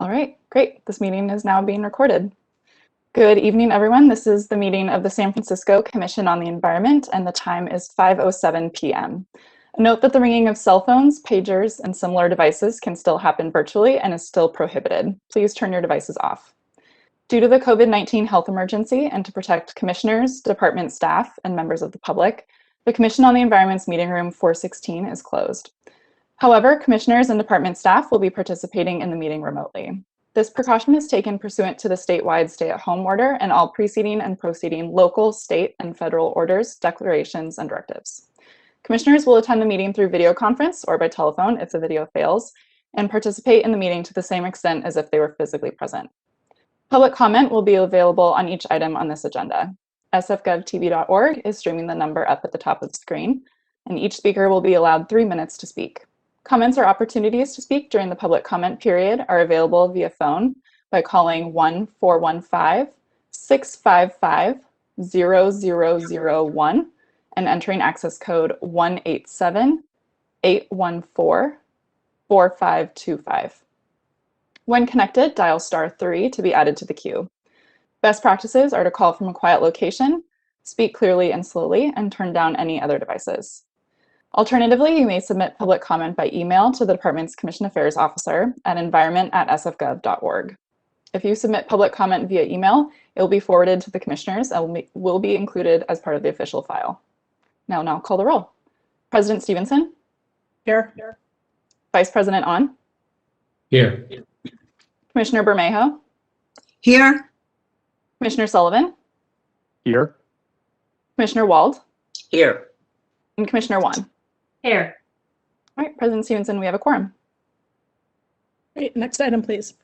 All right, great. This meeting is now being recorded. Good evening, everyone. This is the meeting of the San Francisco Commission on the Environment, and the time is 5:07 p.m. Note that the ringing of cell phones, pagers, and similar devices can still happen virtually and is still prohibited. Please turn your devices off. Due to the COVID-19 health emergency and to protect commissioners, department staff, and members of the public, the Commission on the Environment's meeting room 416 is closed. However, commissioners and department staff will be participating in the meeting remotely. This precaution is taken pursuant to the statewide stay-at-home order and all preceding and proceeding local, state, and federal orders, declarations, and directives. Commissioners will attend the meeting through video conference or by telephone if the video fails, and participate in the meeting to the same extent as if they were physically present. Public comment will be available on each item on this agenda. SFGovTV.org is streaming the number up at the top of the screen, and each speaker will be allowed 3 minutes to speak. Comments or opportunities to speak during the public comment period are available via phone by calling 1-415-655-0001 and entering access code 187-814-4525. When connected, dial *3 to be added to the queue. Best practices are to call from a quiet location, speak clearly and slowly, and turn down any other devices. Alternatively, you may submit public comment by email to the department's Commission Affairs Officer at environment@sfgov.org. If you submit public comment via email, it will be forwarded to the commissioners and will be included as part of the official file. Now I'll call the roll. President Stevenson? Here. Vice President On? Here. Commissioner Bermejo? Here. Commissioner Sullivan? Here. Commissioner Wald? Here. And Commissioner Wan? Here. All right, President Stevenson, we have a quorum. Great. Next item, please.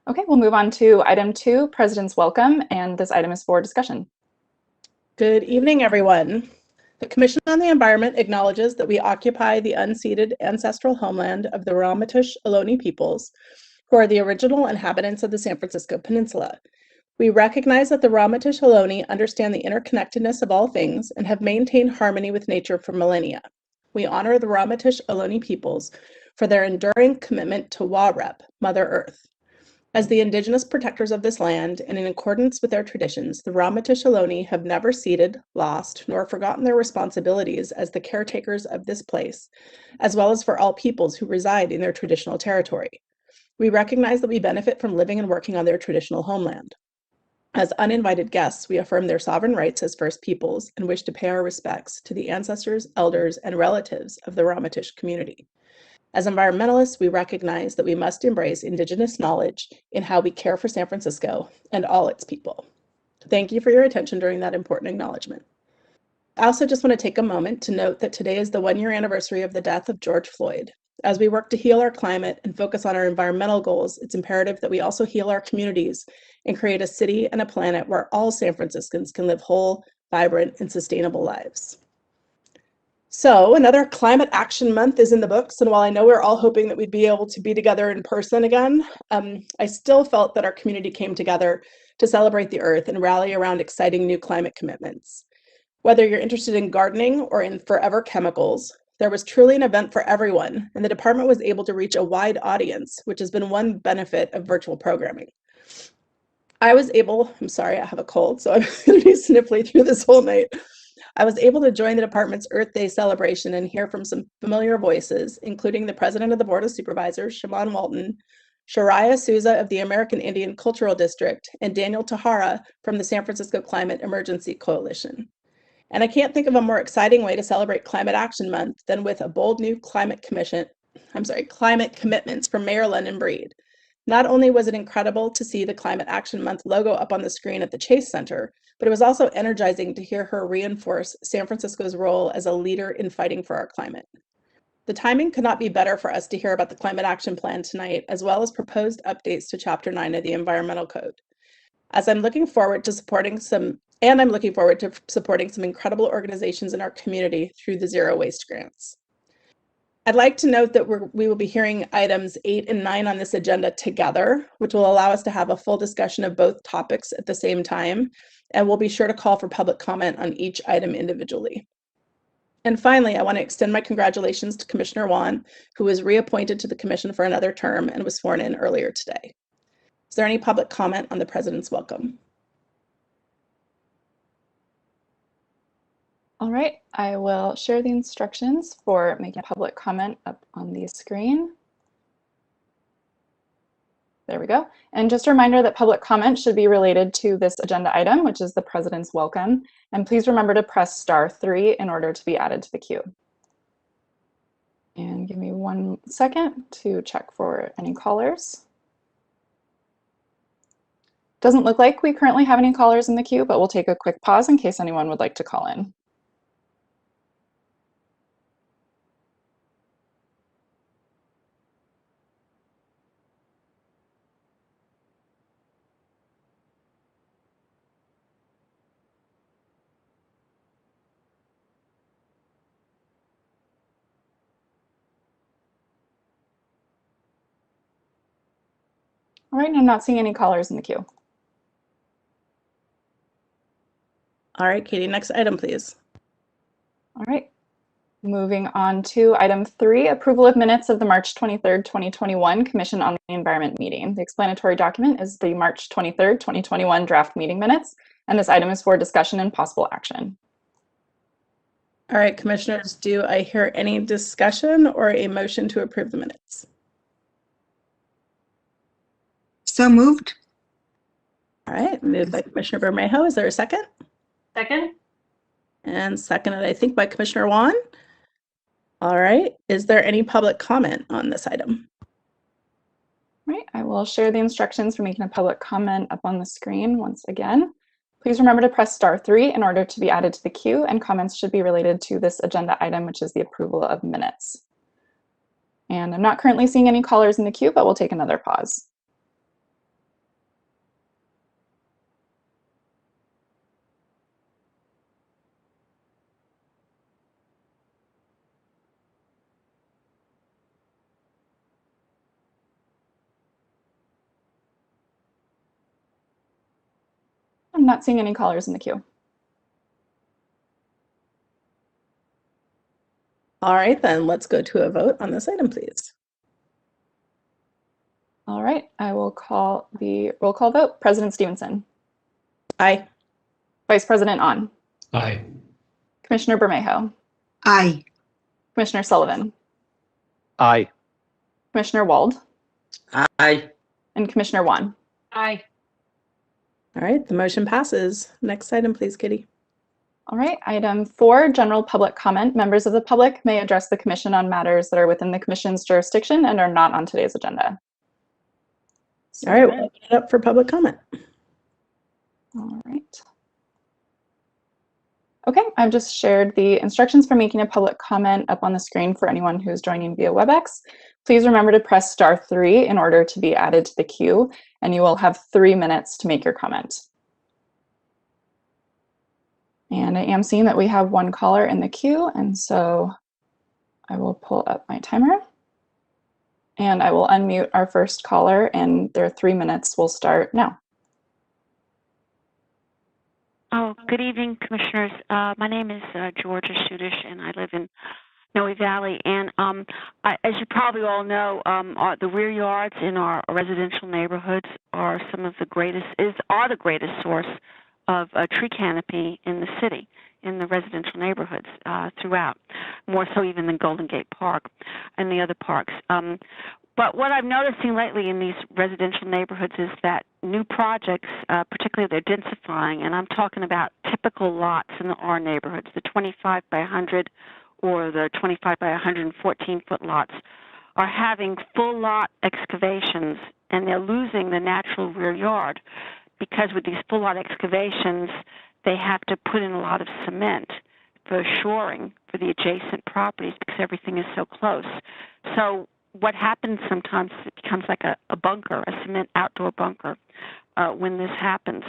Okay, we'll move on to item 2, President's Welcome, and this item is for discussion. Good evening, everyone. The Commission on the Environment acknowledges that we occupy the unceded ancestral homeland of the Ramaytush Ohlone peoples, who are the original inhabitants of the San Francisco Peninsula. We recognize that the Ramaytush Ohlone understand the interconnectedness of all things and have maintained harmony with nature for millennia. We honor the Ramaytush Ohlone peoples for their enduring commitment to Warep, Mother Earth. As the indigenous protectors of this land, and in accordance with their traditions, the Ramaytush Ohlone have never ceded, lost, nor forgotten their responsibilities as the caretakers of this place, as well as for all peoples who reside in their traditional territory. We recognize that we benefit from living and working on their traditional homeland. As uninvited guests, we affirm their sovereign rights as First Peoples and wish to pay our respects to the ancestors, elders, and relatives of the Ramaytush community. As environmentalists, we recognize that we must embrace Indigenous knowledge in how we care for San Francisco and all its people. Thank you for your attention during that important acknowledgement. I also just want to take a moment to note that today is the 1-year anniversary of the death of George Floyd. As we work to heal our climate and focus on our environmental goals, it's imperative that we also heal our communities and create a city and a planet where all San Franciscans can live whole, vibrant, and sustainable lives. So another Climate Action Month is in the books, and while I know we're all hoping that we'd be able to be together in person again, I still felt that our community came together to celebrate the Earth and rally around exciting new climate commitments. Whether you're interested in gardening or in forever chemicals, there was truly an event for everyone, and the department was able to reach a wide audience, which has been one benefit of virtual programming. I'm sorry, I have a cold, so I'm going to be sniffly through this whole night. I was able to join the department's Earth Day celebration and hear from some familiar voices, including the president of the Board of Supervisors, Shaman Walton, Shariah Souza of the American Indian Cultural District, and Daniel Tahara from the San Francisco Climate Emergency Coalition. And I can't think of a more exciting way to celebrate Climate Action Month than with a bold new climate commitments from Mayor London Breed. Not only was it incredible to see the Climate Action Month logo up on the screen at the Chase Center, but it was also energizing to hear her reinforce San Francisco's role as a leader in fighting for our climate. The timing could not be better for us to hear about the Climate Action Plan tonight, as well as proposed updates to Chapter 9 of the Environmental Code. I'm looking forward to supporting some incredible organizations in our community through the Zero Waste Grants. I'd like to note that we will be hearing items 8 and 9 on this agenda together, which will allow us to have a full discussion of both topics at the same time, and we'll be sure to call for public comment on each item individually. And finally, I want to extend my congratulations to Commissioner Wan, who was reappointed to the commission for another term and was sworn in earlier today. Is there any public comment on the president's welcome? All right, I will share the instructions for making a public comment up on the screen. There we go. And just a reminder that public comment should be related to this agenda item, which is the president's welcome. And please remember to press *3 in order to be added to the queue. And give me 1 second to check for any callers. Doesn't look like we currently have any callers in the queue, but we'll take a quick pause in case anyone would like to call in. All right, I'm not seeing any callers in the queue. All right, Katie, next item, please. All right, moving on to item 3, approval of minutes of the March 23rd, 2021 Commission on the Environment meeting. The explanatory document is the March 23rd, 2021 draft meeting minutes, and this item is for discussion and possible action. All right, commissioners, do I hear any discussion or a motion to approve the minutes? So moved. All right, moved by Commissioner Bermejo. Is there a second? Second. And seconded, I think, by Commissioner Wan. All right, is there any public comment on this item? All right, I will share the instructions for making a public comment up on the screen once again. Please remember to press *3 in order to be added to the queue, and comments should be related to this agenda item, which is the approval of minutes. And I'm not currently seeing any callers in the queue, but we'll take another pause. I'm not seeing any callers in the queue. All right, then let's go to a vote on this item, please. All right, I will call the roll call vote. President Stevenson. Aye. Vice President On. Aye. Commissioner Bermejo. Aye. Commissioner Sullivan. Aye. Commissioner Wald. Aye. And Commissioner Wan. Aye. All right, the motion passes. Next item, please, Kitty. All right, item 4, general public comment. Members of the public may address the commission on matters that are within the commission's jurisdiction and are not on today's agenda. All right, we'll open it up for public comment. All right. Okay, I've just shared the instructions for making a public comment up on the screen for anyone who's joining via WebEx. Please remember to press *3 in order to be added to the queue, and you will have 3 minutes to make your comment. And I am seeing that we have 1 caller in the queue, and so I will pull up my timer. And I will unmute our first caller, and their 3 minutes will start now. Oh, good evening, commissioners. My name is Georgia Shudish, and I live in Noe Valley. And as you probably all know, the rear yards in our residential neighborhoods are the greatest source of tree canopy in the city, in the residential neighborhoods throughout, more so even than Golden Gate Park and the other parks. But what I'm noticing lately in these residential neighborhoods is that new projects, particularly they're densifying, and I'm talking about typical lots in our neighborhoods, the 25 by 100 or the 25 by 114-foot lots, are having full lot excavations, and they're losing the natural rear yard because with these full lot excavations, they have to put in a lot of cement for shoring for the adjacent properties because everything is so close. So what happens sometimes is it becomes like a bunker, a cement outdoor bunker when this happens.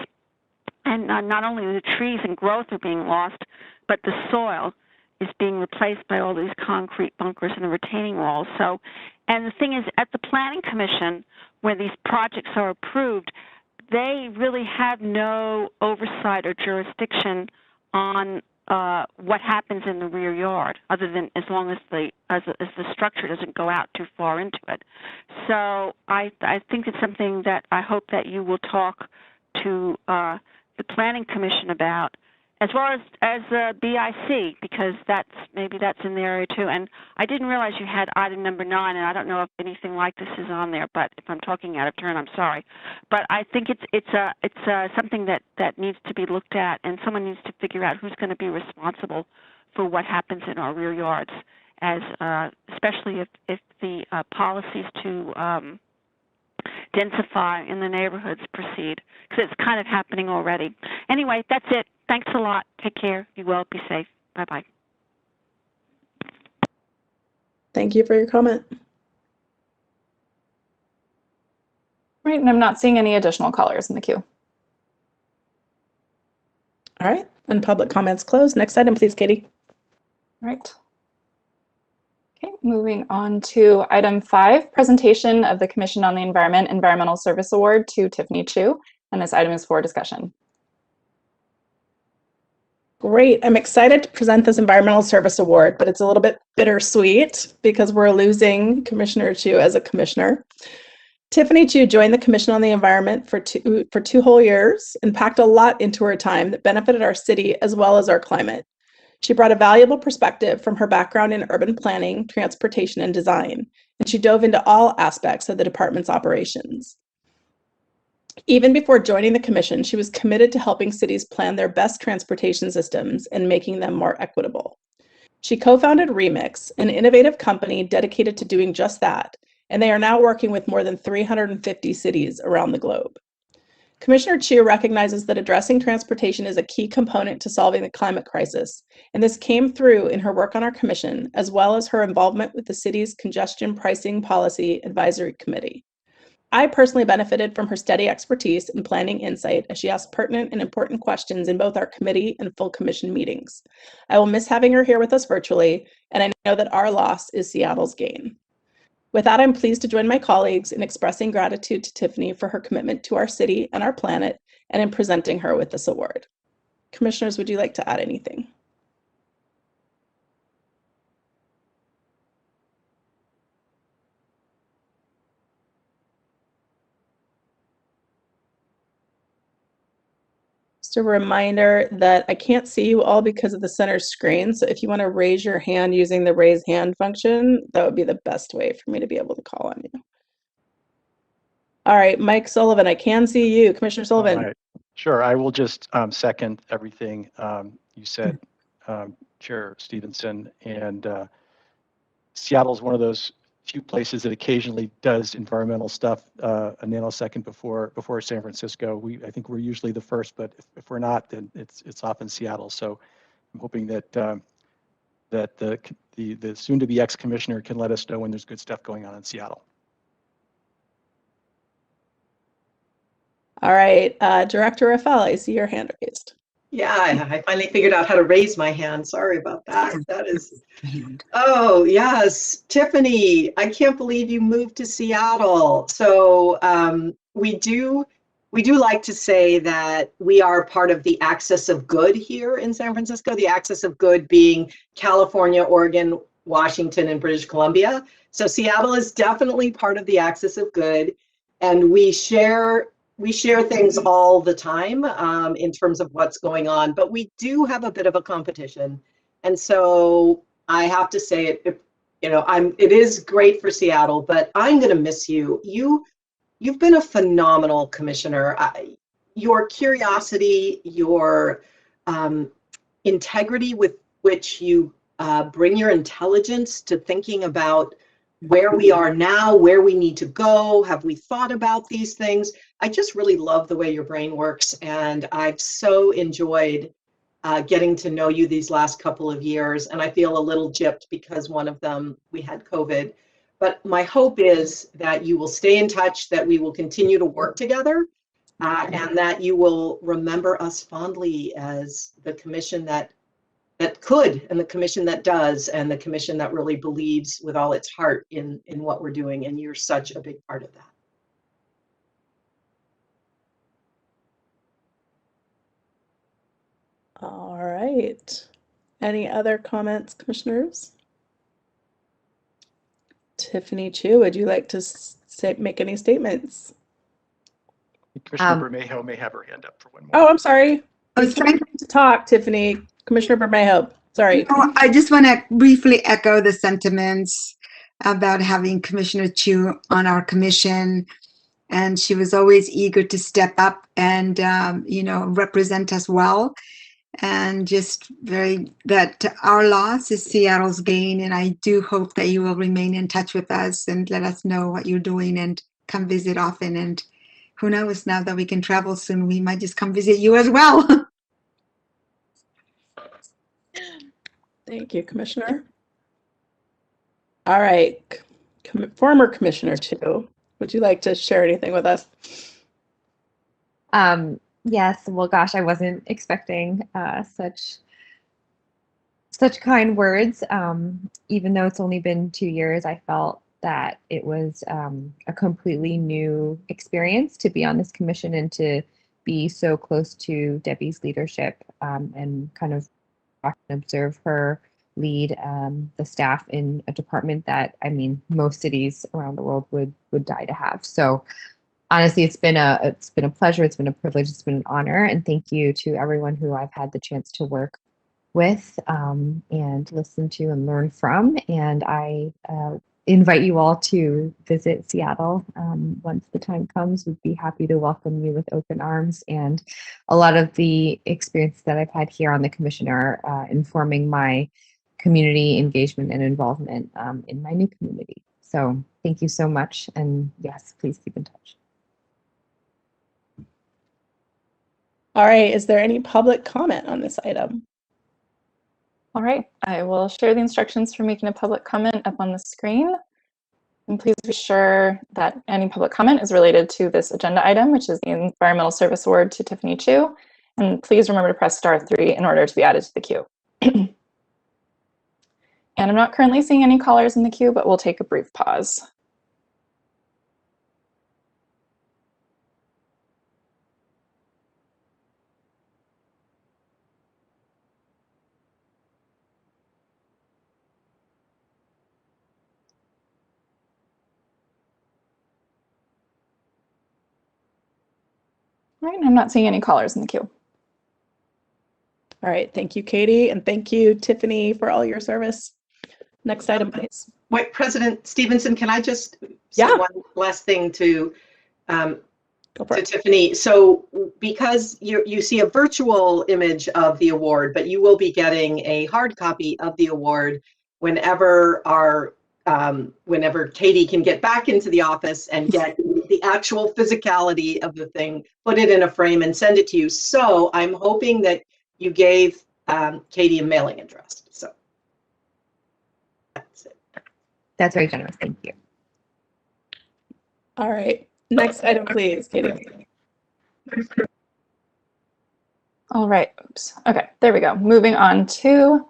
And not only the trees and growth are being lost, but the soil is being replaced by all these concrete bunkers and the retaining walls. So, and the thing is, at the Planning Commission, where these projects are approved, they really have no oversight or jurisdiction on what happens in the rear yard, other than as long as the structure doesn't go out too far into it. So I think it's something that I hope that you will talk to the Planning Commission about, as well as BIC, because maybe that's in the area too. And I didn't realize you had item number 9, and I don't know if anything like this is on there. But if I'm talking out of turn, I'm sorry. But I think it's something that needs to be looked at, and someone needs to figure out who's going to be responsible for what happens in our rear yards, as especially if the policies to densify in the neighborhoods proceed, because it's kind of happening already. Anyway, that's it. Thanks a lot. Take care. Be well. Be safe. Bye-bye. Thank you for your comment. Right, and I'm not seeing any additional callers in the queue. All right, and public comments closed. Next item, please, Katie. Right. Okay, moving on to item 5, presentation of the Commission on the Environment Environmental Service Award to Tiffany Chu, and this item is for discussion. Great. I'm excited to present this Environmental Service Award, but it's a little bit bittersweet because we're losing Commissioner Chu as a commissioner. Tiffany Chu joined the Commission on the Environment for two whole years and packed a lot into her time that benefited our city as well as our climate. She brought a valuable perspective from her background in urban planning, transportation, and design, and she dove into all aspects of the department's operations. Even before joining the Commission, she was committed to helping cities plan their best transportation systems and making them more equitable. She co-founded Remix, an innovative company dedicated to doing just that, and they are now working with more than 350 cities around the globe. Commissioner Chu recognizes that addressing transportation is a key component to solving the climate crisis, and this came through in her work on our commission, as well as her involvement with the city's Congestion Pricing Policy Advisory Committee. I personally benefited from her steady expertise and planning insight as she asked pertinent and important questions in both our committee and full commission meetings. I will miss having her here with us virtually, and I know that our loss is Seattle's gain. With that, I'm pleased to join my colleagues in expressing gratitude to Tiffany for her commitment to our city and our planet, and in presenting her with this award. Commissioners, would you like to add anything? Just a reminder that I can't see you all because of the center screen. So if you want to raise your hand using the raise hand function, that would be the best way for me to be able to call on you. All right, Mike Sullivan, I can see you. Commissioner Sullivan. All right. Sure, I will just second everything you said, Chair Stevenson. And Seattle's one of those few places that occasionally does environmental stuff a nanosecond before San Francisco. I think we're usually the first, but if we're not, then it's often Seattle. So I'm hoping that that the soon-to-be ex-commissioner can let us know when there's good stuff going on in Seattle. All right, Director Rafael, I see your hand raised. Yeah, I finally figured out how to raise my hand. Sorry about that. That is, oh yes, Tiffany, I can't believe you moved to Seattle. So we do like to say that we are part of the axis of good here in San Francisco, the axis of good being California, Oregon, Washington, and British Columbia. So Seattle is definitely part of the axis of good, and we share things all the time in terms of what's going on, but we do have a bit of a competition. And so I have to say it is great for Seattle, but I'm going to miss you. You've been a phenomenal commissioner. Your curiosity, your integrity with which you bring your intelligence to thinking about where we are now, where we need to go, have we thought about these things? I just really love the way your brain works, and I've so enjoyed getting to know you these last couple of years, and I feel a little gypped because one of them, we had COVID. But my hope is that you will stay in touch, that we will continue to work together, and that you will remember us fondly as the commission that could, and the commission that does, and the commission that really believes with all its heart in what we're doing, and you're such a big part of that. All right. Any other comments, commissioners? Tiffany Chu, would you like to make any statements? Commissioner Bermejo may have her hand up for one more. Oh, I'm sorry. Oh, sorry. To talk, Tiffany. Commissioner Bermejo, sorry. No, I just want to briefly echo the sentiments about having Commissioner Chu on our commission. And she was always eager to step up and, represent us well. And just that our loss is Seattle's gain. And I do hope that you will remain in touch with us and let us know what you're doing and come visit often. And who knows, now that we can travel soon, we might just come visit you as well. Thank you, Commissioner. All right, former Commissioner Chu, would you like to share anything with us? Yes, well, gosh, I wasn't expecting such kind words. Even though it's only been 2 years, I felt that it was a completely new experience to be on this commission and to be so close to Debbie's leadership and kind of observe her lead the staff in a department that, I mean, most cities around the world would die to have. So honestly, it's been a pleasure, it's been a privilege, it's been an honor, and thank you to everyone who I've had the chance to work with and listen to and learn from. And I invite you all to visit Seattle once the time comes. We'd be happy to welcome you with open arms. And a lot of the experience that I've had here on the commission are informing my community engagement and involvement in my new community. So thank you so much. And yes, please keep in touch. All right, is there any public comment on this item? All right, I will share the instructions for making a public comment up on the screen. And please be sure that any public comment is related to this agenda item, which is the Environmental Service Award to Tiffany Chu. And please remember to press *3 in order to be added to the queue. And I'm not currently seeing any callers in the queue, but we'll take a brief pause. All right, I'm not seeing any callers in the queue. All right, thank you, Katie, and thank you, Tiffany, for all your service. Next item, please. Wait, President Stevenson, can I just say one last thing to Tiffany? So because you see a virtual image of the award, but you will be getting a hard copy of the award whenever whenever Katie can get back into the office and get the actual physicality of the thing, put it in a frame and send it to you. So I'm hoping that you gave Katie a mailing address. So that's it. That's very generous. Thank you. All right. Next item, please, Katie. All right. Oops. Okay, there we go. Moving on to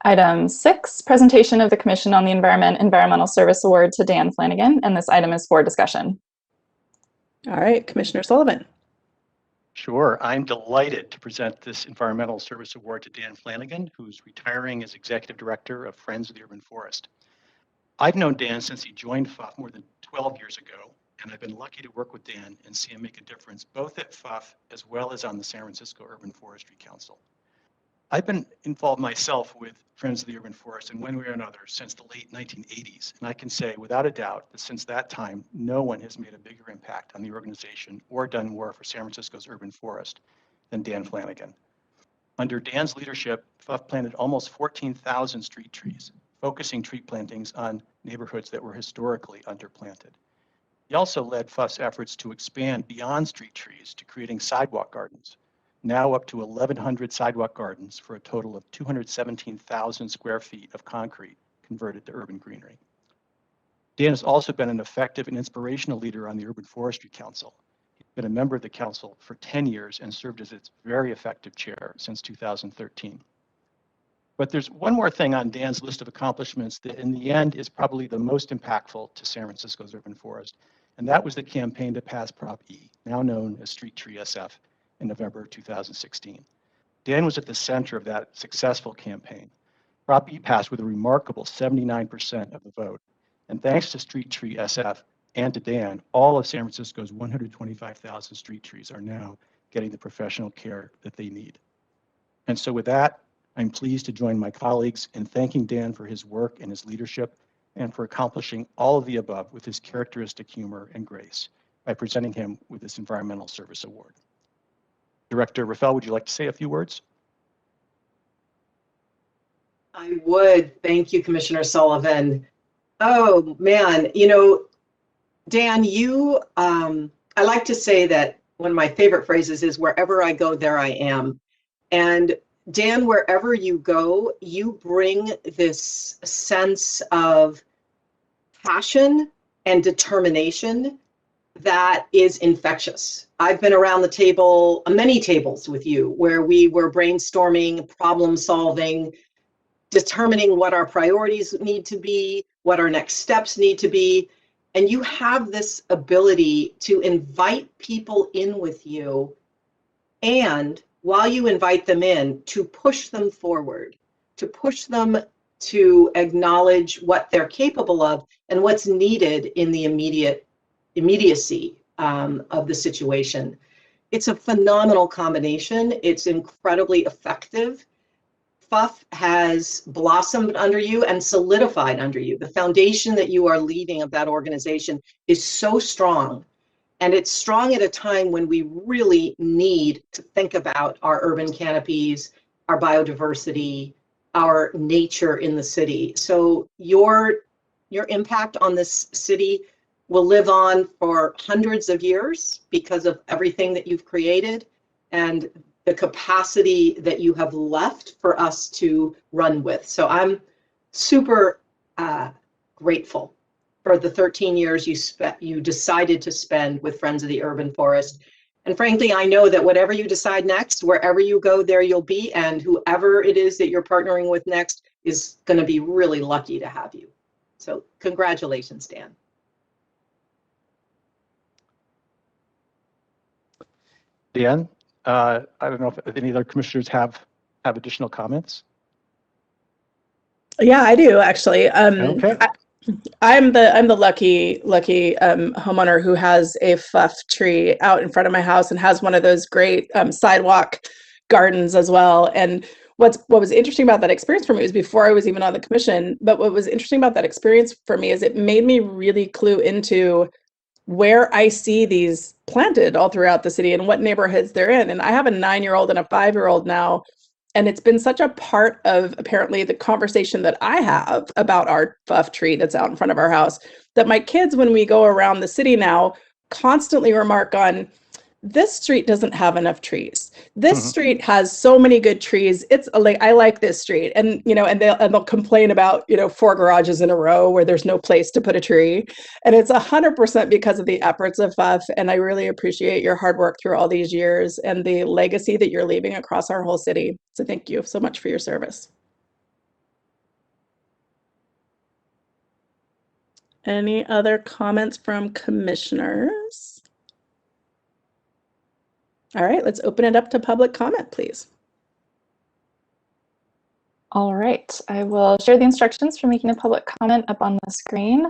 item 6, presentation of the Commission on the Environmental Service Award to Dan Flanagan. And this item is for discussion. All right, Commissioner Sullivan. Sure. I'm delighted to present this Environmental Service Award to Dan Flanagan, who's retiring as Executive Director of Friends of the Urban Forest. I've known Dan since he joined FUF more than 12 years ago, and I've been lucky to work with Dan and see him make a difference both at FUF as well as on the San Francisco Urban Forestry Council. I've been involved myself with Friends of the Urban Forest in one way or another since the late 1980s, and I can say without a doubt that since that time, no one has made a bigger impact on the organization or done more for San Francisco's urban forest than Dan Flanagan. Under Dan's leadership, FUF planted almost 14,000 street trees, focusing tree plantings on neighborhoods that were historically underplanted. He also led FUF's efforts to expand beyond street trees to creating sidewalk gardens, now up to 1,100 sidewalk gardens for a total of 217,000 square feet of concrete converted to urban greenery. Dan has also been an effective and inspirational leader on the Urban Forestry Council. He's been a member of the council for 10 years and served as its very effective chair since 2013. But there's one more thing on Dan's list of accomplishments that in the end is probably the most impactful to San Francisco's urban forest, and that was the campaign to pass Prop E, now known as Street Tree SF, in November 2016. Dan was at the center of that successful campaign. Prop E passed with a remarkable 79% of the vote. And thanks to Street Tree SF and to Dan, all of San Francisco's 125,000 street trees are now getting the professional care that they need. And so with that, I'm pleased to join my colleagues in thanking Dan for his work and his leadership and for accomplishing all of the above with his characteristic humor and grace by presenting him with this Environmental Service Award. Director Rafael, would you like to say a few words? I would. Thank you, Commissioner Sullivan. Oh, man. You know, Dan, I like to say that one of my favorite phrases is wherever I go, there I am. And Dan, wherever you go, you bring this sense of passion and determination that is infectious. I've been around the table, many tables with you, where we were brainstorming, problem solving, determining what our priorities need to be, what our next steps need to be. And you have this ability to invite people in with you, and while you invite them in, to push them forward, to push them to acknowledge what they're capable of and what's needed in the immediacy of the situation. It's a phenomenal combination. It's incredibly effective. FUF has blossomed under you and solidified under you. The foundation that you are leading of that organization is so strong. And it's strong at a time when we really need to think about our urban canopies, our biodiversity, our nature in the city. So your impact on this city will live on for hundreds of years because of everything that you've created and the capacity that you have left for us to run with. So I'm super grateful for the 13 years you decided to spend with Friends of the Urban Forest. And frankly, I know that whatever you decide next, wherever you go, there you'll be, and whoever it is that you're partnering with next is going to be really lucky to have you. So congratulations, Dan. Dan, I don't know if any other commissioners have additional comments. Yeah, I do actually. Okay. I'm the lucky homeowner who has a FUF tree out in front of my house and has one of those great sidewalk gardens as well. And what was interesting about that experience for me was before I was even on the commission, but what was interesting about that experience for me is it made me really clue into where I see these planted all throughout the city and what neighborhoods they're in. And I have a 9-year-old and a 5-year-old now. And it's been such a part of apparently the conversation that I have about our FUF tree that's out in front of our house that my kids, when we go around the city now, constantly remark on, this street doesn't have enough trees. This street has so many good trees. It's like, I like this street. And, you know, and they'll complain about, you know, 4 garages in a row where there's no place to put a tree. And it's 100% because of the efforts of FUF. And I really appreciate your hard work through all these years and the legacy that you're leaving across our whole city. So thank you so much for your service. Any other comments from commissioners? All right, let's open it up to public comment, please. All right, I will share the instructions for making a public comment up on the screen.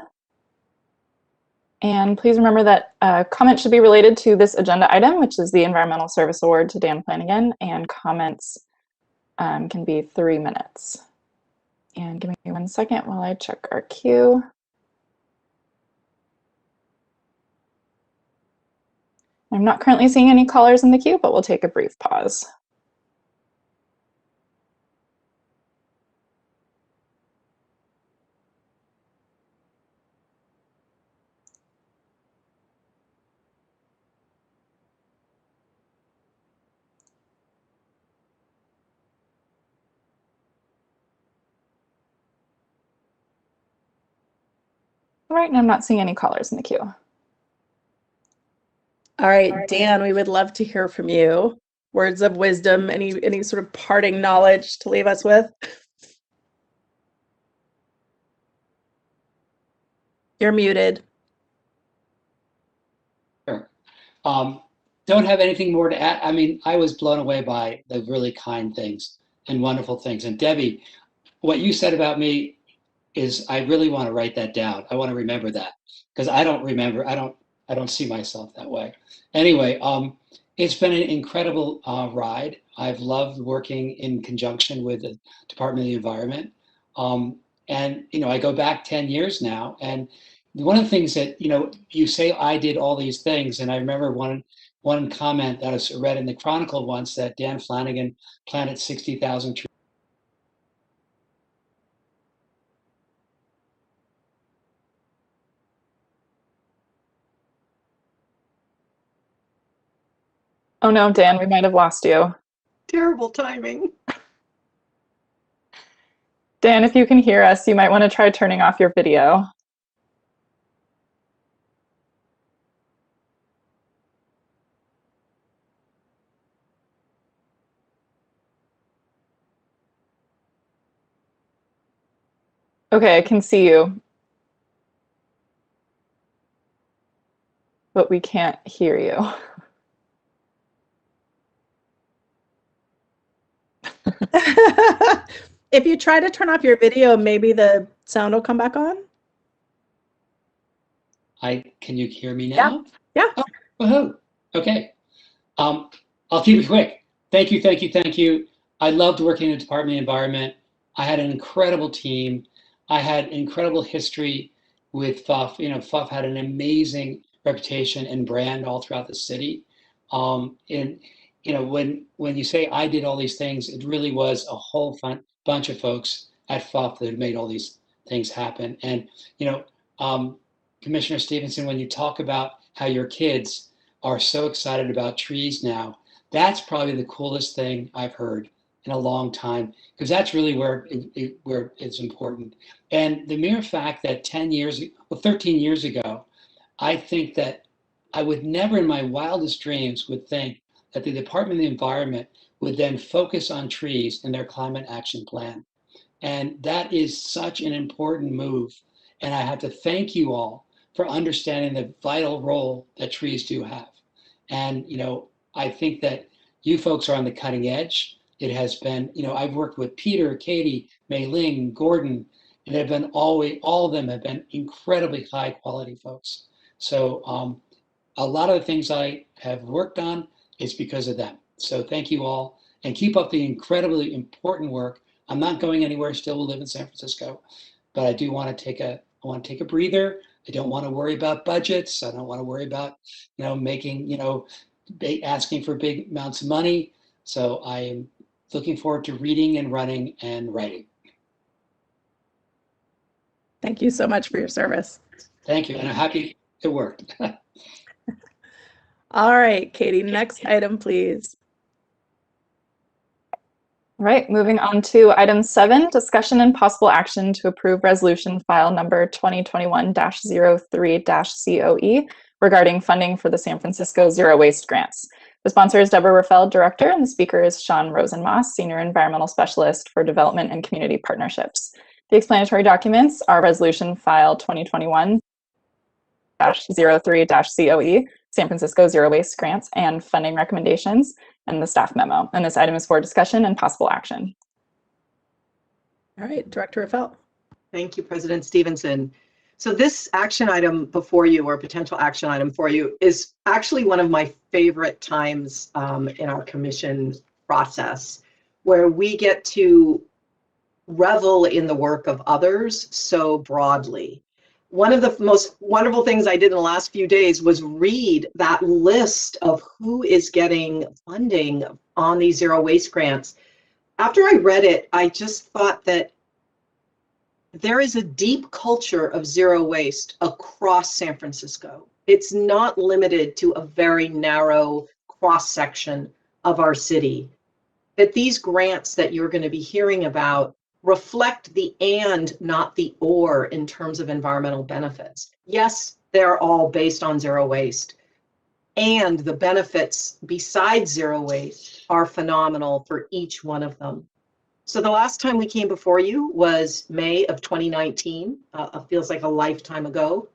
And please remember that comments should be related to this agenda item, which is the Environmental Service Award to Dan Flanagan, and comments can be 3 minutes. And give me 1 second while I check our queue. I'm not currently seeing any callers in the queue, but we'll take a brief pause. All right, and I'm not seeing any callers in the queue. All right, Dan, we would love to hear from you. Words of wisdom, any sort of parting knowledge to leave us with? You're muted. Sure. don't have anything more to add. I mean, I was blown away by the really kind things and wonderful things. And Debbie, what you said about me is, I really want to write that down. I want to remember that, because I don't remember. I don't see myself that way. Anyway, it's been an incredible ride. I've loved working in conjunction with the Department of the Environment. And, I go back 10 years now. And one of the things that, you say I did all these things. And I remember one comment that I read in the Chronicle once, that Dan Flanagan planted 60,000 trees. Oh no, Dan, we might have lost you. Terrible timing. Dan, if you can hear us, you might want to try turning off your video. Okay, I can see you, but we can't hear you. If you try to turn off your video, maybe the sound will come back on. Can you hear me now? Yeah. Oh, woohoo. Okay. I'll keep it quick. Thank you. I loved working in the Department of the Environment. I had an incredible team. I had incredible history with FUF. FUF had an amazing reputation and brand all throughout the city. And when you say I did all these things, it really was a whole bunch of folks at FUF that made all these things happen. And Commissioner Stevenson, when you talk about how your kids are so excited about trees now, that's probably the coolest thing I've heard in a long time, because that's really where it's important. And the mere fact that 13 years ago, I think that I would never in my wildest dreams would think that the Department of the Environment would then focus on trees in their climate action plan. And that is such an important move. And I have to thank you all for understanding the vital role that trees do have. And, I think that you folks are on the cutting edge. It has been, I've worked with Peter, Katie, Mei Ling, Gordon, and they've been all of them have been incredibly high quality folks. So a lot of the things I have worked on is because of them. So thank you all, and keep up the incredibly important work. I'm not going anywhere, still will live in San Francisco, but I do want to take a breather. I don't want to worry about budgets. I don't want to worry about, making, asking for big amounts of money. So I am looking forward to reading and running and writing. Thank you so much for your service. Thank you, and I'm happy it worked. All right, Katie, next item, please. All right, moving on to item 7, discussion and possible action to approve resolution file number 2021-03-COE regarding funding for the San Francisco Zero Waste Grants. The sponsor is Deborah Raffel, Director, and the speaker is Sean Rosenmoss, Senior Environmental Specialist for Development and Community Partnerships. The explanatory documents are resolution file 2021-03-COE, San Francisco Zero Waste Grants and Funding Recommendations, and the staff memo. And this item is for discussion and possible action. All right, Director Raffel. Thank you, President Stevenson. So this action item before you, or potential action item for you, is actually one of my favorite times in our commission process, where we get to revel in the work of others so broadly. One of the most wonderful things I did in the last few days was read that list of who is getting funding on these zero waste grants. After I read it, I just thought that there is a deep culture of zero waste across San Francisco. It's not limited to a very narrow cross-section of our city. That these grants that you're going to be hearing about reflect the and, not the or, in terms of environmental benefits. Yes, they're all based on zero waste. And the benefits besides zero waste are phenomenal for each one of them. So the last time we came before you was May of 2019. Feels like a lifetime ago.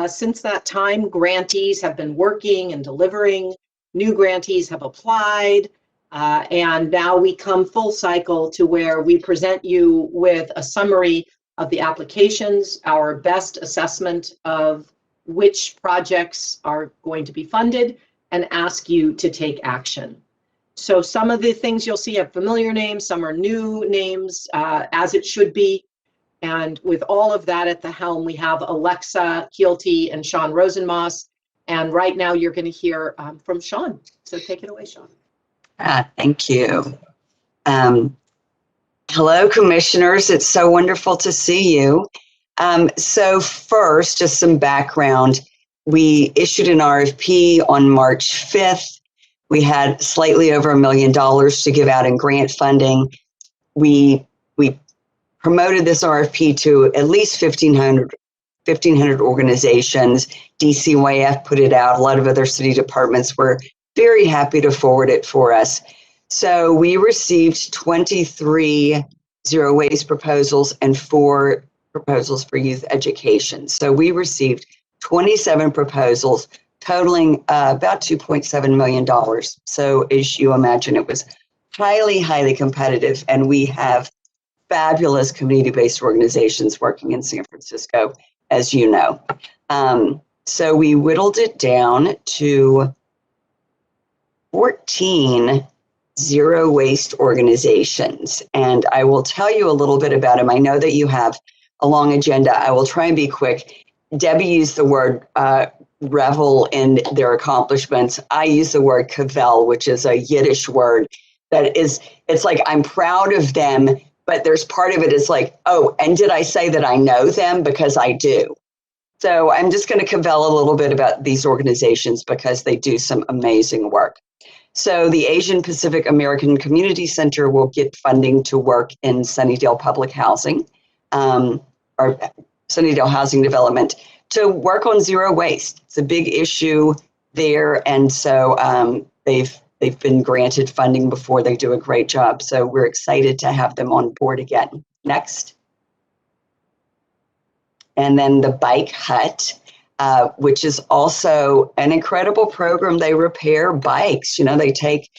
Since that time, grantees have been working and delivering. new grantees have applied. And now we come full cycle to where we present you with a summary of the applications, our best assessment of which projects are going to be funded, and ask you to take action. So some of the things you'll see have familiar names, some are new names, as it should be. And with all of that at the helm, we have Alexa Keelty and Sean Rosenmoss. And right now you're going to hear from Sean. So take it away, Sean. Thank you. Hello, commissioners. It's so wonderful to see you. So first, just some background. We issued an RFP on March 5th. We had slightly over $1 million to give out in grant funding. We promoted this RFP to at least 1,500 organizations. DCYF put it out. A lot of other city departments were very happy to forward it for us. So we received 23 zero waste proposals and 4 proposals for youth education. So we received 27 proposals totaling about $2.7 million. So as you imagine, it was highly, highly competitive, and we have fabulous community-based organizations working in San Francisco, as you know. So we whittled it down to 14 zero waste organizations, and I will tell you a little bit about them. I know that you have a long agenda. I will try and be quick. Debbie used the word revel in their accomplishments. I use the word kavel, which is a Yiddish word that is, it's like I'm proud of them, but there's part of it is like, oh, and did I say that I know them? Because I do. So I'm just going to cavell a little bit about these organizations because they do some amazing work. So the Asian Pacific American Community Center will get funding to work in Sunnydale Public Housing, or Sunnydale Housing Development, to work on zero waste. It's a big issue there, and so they've been granted funding before. They do a great job, so we're excited to have them on board again. Next. And then the Bike Hut, which is also an incredible program. They repair bikes. You know, they take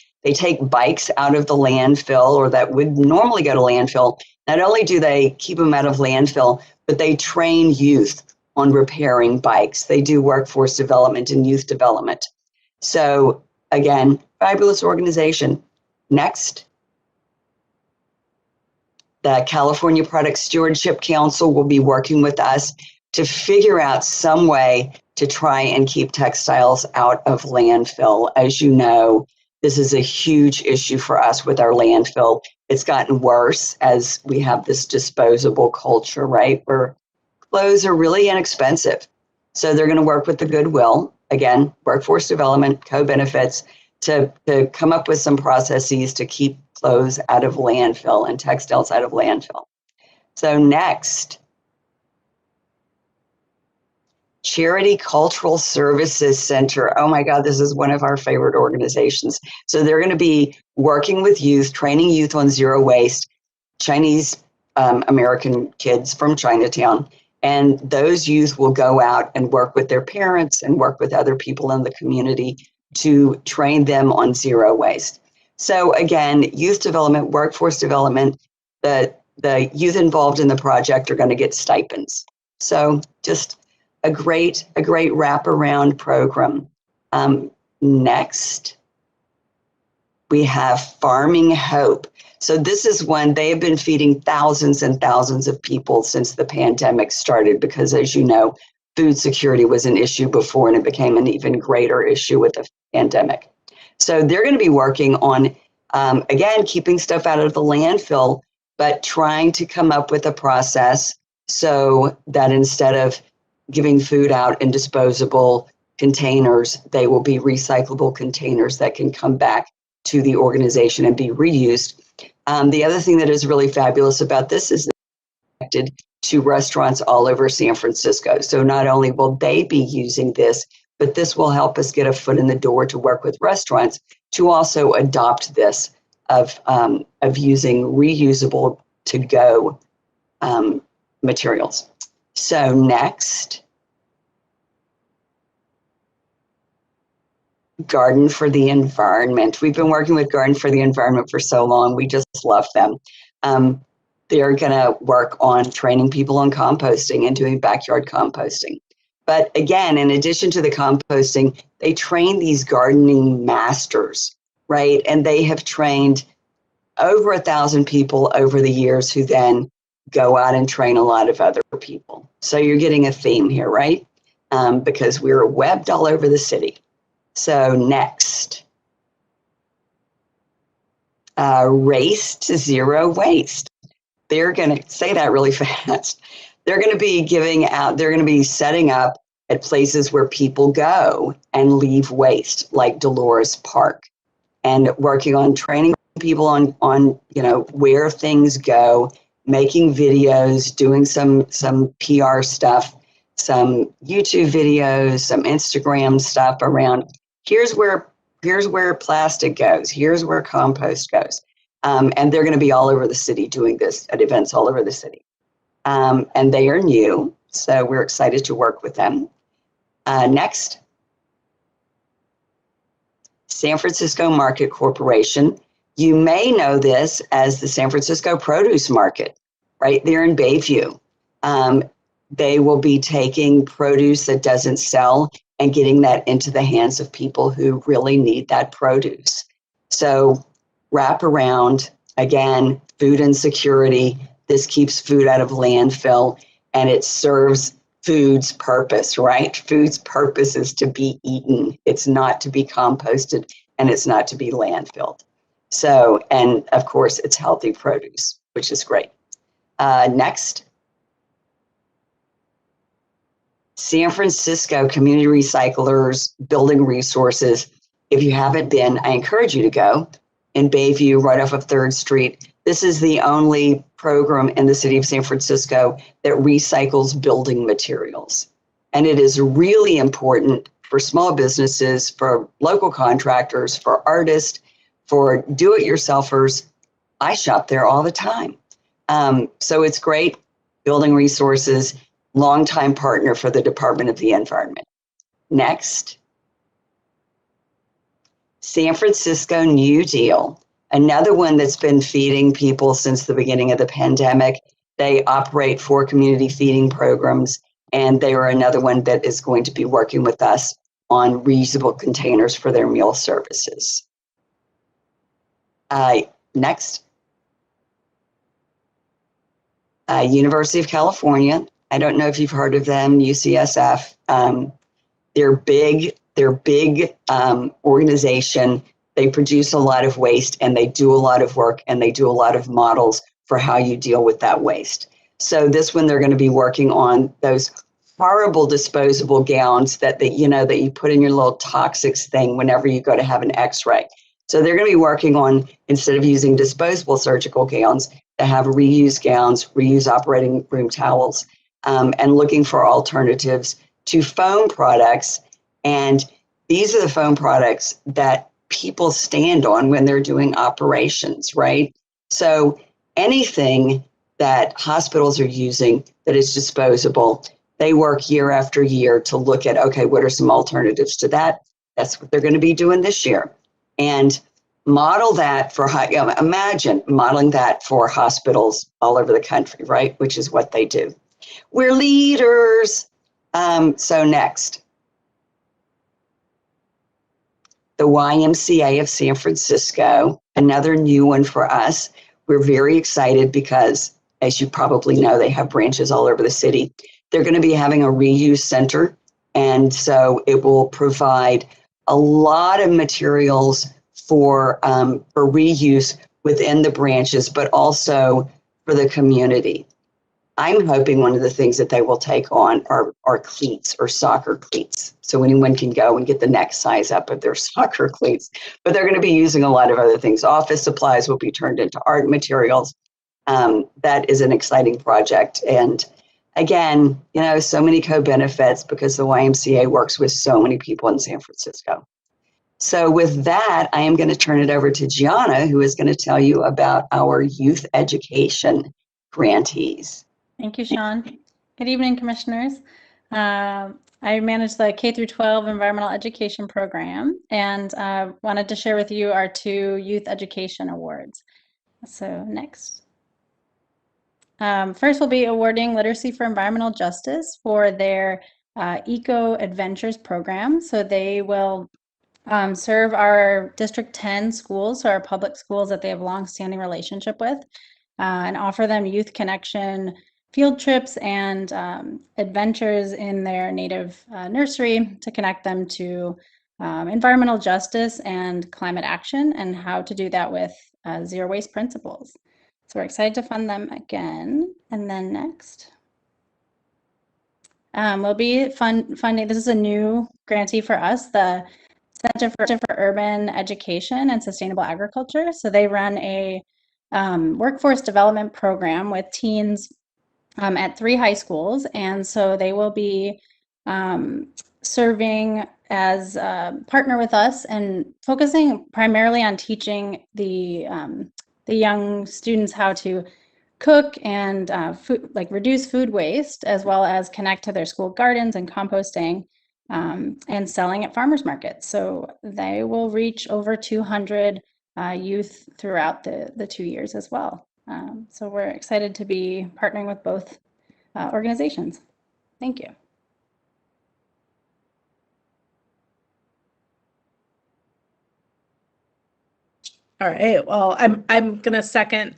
bikes out of the landfill, or that would normally go to landfill. Not only do they keep them out of landfill, but they train youth on repairing bikes. They do workforce development and youth development. So again, fabulous organization. Next. The California Product Stewardship Council will be working with us to figure out some way to try and keep textiles out of landfill. As you know, this is a huge issue for us with our landfill. It's gotten worse as we have this disposable culture, right? Where clothes are really inexpensive. So they're going to work with the Goodwill, again, workforce development, co-benefits, to come up with some processes to keep clothes out of landfill and textiles out of landfill. So next, Charity Cultural Services Center. Oh my God, this is one of our favorite organizations. So they're going to be working with youth, training youth on zero waste, Chinese American kids from Chinatown. And those youth will go out and work with their parents and work with other people in the community to train them on zero waste. So again, youth development, workforce development, the youth involved in the project are going to get stipends. So just a great wraparound program. Next, we have Farming Hope. So this is one, they have been feeding thousands and thousands of people since the pandemic started, because as you know, food security was an issue before and it became an even greater issue with the pandemic. So they're going to be working on, again, keeping stuff out of the landfill, but trying to come up with a process so that instead of giving food out in disposable containers, they will be recyclable containers that can come back to the organization and be reused. The other thing that is really fabulous about this is connected to restaurants all over San Francisco. So not only will they be using this, but this will help us get a foot in the door to work with restaurants to also adopt this of using reusable to-go materials. So next. Garden for the Environment. We've been working with Garden for the Environment for so long. We just love them. They're going to work on training people on composting and doing backyard composting. But again, in addition to the composting, they train these gardening masters, right? And they have trained over 1,000 people over the years who then go out and train a lot of other people. So you're getting a theme here, right? Because we're webbed all over the city. So next, Race to Zero Waste. They're going to say that really fast. They're going to be they're going to be setting up at places where people go and leave waste, like Dolores Park, and working on training people on where things go, making videos, doing some PR stuff, some YouTube videos, some Instagram stuff around here's where plastic goes, here's where compost goes. And they're going to be all over the city doing this at events all over the city. And they are new, so we're excited to work with them. Next, San Francisco Market Corporation. You may know this as the San Francisco Produce Market, right there in Bayview. They will be taking produce that doesn't sell and getting that into the hands of people who really need that produce. So wrap around, again, food insecurity. This keeps food out of landfill, and it serves food's purpose, right? Food's purpose is to be eaten. It's not to be composted, and it's not to be landfilled. So, and of course, it's healthy produce, which is great. Next. San Francisco Community Recyclers Building Resources. If you haven't been, I encourage you to go. In Bayview, right off of 3rd Street. This is the only program in the city of San Francisco that recycles building materials. And it is really important for small businesses, for local contractors, for artists, for do-it-yourselfers. I shop there all the time. So it's great. Building Resources, longtime partner for the Department of the Environment. Next. San Francisco New Deal, another one that's been feeding people since the beginning of the pandemic. They operate 4 community feeding programs, and they are another one that is going to be working with us on reusable containers for their meal services. Next. University of California. I don't know if you've heard of them, UCSF. They're big organization. They produce a lot of waste, and they do a lot of work, and they do a lot of models for how you deal with that waste. So this one, they're going to be working on those horrible disposable gowns that you put in your little toxics thing whenever you go to have an X-ray. So they're going to be working on, instead of using disposable surgical gowns, to have reuse gowns, reuse operating room towels, and looking for alternatives to foam products. And these are the foam products that people stand on when they're doing operations, right? So anything that hospitals are using that is disposable, they work year after year to look at, okay, what are some alternatives to that? That's what they're going to be doing this year. And model that for, imagine modeling that for hospitals all over the country, right? Which is what they do. We're leaders. So next. The YMCA of San Francisco, another new one for us. We're very excited because, as you probably know, they have branches all over the city. They're going to be having a reuse center, and so it will provide a lot of materials for reuse within the branches, but also for the community. I'm hoping one of the things that they will take on are cleats or soccer cleats. So anyone can go and get the next size up of their soccer cleats. But they're going to be using a lot of other things. Office supplies will be turned into art materials. That is an exciting project. And again, so many co-benefits because the YMCA works with so many people in San Francisco. So with that, I am going to turn it over to Gianna, who is going to tell you about our youth education grantees. Thank you, Sean. Good evening, commissioners. I manage the K through 12 environmental education program and wanted to share with you our 2 youth education awards. So next. First, we'll be awarding Literacy for Environmental Justice for their Eco Adventures program. So they will serve our District 10 schools, so our public schools that they have a long-standing relationship with, and offer them youth connection field trips and adventures in their native nursery to connect them to environmental justice and climate action and how to do that with zero waste principles. So we're excited to fund them again. And then next. We'll be funding, this is a new grantee for us, the Center for Urban Education and Sustainable Agriculture. So they run a workforce development program with teens at 3 high schools. And so they will be serving as a partner with us and focusing primarily on teaching the young students how to cook and reduce food waste, as well as connect to their school gardens and composting and selling at farmers markets. So they will reach over 200 youth throughout the 2 years as well. So we're excited to be partnering with both organizations. Thank you. All right. Well, I'm going to second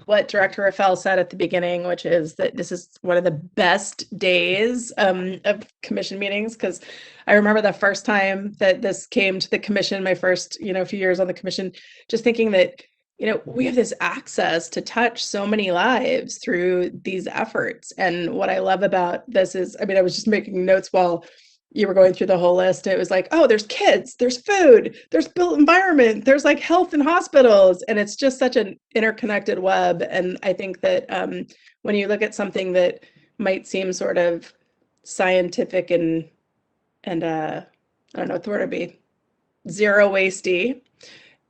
what Director Rafael said at the beginning, which is that this is one of the best days of commission meetings, because I remember the first time that this came to the commission, my first, few years on the commission, just thinking that, we have this access to touch so many lives through these efforts. And what I love about this is, I was just making notes while you were going through the whole list. It was like, oh, there's kids, there's food, there's built environment, there's like health and hospitals. And it's just such an interconnected web. And I think that when you look at something that might seem sort of scientific and I don't know what the word would be, zero wastey,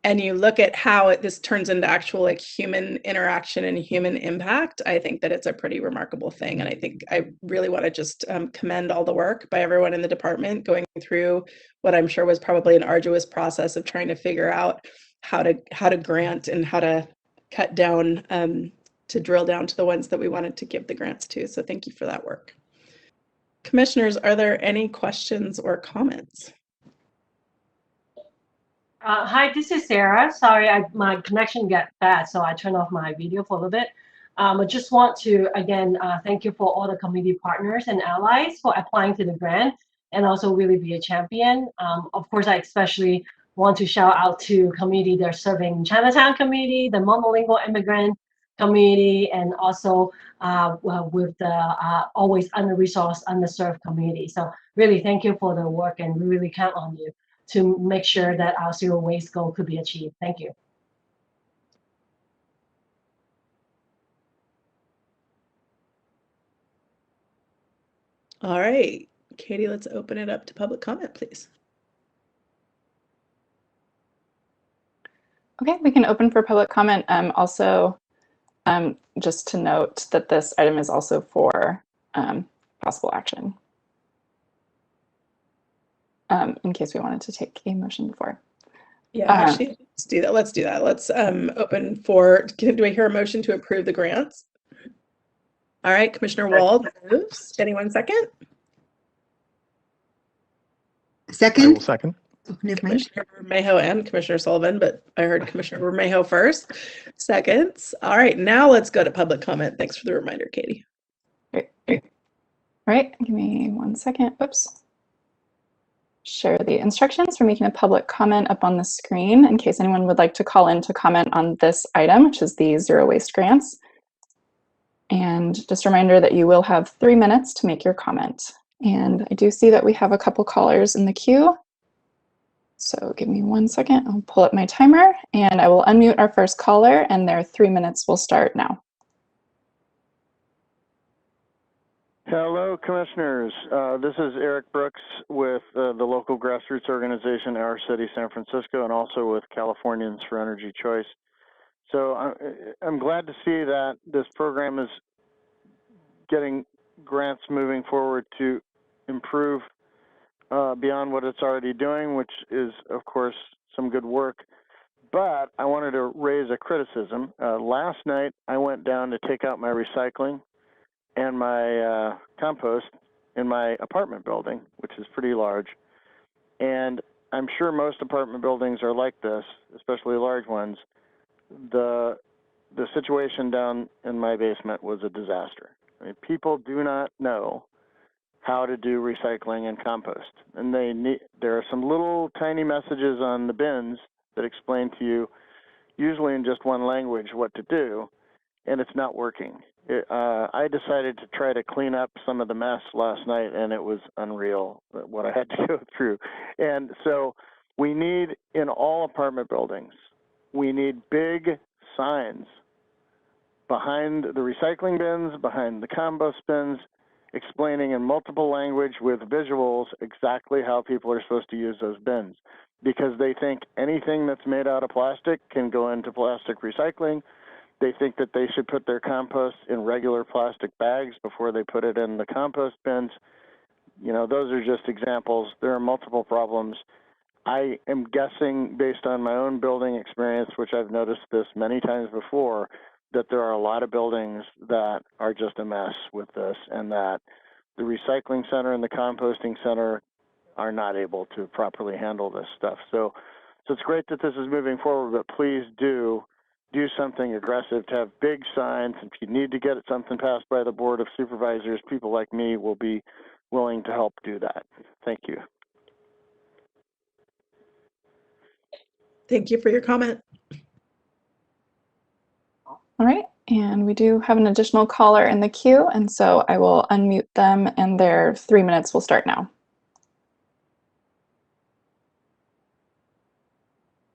and you look at how this turns into actual human interaction and human impact, I think that it's a pretty remarkable thing. And I think I really want to just commend all the work by everyone in the department going through what I'm sure was probably an arduous process of trying to figure out how to grant and how to cut down to drill down to the ones that we wanted to give the grants to. So thank you for that work. Commissioners, are there any questions or comments? Hi, this is Sarah. Sorry, my connection got bad, so I turned off my video for a little bit. I just want to, again, thank you for all the community partners and allies for applying to the grant and also really be a champion. Of course, I especially want to shout out to community that are serving Chinatown community, the monolingual immigrant community, and also with the always under-resourced, underserved community. So really thank you for the work, and we really count on you to make sure that our zero waste goal could be achieved. Thank you. All right, Katie, let's open it up to public comment, please. Okay, we can open for public comment. Also, just to note that this item is also for possible action. In case we wanted to take a motion before. Yeah, actually, let's do that. Let's do that. Let's open for, do I hear a motion to approve the grants? All right, Commissioner Wald moves. Anyone second? I will second. Oh, never mind. Commissioner Bermejo and Commissioner Sullivan, but I heard Commissioner Bermejo first. Seconds. All right, now let's go to public comment. Thanks for the reminder, Katie. Great. All right, give me 1 second. Oops. Share the instructions for making a public comment up on the screen in case anyone would like to call in to comment on this item, which is the zero waste grants. And just a reminder that you will have 3 minutes to make your comment. And I do see that we have a couple callers in the queue. So give me 1 second. I'll pull up my timer and I will unmute our first caller, and their 3 minutes will start now. Hello, Commissioners. This is Eric Brooks with the local grassroots organization, Our City, San Francisco, and also with Californians for Energy Choice. So I'm glad to see that this program is getting grants moving forward to improve beyond what it's already doing, which is, of course, some good work. But I wanted to raise a criticism. Last night, I went down to take out my recycling and my compost in my apartment building, which is pretty large. And I'm sure most apartment buildings are like this, especially large ones. The situation down in my basement was a disaster. I mean, people do not know how to do recycling and compost. And there are some little tiny messages on the bins that explain to you, usually in just one language, what to do, and it's not working. I decided to try to clean up some of the mess last night, and it was unreal what I had to go through. And so we need, in all apartment buildings, we need big signs behind the recycling bins, behind the compost bins, explaining in multiple language with visuals exactly how people are supposed to use those bins, because they think anything that's made out of plastic can go into plastic recycling. They think that they should put their compost in regular plastic bags before they put it in the compost bins. You know, those are just examples. There are multiple problems. I am guessing, based on my own building experience, which I've noticed this many times before, that there are a lot of buildings that are just a mess with this, and that the recycling center and the composting center are not able to properly handle this stuff. So it's great that this is moving forward, but please do something aggressive to have big signs. If you need to get something passed by the Board of Supervisors, people like me will be willing to help do that. Thank you. Thank you for your comment. All right, and we do have an additional caller in the queue, and so I will unmute them, and their 3 minutes will start now.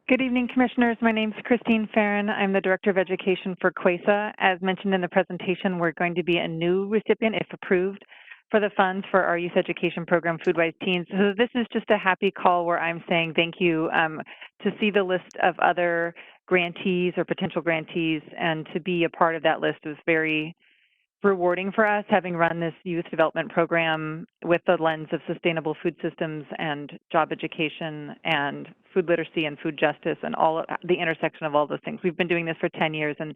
Good evening, Commissioners. My name is Christine Farron. I'm the Director of Education for CWESA. As mentioned in the presentation, we're going to be a new recipient, if approved, for the funds for our youth education program, Foodwise Teens. So this is just a happy call where I'm saying thank you to see the list of other grantees or potential grantees, and to be a part of that list was very rewarding for us, having run this youth development program with the lens of sustainable food systems and job education and food literacy and food justice and all the intersection of all those things. We've been doing this for 10 years, and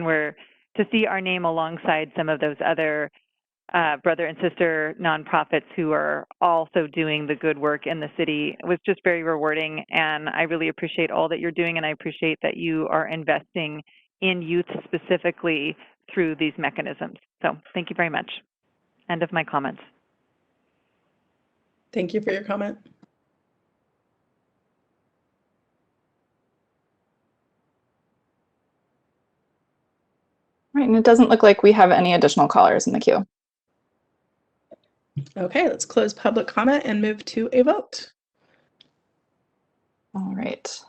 we're to see our name alongside some of those other brother and sister nonprofits who are also doing the good work in the city was just very rewarding. And I really appreciate all that you're doing, and I appreciate that you are investing in youth specifically through these mechanisms. So thank you very much. End of my comments. Thank you for your comment. Right, and it doesn't look like we have any additional callers in the queue. Okay, let's close public comment and move to a vote. All right.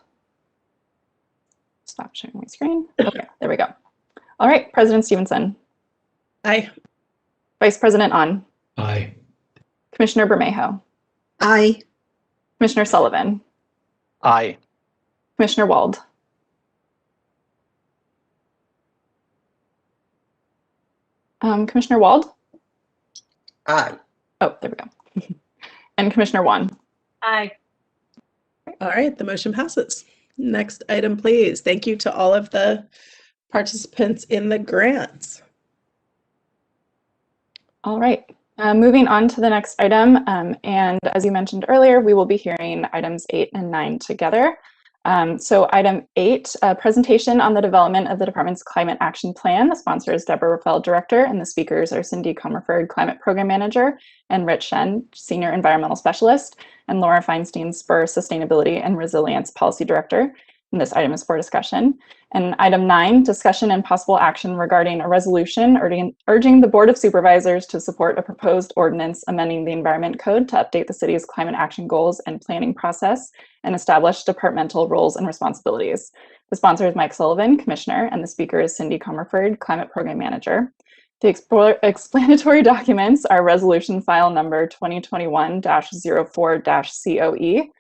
Stop sharing my screen. Okay, there we go. All right, President Stevenson. Aye. Vice President On. Aye. Commissioner Bermejo. Aye. Commissioner Sullivan. Aye. Commissioner Wald. Commissioner Wald? Aye. Oh, there we go. And Commissioner Wan. Aye. All right, the motion passes. Next item, please. Thank you to all of the participants in the grants. All right, moving on to the next item. And as you mentioned earlier, we will be hearing items 8 and 9 together. So item 8, a presentation on the development of the department's climate action plan. The sponsor is Deborah Rafael, director, and the speakers are Cindy Comerford, climate program manager, and Rich Shen, senior environmental specialist, and Laura Feinstein, Spur sustainability and resilience policy director. And this item is for discussion. And item 9, discussion and possible action regarding a resolution urging the Board of Supervisors to support a proposed ordinance amending the Environment Code to update the city's climate action goals and planning process and establish departmental roles and responsibilities. The sponsor is Mike Sullivan, commissioner, and the speaker is Cindy Comerford, climate program manager. The explanatory documents are resolution file number 2021-04-COE,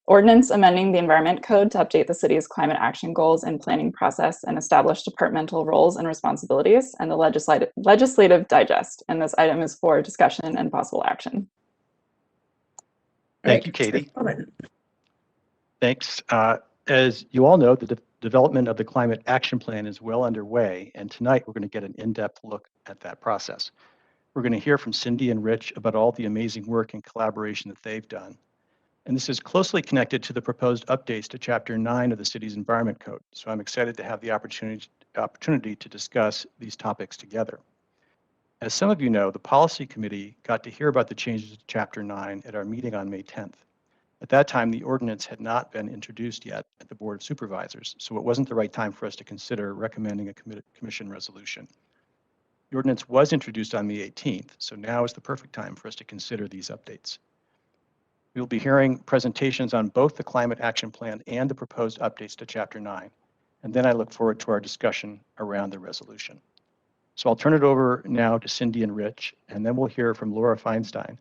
ordinance amending the Environment Code to update the city's climate action goals and planning process and establish departmental roles and responsibilities, and the legislative digest. And this item is for discussion and possible action. Thank you, Katie. Thanks. As you all know, the development of the Climate Action Plan is well underway, and tonight we're going to get an in-depth look at that process. We're going to hear from Cindy and Rich about all the amazing work and collaboration that they've done. And this is closely connected to the proposed updates to Chapter 9 of the city's Environment Code. So I'm excited to have the opportunity to discuss these topics together. As some of you know, the Policy Committee got to hear about the changes to Chapter 9 at our meeting on May 10th. At that time, the ordinance had not been introduced yet at the Board of Supervisors, so it wasn't the right time for us to consider recommending a commission resolution. The ordinance was introduced on May 18th, so now is the perfect time for us to consider these updates. We will be hearing presentations on both the Climate Action Plan and the proposed updates to Chapter 9, and then I look forward to our discussion around the resolution. So I'll turn it over now to Cindy and Rich, and then we'll hear from Laura Feinstein,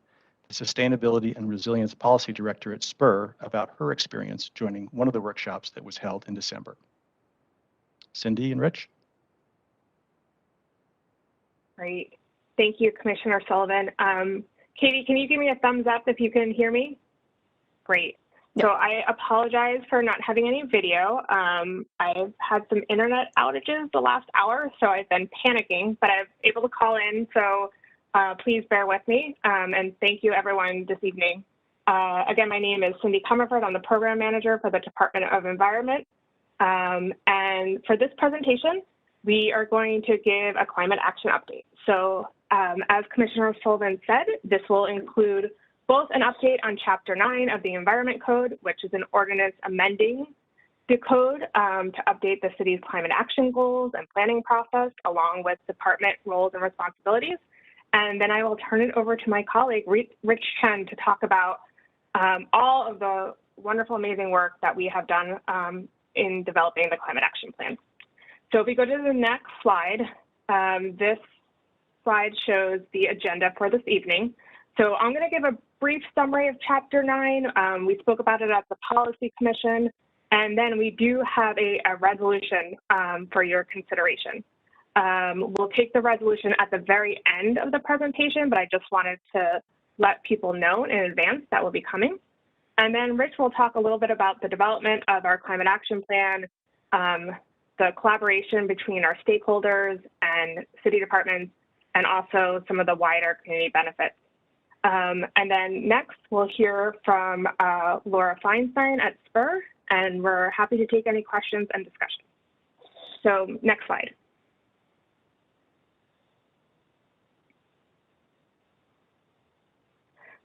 the Sustainability and Resilience Policy Director at SPUR, about her experience joining one of the workshops that was held in December. Cindy and Rich? Great. Thank you, Commissioner Sullivan. Katie, can you give me a thumbs up if you can hear me? Great. So I apologize for not having any video. I've had some internet outages the last hour, so I've been panicking, but I'm able to call in, so please bear with me, and thank you everyone this evening. Again, my name is Cindy Comerford. I'm the Program Manager for the Department of Environment, and for this presentation, we are going to give a climate action update. So as Commissioner Sullivan said, this will include both an update on Chapter 9 of the Environment Code, which is an ordinance amending the code to update the city's climate action goals and planning process, along with department roles and responsibilities. And then I will turn it over to my colleague, Rich Chen, to talk about all of the wonderful, amazing work that we have done in developing the Climate Action Plan. So if we go to the next slide, this slide shows the agenda for this evening. So I'm going to give a brief summary of Chapter 9. We spoke about it at the Policy Commission, and then we do have a resolution for your consideration. We'll take the resolution at the very end of the presentation, but I just wanted to let people know in advance that will be coming. And then Rich will talk a little bit about the development of our Climate Action Plan, the collaboration between our stakeholders and city departments, and also some of the wider community benefits. And then next, we'll hear from Laura Feinstein at SPUR, and we're happy to take any questions and discussion. So next slide.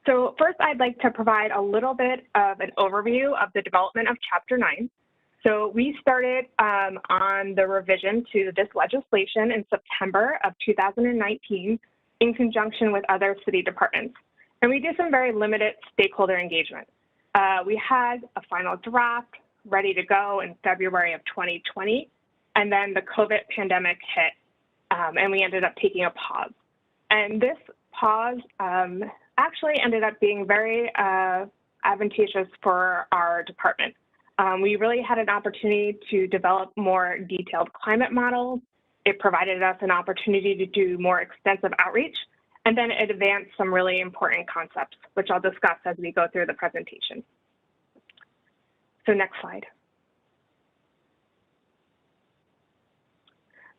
So first, I'd like to provide a little bit of an overview of the development of Chapter 9. So we started on the revision to this legislation in September of 2019 in conjunction with other city departments. And we did some very limited stakeholder engagement. We had a final draft ready to go in February of 2020, and then the COVID pandemic hit, and we ended up taking a pause. And this pause actually ended up being very advantageous for our department. We really had an opportunity to develop more detailed climate models. It provided us an opportunity to do more extensive outreach, and then it advanced some really important concepts, which I'll discuss as we go through the presentation. So next slide.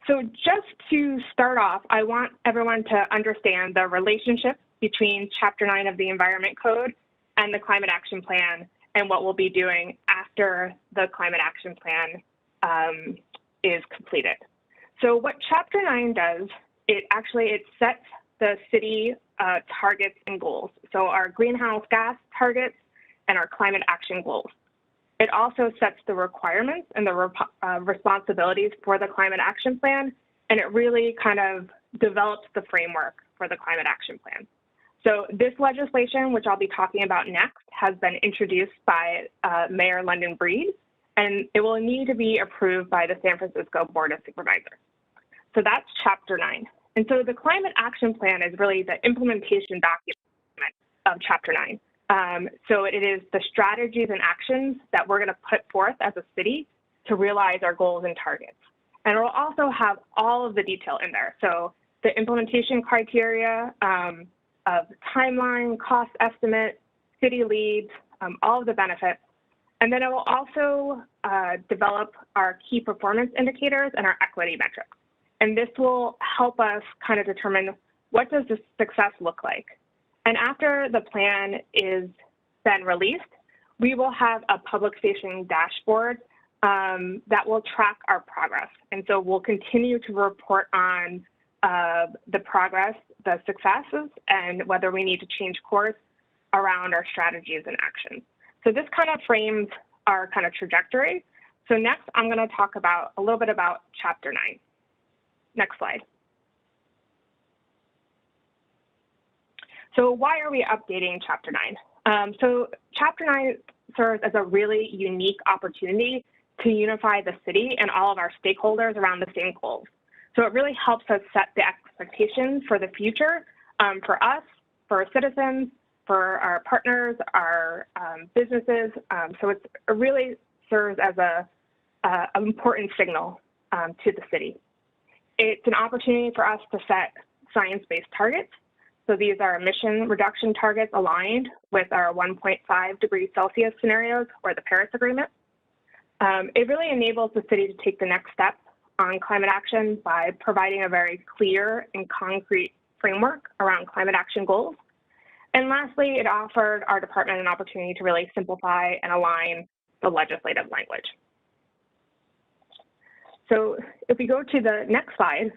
So just to start off, I want everyone to understand the relationship between Chapter 9 of the Environment Code and the Climate Action Plan and what we'll be doing after the Climate Action Plan is completed. So what Chapter 9 does, it sets the city targets and goals. So our greenhouse gas targets and our climate action goals. It also sets the requirements and the responsibilities for the Climate Action Plan, and it really kind of develops the framework for the Climate Action Plan. So this legislation, which I'll be talking about next, has been introduced by Mayor London Breed, and it will need to be approved by the San Francisco Board of Supervisors. So that's Chapter 9. And so the Climate Action Plan is really the implementation document of Chapter 9. So it is the strategies and actions that we're going to put forth as a city to realize our goals and targets. And it will also have all of the detail in there. So the implementation criteria of timeline, cost estimate, city leads, all of the benefits. And then it will also develop our key performance indicators and our equity metrics. And this will help us kind of determine what does the success look like. And after the plan is then released, we will have a public-facing dashboard that will track our progress. And so we'll continue to report on the progress, the successes, and whether we need to change course around our strategies and actions. So this kind of frames our kind of trajectory. So next, I'm going to talk about a little bit about Chapter 9. Next slide. So why are we updating Chapter 9? So Chapter 9 serves as a really unique opportunity to unify the city and all of our stakeholders around the same goals. So it really helps us set the expectations for the future for us, for our citizens, for our partners, our businesses. So it really serves as an important signal to the city. It's an opportunity for us to set science-based targets. So these are emission reduction targets aligned with our 1.5 degrees Celsius scenarios or the Paris Agreement. It really enables the city to take the next step on climate action by providing a very clear and concrete framework around climate action goals. And lastly, it offered our department an opportunity to really simplify and align the legislative language. So if we go to the next slide,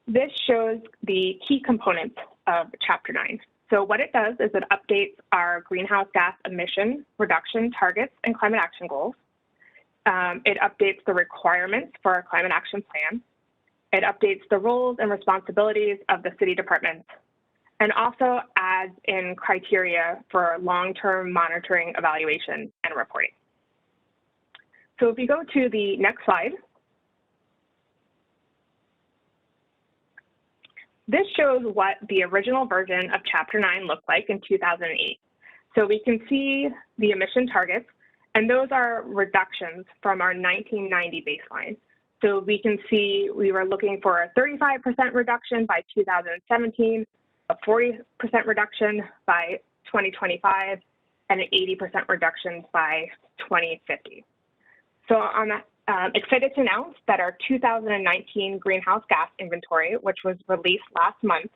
this shows the key components of Chapter 9. So what it does is it updates our greenhouse gas emission reduction targets and climate action goals. It updates the requirements for our climate action plan. It updates the roles and responsibilities of the city departments, and also adds in criteria for long-term monitoring, evaluation, and reporting. So if we go to the next slide, this shows what the original version of Chapter 9 looked like in 2008. So we can see the emission targets, and those are reductions from our 1990 baseline. So we can see we were looking for a 35% reduction by 2017, a 40% reduction by 2025, and an 80% reduction by 2050. So I'm excited to announce that our 2019 greenhouse gas inventory, which was released last month,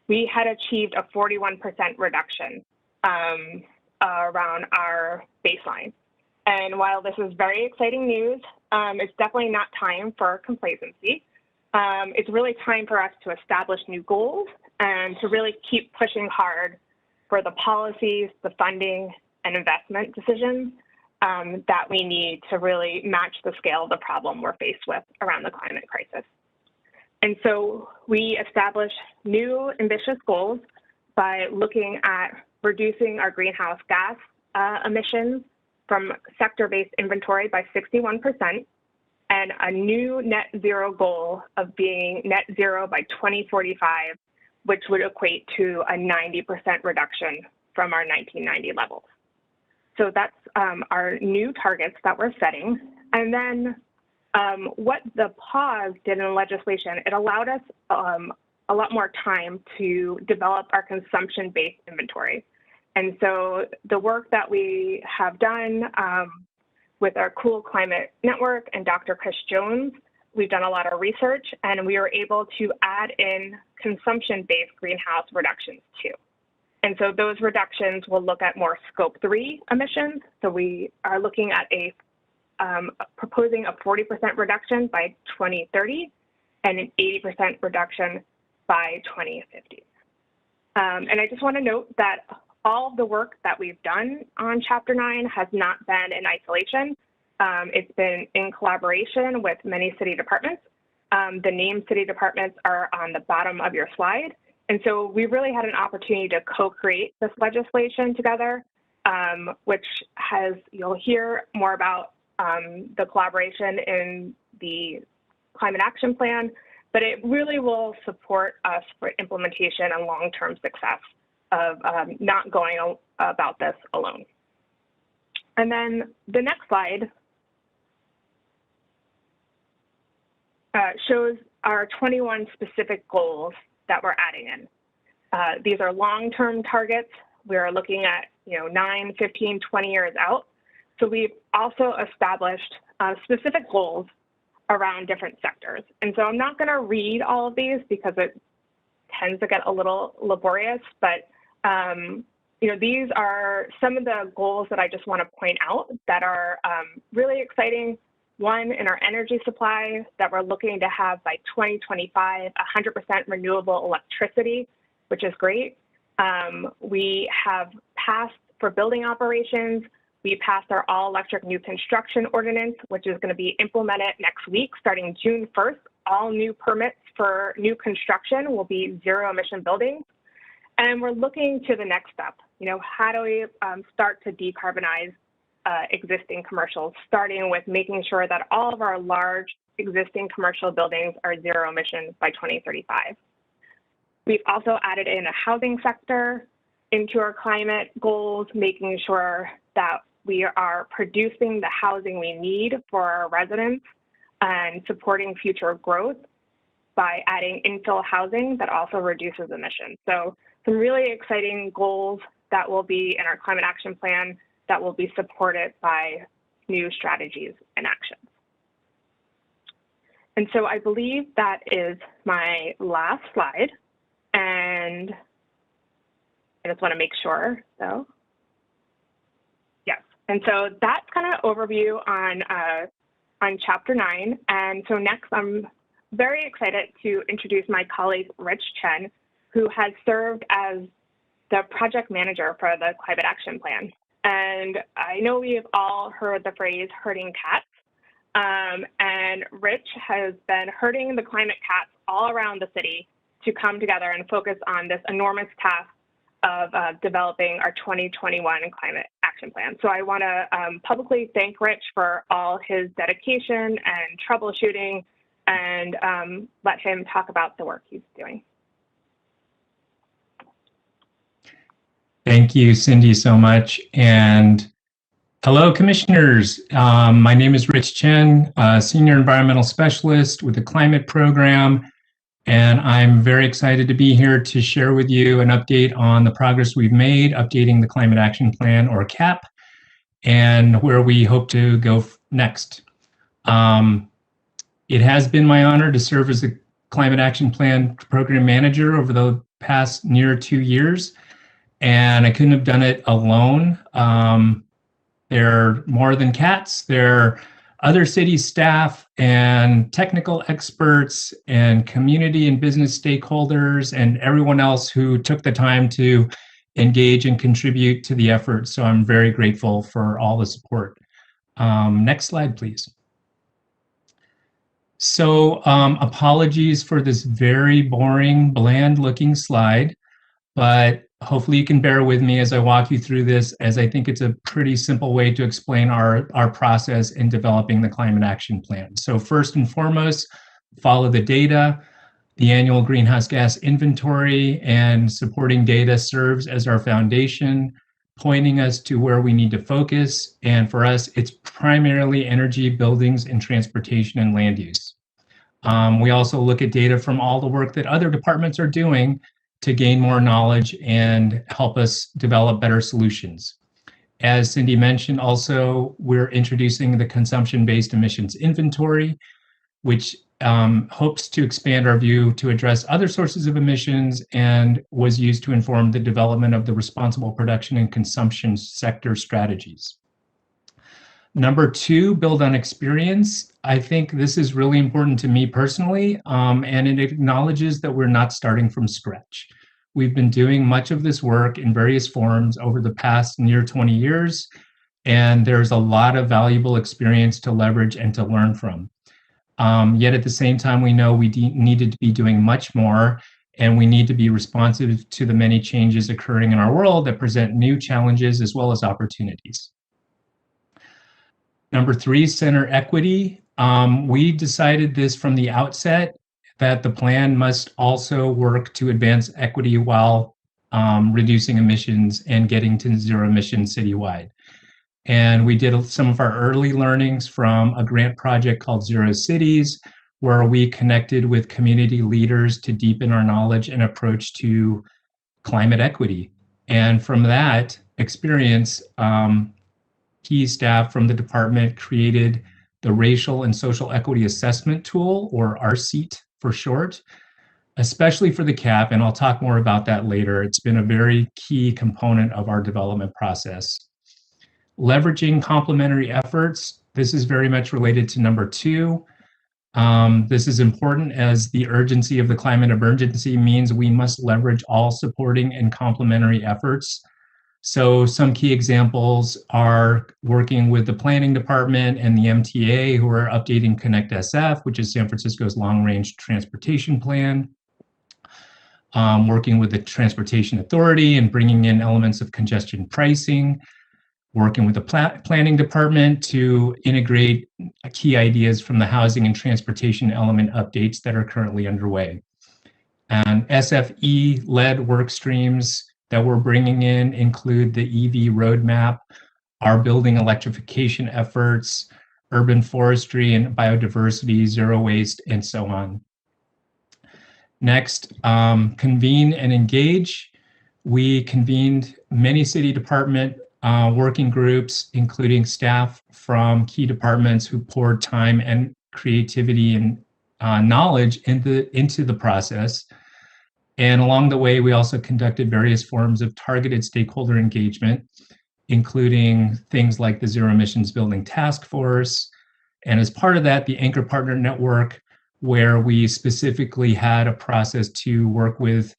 we had achieved a 41% reduction around our baseline. And while this is very exciting news, it's definitely not time for complacency. It's really time for us to establish new goals and to really keep pushing hard for the policies, the funding, and investment decisions that we need to really match the scale of the problem we're faced with around the climate crisis. And so we establish new ambitious goals by looking at reducing our greenhouse gas emissions from sector-based inventory by 61%, and a new net zero goal of being net zero by 2045, which would equate to a 90% reduction from our 1990 levels. So that's our new targets that we're setting. And then what the pause did in legislation, it allowed us a lot more time to develop our consumption-based inventory. And so the work that we have done with our Cool Climate Network and Dr. Chris Jones, we've done a lot of research, and we were able to add in consumption-based greenhouse reductions too. And so those reductions will look at more Scope 3 emissions. So we are looking at proposing a 40% reduction by 2030 and an 80% reduction by 2050. And I just want to note that all of the work that we've done on Chapter 9 has not been in isolation. It's been in collaboration with many city departments. The named city departments are on the bottom of your slide. And so we really had an opportunity to co-create this legislation together, which you'll hear more about the collaboration in the Climate Action Plan, but it really will support us for implementation and long-term success of not going about this alone. And then the next slide shows our 21 specific goals that we're adding in. These are long-term targets we're looking at, 9, 15, 20 years out. So we've also established specific goals around different sectors. And so I'm not going to read all of these because it tends to get a little laborious, but these are some of the goals that I just want to point out that are really exciting. One, in our energy supply, that we're looking to have by 2025, 100% renewable electricity, which is great. We have passed for building operations. We passed our all-electric new construction ordinance, which is going to be implemented next week, starting June 1st. All new permits for new construction will be zero-emission buildings. And we're looking to the next step. How do we start to decarbonize existing commercials, starting with making sure that all of our large existing commercial buildings are zero emission by 2035. We've also added in a housing sector into our climate goals, making sure that we are producing the housing we need for our residents and supporting future growth by adding infill housing that also reduces emissions. So some really exciting goals that will be in our climate action plan that will be supported by new strategies and actions. And so I believe that is my last slide. And I just want to make sure, though. Yes. And so that's kind of overview on Chapter 9. And so next, I'm very excited to introduce my colleague, Rich Chen, who has served as the project manager for the Climate Action Plan. And I know we have all heard the phrase herding cats. And Rich has been herding the climate cats all around the city to come together and focus on this enormous task of developing our 2021 Climate Action Plan. So I want to publicly thank Rich for all his dedication and troubleshooting, and let him talk about the work he's doing. Thank you, Cindy, so much. And hello, commissioners. My name is Rich Chen, Senior Environmental Specialist with the Climate Program. And I'm very excited to be here to share with you an update on the progress we've made, updating the Climate Action Plan, or CAP, and where we hope to go next. It has been my honor to serve as the Climate Action Plan Program Manager over the past near 2 years. And I couldn't have done it alone. There are more than cats. There are other city staff and technical experts and community and business stakeholders and everyone else who took the time to engage and contribute to the effort. So I'm very grateful for all the support. Next slide, please. So apologies for this very boring, bland-looking slide, but hopefully you can bear with me as I walk you through this, as I think it's a pretty simple way to explain our process in developing the Climate Action Plan. So first and foremost, follow the data. The annual greenhouse gas inventory and supporting data serves as our foundation, pointing us to where we need to focus. And for us, it's primarily energy, buildings, and transportation and land use. We also look at data from all the work that other departments are doing to gain more knowledge and help us develop better solutions. As Cindy mentioned, also, we're introducing the consumption-based emissions inventory, which hopes to expand our view to address other sources of emissions and was used to inform the development of the responsible production and consumption sector strategies. Number 2, build on experience. I think this is really important to me personally, and it acknowledges that we're not starting from scratch. We've been doing much of this work in various forms over the past near 20 years, and there's a lot of valuable experience to leverage and to learn from. Yet at the same time, we know we needed to be doing much more, and we need to be responsive to the many changes occurring in our world that present new challenges as well as opportunities. Number 3, center equity. We decided this from the outset that the plan must also work to advance equity while reducing emissions and getting to zero emissions citywide. And we did some of our early learnings from a grant project called Zero Cities, where we connected with community leaders to deepen our knowledge and approach to climate equity. And from that experience, key staff from the department created the Racial and Social Equity Assessment Tool, or RSEAT for short, especially for the CAP, and I'll talk more about that later. It's been a very key component of our development process. Leveraging complementary efforts, this is very much related to number 2. This is important as the urgency of the climate emergency means we must leverage all supporting and complementary efforts. So some key examples are working with the planning department and the MTA, who are updating Connect SF, which is San Francisco's long-range transportation plan. Working with the Transportation Authority and bringing in elements of congestion pricing. Working with the planning department to integrate key ideas from the housing and transportation element updates that are currently underway. And SFE-led work streams that we're bringing in include the EV roadmap, our building electrification efforts, urban forestry and biodiversity, zero waste, and so on. Next, convene and engage. We convened many city department working groups, including staff from key departments who poured time and creativity and knowledge into the process. And along the way, we also conducted various forms of targeted stakeholder engagement, including things like the Zero Emissions Building Task Force. And as part of that, the Anchor Partner Network, where we specifically had a process to work with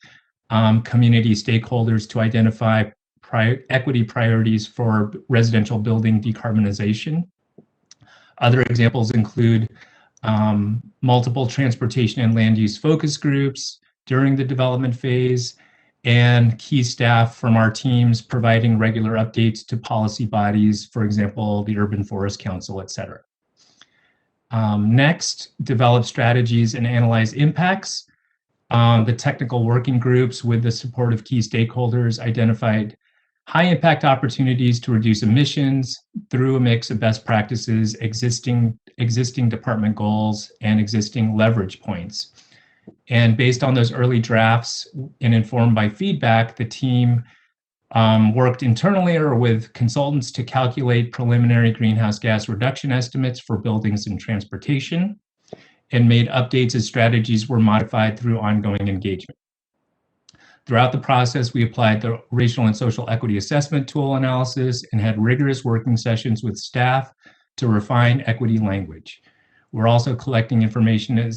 community stakeholders to identify equity priorities for residential building decarbonization. Other examples include multiple transportation and land use focus groups during the development phase, and key staff from our teams providing regular updates to policy bodies, for example, the Urban Forest Council, et cetera. Next, develop strategies and analyze impacts. The technical working groups, with the support of key stakeholders, identified high impact opportunities to reduce emissions through a mix of best practices, existing department goals, and existing leverage points. And based on those early drafts and informed by feedback, the team worked internally or with consultants to calculate preliminary greenhouse gas reduction estimates for buildings and transportation, and made updates as strategies were modified through ongoing engagement. Throughout the process, we applied the Racial and Social Equity Assessment Tool analysis and had rigorous working sessions with staff to refine equity language. We're also collecting information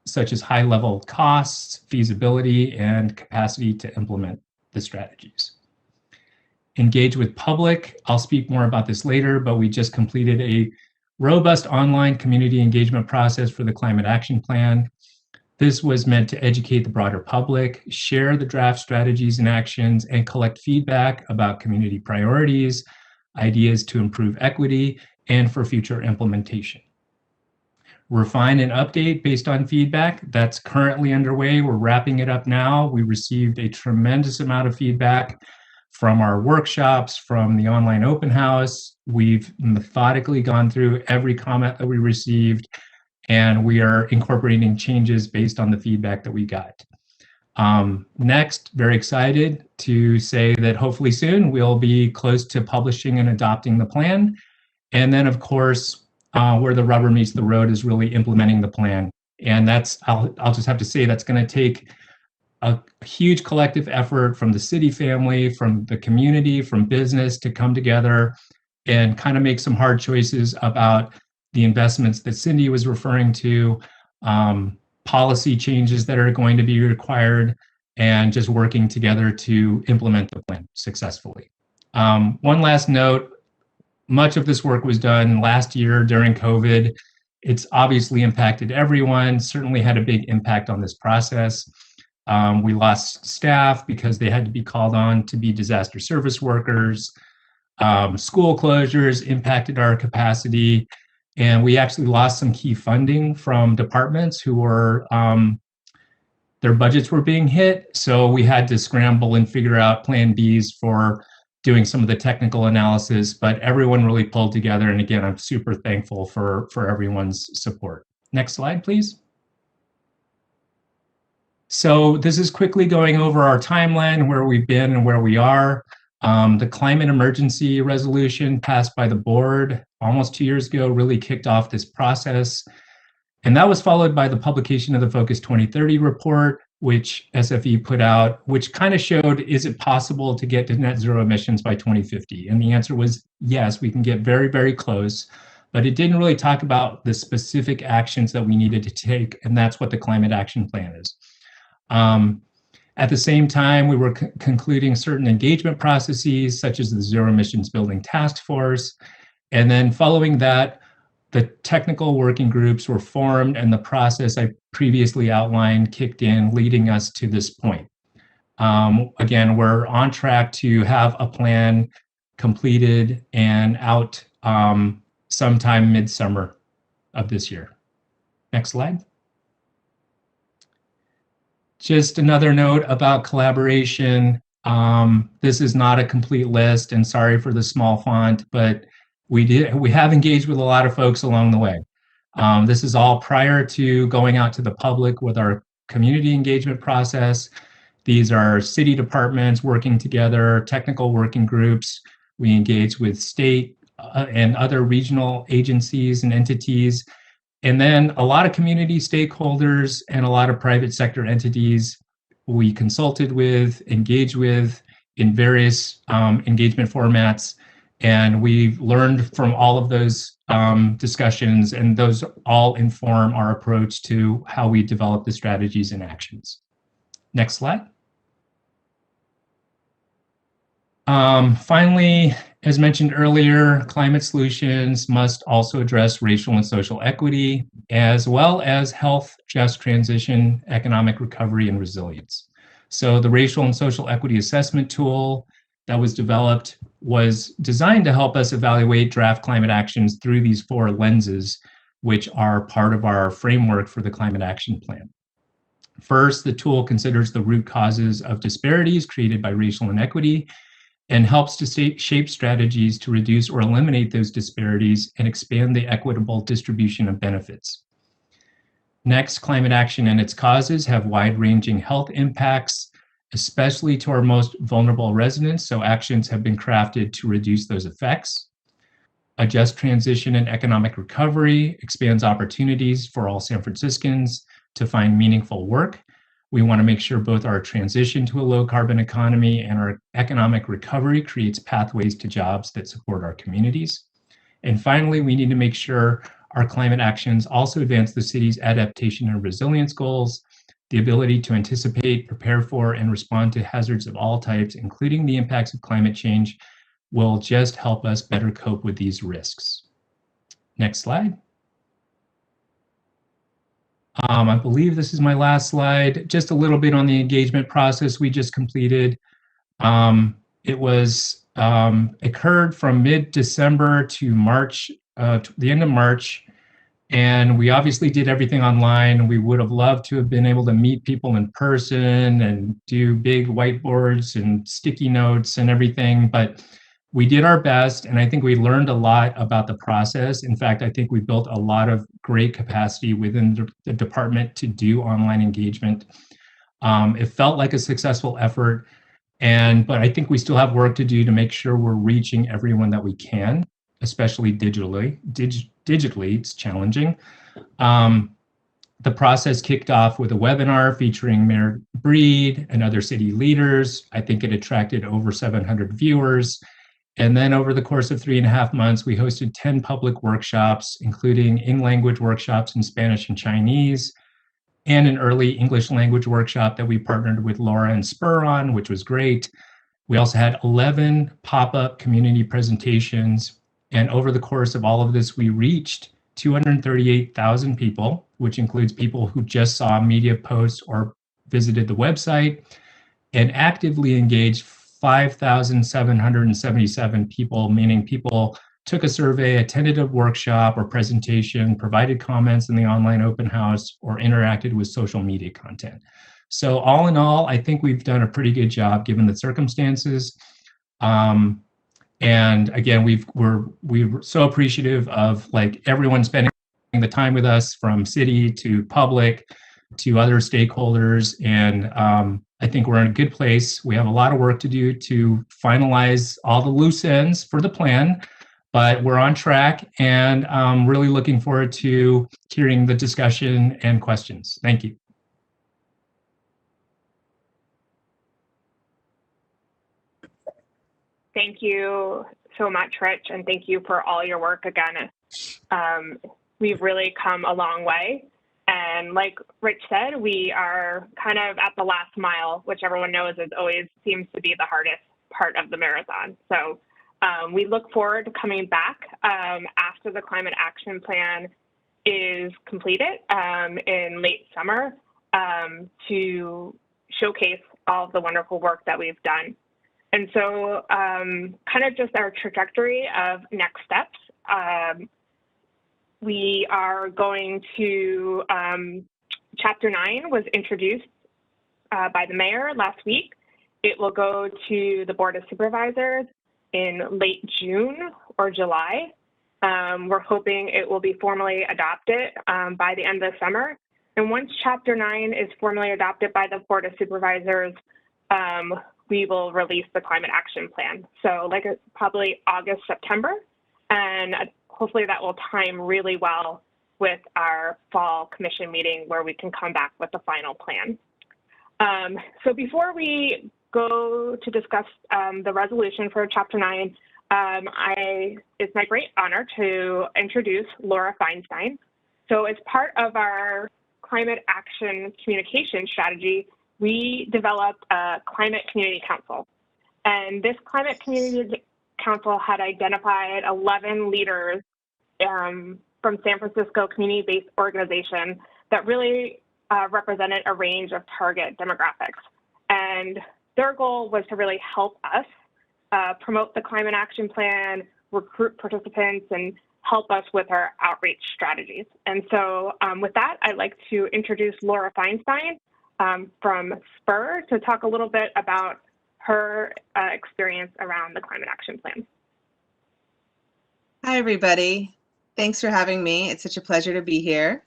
such as high-level costs, feasibility, and capacity to implement the strategies. Engage with public. I'll speak more about this later, but we just completed a robust online community engagement process for the Climate Action Plan. This was meant to educate the broader public, share the draft strategies and actions, and collect feedback about community priorities, ideas to improve equity, and for future implementation. Refine and update based on feedback. That's currently underway. We're wrapping it up now. We received a tremendous amount of feedback from our workshops, from the online open house. We've methodically gone through every comment that we received, and we are incorporating changes based on the feedback that we got. Next, very excited to say that hopefully soon we'll be close to publishing and adopting the plan. And then, of course, where the rubber meets the road is really implementing the plan. And that's, I'll just have to say, that's going to take a huge collective effort from the city family, from the community, from business to come together and kind of make some hard choices about the investments that Cindy was referring to, policy changes that are going to be required, and just working together to implement the plan successfully. One last note, much of this work was done last year during COVID. It's obviously impacted everyone, certainly had a big impact on this process. We lost staff because they had to be called on to be disaster service workers. School closures impacted our capacity. And we actually lost some key funding from departments who were, their budgets were being hit. So we had to scramble and figure out plan Bs for doing some of the technical analysis, but everyone really pulled together. And again, I'm super thankful for everyone's support. Next slide, please. So this is quickly going over our timeline, where we've been and where we are. The climate emergency resolution passed by the board almost 2 years ago really kicked off this process. And that was followed by the publication of the Focus 2030 report, which SFE put out, which kind of showed, is it possible to get to net zero emissions by 2050? And the answer was yes, we can get very, very close. But it didn't really talk about the specific actions that we needed to take. And that's what the climate action plan is. At the same time, we were concluding certain engagement processes, such as the Zero Emissions Building Task Force. And then following that, the technical working groups were formed, and the process I previously outlined kicked in, leading us to this point. Again, we're on track to have a plan completed and out sometime midsummer of this year. Next slide. Just another note about collaboration. This is not a complete list, and sorry for the small font, but we have engaged with a lot of folks along the way. This is all prior to going out to the public with our community engagement process. These are city departments working together, technical working groups. We engage with state and other regional agencies and entities. And then a lot of community stakeholders and a lot of private sector entities we consulted with, engaged with in various engagement formats. And we've learned from all of those discussions, and those all inform our approach to how we develop the strategies and actions. Next slide. Finally, as mentioned earlier, climate solutions must also address racial and social equity, as well as health, just transition, economic recovery, and resilience. So the racial and social equity assessment tool that was developed was designed to help us evaluate draft climate actions through these 4 lenses, which are part of our framework for the climate action plan. First, the tool considers the root causes of disparities created by racial inequity and helps to shape strategies to reduce or eliminate those disparities and expand the equitable distribution of benefits. Next, climate action and its causes have wide-ranging health impacts, especially to our most vulnerable residents, so actions have been crafted to reduce those effects. A just transition and economic recovery expands opportunities for all San Franciscans to find meaningful work. We want to make sure both our transition to a low-carbon economy and our economic recovery creates pathways to jobs that support our communities. And finally, we need to make sure our climate actions also advance the city's adaptation and resilience goals. The ability to anticipate, prepare for, and respond to hazards of all types, including the impacts of climate change, will just help us better cope with these risks. Next slide. I believe this is my last slide. Just a little bit on the engagement process we just completed. It occurred from mid-December to March, the end of March. And we obviously did everything online. We would have loved to have been able to meet people in person and do big whiteboards and sticky notes and everything, but we did our best, and I think we learned a lot about the process. In fact, I think we built a lot of great capacity within the department to do online engagement. It felt like a successful effort, but I think we still have work to do to make sure we're reaching everyone that we can, especially digitally. Digitally, it's challenging. The process kicked off with a webinar featuring Mayor Breed and other city leaders. I think it attracted over 700 viewers. And then over the course of 3.5 months, we hosted 10 public workshops, including in-language workshops in Spanish and Chinese, and an early English language workshop that we partnered with Laura and Spur on, which was great. We also had 11 pop-up community presentations. And over the course of all of this, we reached 238,000 people, which includes people who just saw media posts or visited the website, and actively engaged 5,777 people, meaning people took a survey, attended a workshop or presentation, provided comments in the online open house, or interacted with social media content. So all in all, I think we've done a pretty good job given the circumstances. And again, we're so appreciative of like everyone spending the time with us, from city to public to other stakeholders. And I think we're in a good place. We have a lot of work to do to finalize all the loose ends for the plan, but we're on track, and I'm really looking forward to hearing the discussion and questions. Thank you. Thank you so much, Rich, and thank you for all your work again. We've really come a long way. And like Rich said, we are kind of at the last mile, which everyone knows is always seems to be the hardest part of the marathon. So we look forward to coming back after the climate action plan is completed in late summer to showcase all of the wonderful work that we've done. And so kind of just our trajectory of next steps. We are going to, Chapter 9 was introduced by the mayor last week. It will go to the Board of Supervisors in late June or July. We're hoping it will be formally adopted by the end of the summer. And once Chapter 9 is formally adopted by the Board of Supervisors, we will release the climate action plan. So like probably August, September, and hopefully that will time really well with our fall commission meeting where we can come back with the final plan. So before we go to discuss the resolution for Chapter 9, it's my great honor to introduce Laura Feinstein. So as part of our climate action communication strategy, we developed a climate community council. And this climate community council had identified 11 leaders from San Francisco community-based organization that really represented a range of target demographics. And their goal was to really help us promote the climate action plan, recruit participants, and help us with our outreach strategies. And so with that, I'd like to introduce Laura Feinstein from SPUR to talk a little bit about her experience around the climate action plan. Hi, everybody. Thanks for having me. It's such a pleasure to be here.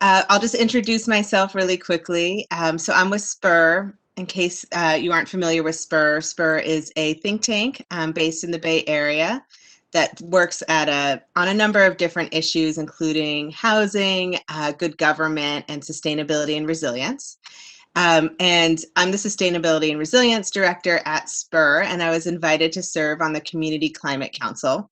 I'll just introduce myself really quickly. So I'm with SPUR. In case you aren't familiar with SPUR, SPUR is a think tank based in the Bay Area that works on a number of different issues, including housing, good government, and sustainability and resilience. And I'm the Sustainability and Resilience Director at SPUR, and I was invited to serve on the Community Climate Council.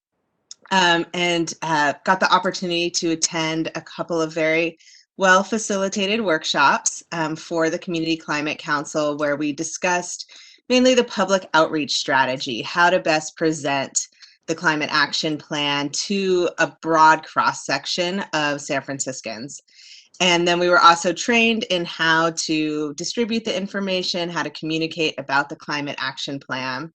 And got the opportunity to attend a couple of very well-facilitated workshops for the Community Climate Council, where we discussed mainly the public outreach strategy, how to best present the climate action plan to a broad cross-section of San Franciscans. And then we were also trained in how to distribute the information, how to communicate about the climate action plan.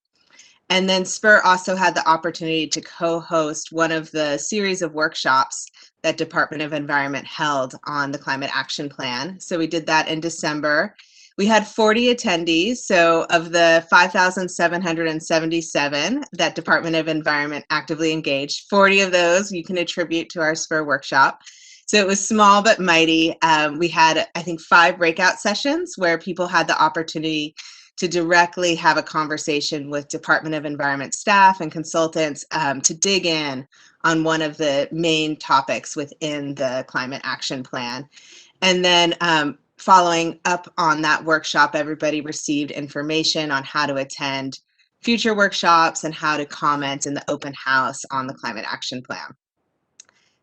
And then SPUR also had the opportunity to co-host one of the series of workshops that Department of Environment held on the climate action plan. So we did that in December. We had 40 attendees. So of the 5,777 that Department of Environment actively engaged, 40 of those you can attribute to our SPUR workshop. So it was small but mighty. We had, I think, 5 breakout sessions where people had the opportunity to directly have a conversation with Department of Environment staff and consultants to dig in on one of the main topics within the climate action plan. And then following up on that workshop, everybody received information on how to attend future workshops and how to comment in the open house on the climate action plan.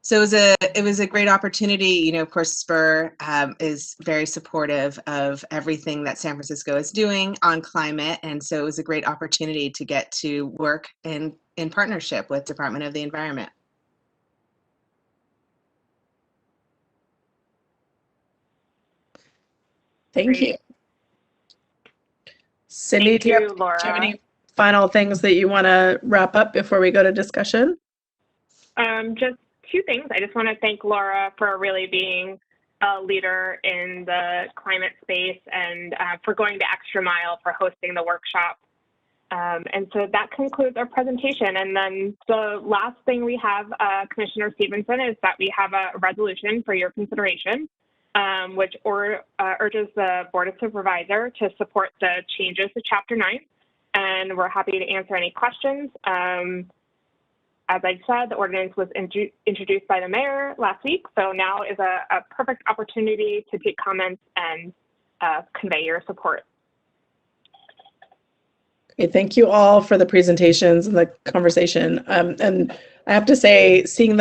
So it was a great opportunity. You know, of course, SPUR is very supportive of everything that San Francisco is doing on climate. And so it was a great opportunity to get to work in partnership with Department of the Environment. Thank you. Cindy, do you have any final things that you want to wrap up before we go to discussion? Just 2 things. I just want to thank Laura for really being a leader in the climate space and for going the extra mile for hosting the workshop. And so that concludes our presentation. And then the last thing we have, Commissioner Stevenson, is that we have a resolution for your consideration. which urges the Board of Supervisors to support the changes to Chapter 9. And we're happy to answer any questions. As I said, the ordinance was introduced by the mayor last week, so now is a perfect opportunity to take comments and convey your support. Okay, thank you all for the presentations and the conversation. And I have to say, seeing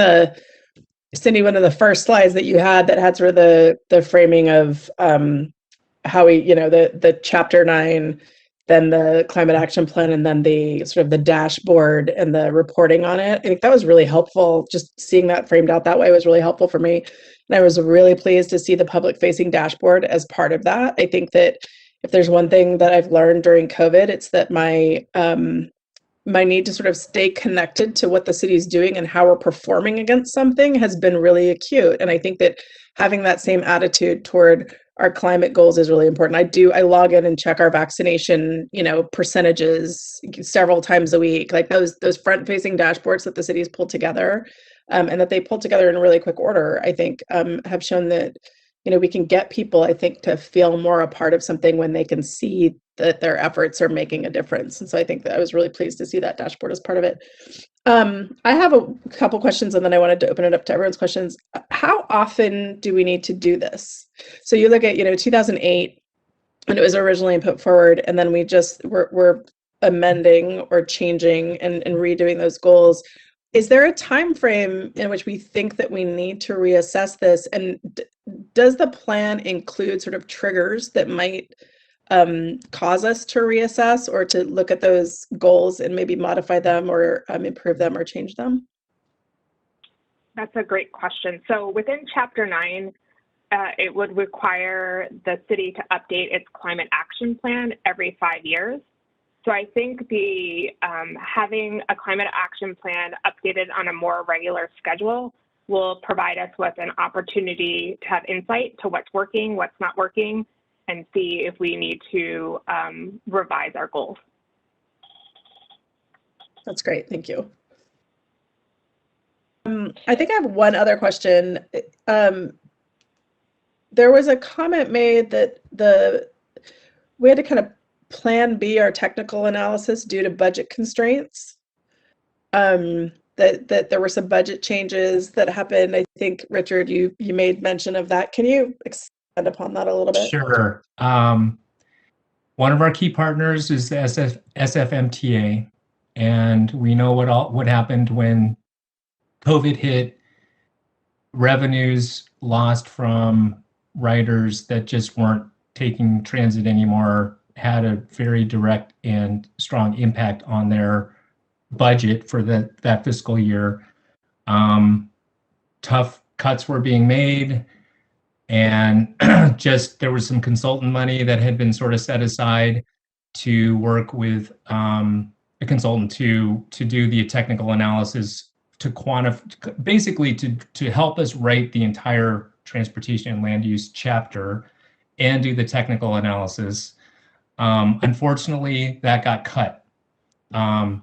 Cindy, one of the first slides that you had that had sort of the framing of how we, the Chapter 9, then the climate action plan, and then the sort of the dashboard and the reporting on it. I think that was really helpful. Just seeing that framed out that way was really helpful for me. And I was really pleased to see the public facing dashboard as part of that. I think that if there's one thing that I've learned during COVID, it's that my need to sort of stay connected to what the city is doing and how we're performing against something has been really acute. And I think that having that same attitude toward our climate goals is really important. I log in and check our vaccination, percentages several times a week, like those front-facing dashboards that the city's pulled together, and that they pulled together in really quick order, I think, have shown that, we can get people, I think, to feel more a part of something when they can see that their efforts are making a difference. And so I think that I was really pleased to see that dashboard as part of it. I have a couple questions, and then I wanted to open it up to everyone's questions. How often do we need to do this? So you look at, 2008, when it was originally put forward, and then we're amending or changing and redoing those goals. Is there a time frame in which we think that we need to reassess this? And does the plan include sort of triggers that might cause us to reassess or to look at those goals and maybe modify them or improve them or change them? That's a great question. So within Chapter 9, it would require the city to update its climate action plan every 5 years. So I think the having a climate action plan updated on a more regular schedule will provide us with an opportunity to have insight to what's working, what's not working, and see if we need to revise our goals. That's great, thank you. I think I have one other question. There was a comment made that we had to kind of plan B our technical analysis due to budget constraints. That there were some budget changes that happened. I think, Richard, you made mention of that. Can you expand upon that a little bit? Sure. One of our key partners is the SFMTA, and we know what happened when COVID hit. Revenues lost from riders that just weren't taking transit anymore had a very direct and strong impact on their budget for that fiscal year. Tough cuts were being made, and there was some consultant money that had been sort of set aside to work with a consultant to do the technical analysis to quantify, basically to help us write the entire transportation and land use chapter and do the technical analysis. Unfortunately, that got cut.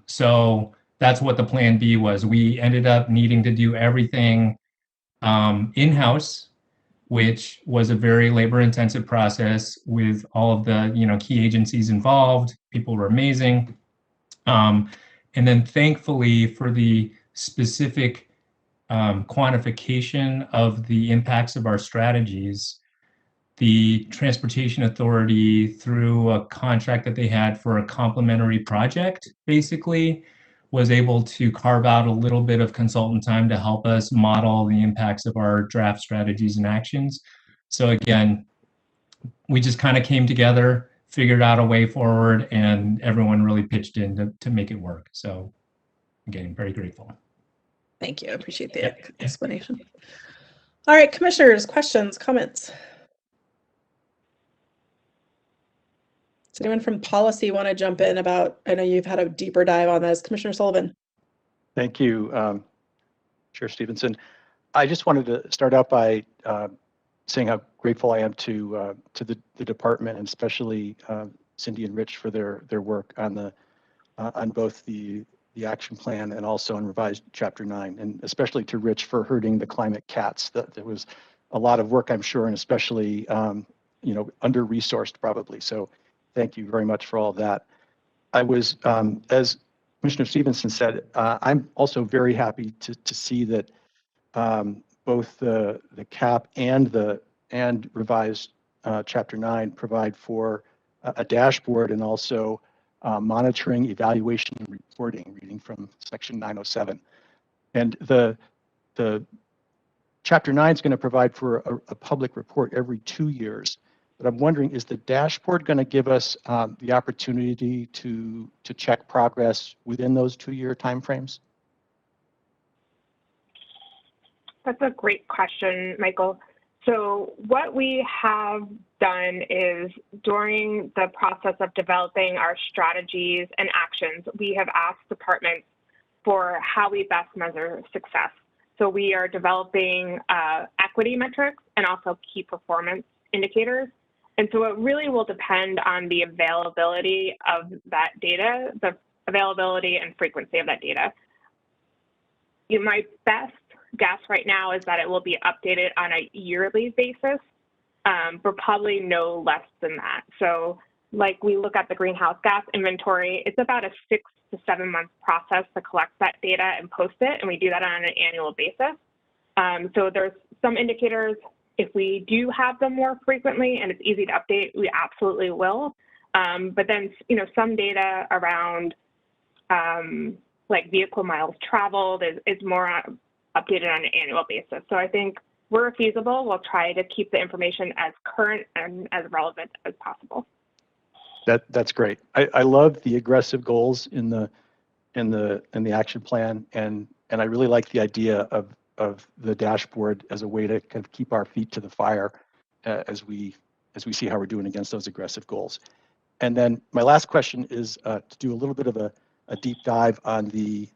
So that's what the plan B was. We ended up needing to do everything in-house, which was a very labor-intensive process with all of the key agencies involved. People were amazing. And then thankfully for the specific quantification of the impacts of our strategies, the Transportation Authority, through a contract that they had for a complementary project, basically, was able to carve out a little bit of consultant time to help us model the impacts of our draft strategies and actions. So again, we just kind of came together, figured out a way forward, and everyone really pitched in to make it work. So again, very grateful. Thank you. I appreciate the explanation. All right, commissioners, questions, comments? Does anyone from policy want to jump in about, I know you've had a deeper dive on this. Commissioner Sullivan. Thank you, Chair Stevenson. I just wanted to start out by saying how grateful I am to the department, and especially Cindy and Rich for their work on both the action plan and also on revised Chapter 9, and especially to Rich for herding the climate cats. That was a lot of work, I'm sure, and especially under-resourced probably. So thank you very much for all of that. I was, as Commissioner Stevenson said, I'm also very happy to see that both the CAP and revised Chapter 9 provide for a dashboard and also monitoring, evaluation, and reporting, reading from Section 907. And the Chapter 9 is going to provide for a public report every 2 years. But I'm wondering, is the dashboard going to give us the opportunity to check progress within those 2-year timeframes? That's a great question, Michael. So what we have done is during the process of developing our strategies and actions, we have asked departments for how we best measure success. So we are developing equity metrics and also key performance indicators. And so it really will depend on the availability of that data, the availability and frequency of that data. My best guess right now is that it will be updated on a yearly basis, but probably no less than that. So like we look at the greenhouse gas inventory, it's about a 6 to 7 month process to collect that data and post it, and we do that on an annual basis. So there's some indicators, if we do have them more frequently and it's easy to update, we absolutely will. But then, some data around like vehicle miles traveled is more updated on an annual basis. So I think where feasible, we'll try to keep the information as current and as relevant as possible. That's great. I love the aggressive goals in the action plan, and I really like the idea of the dashboard as a way to kind of keep our feet to the fire as we see how we're doing against those aggressive goals. And then my last question is to do a little bit of a deep dive on the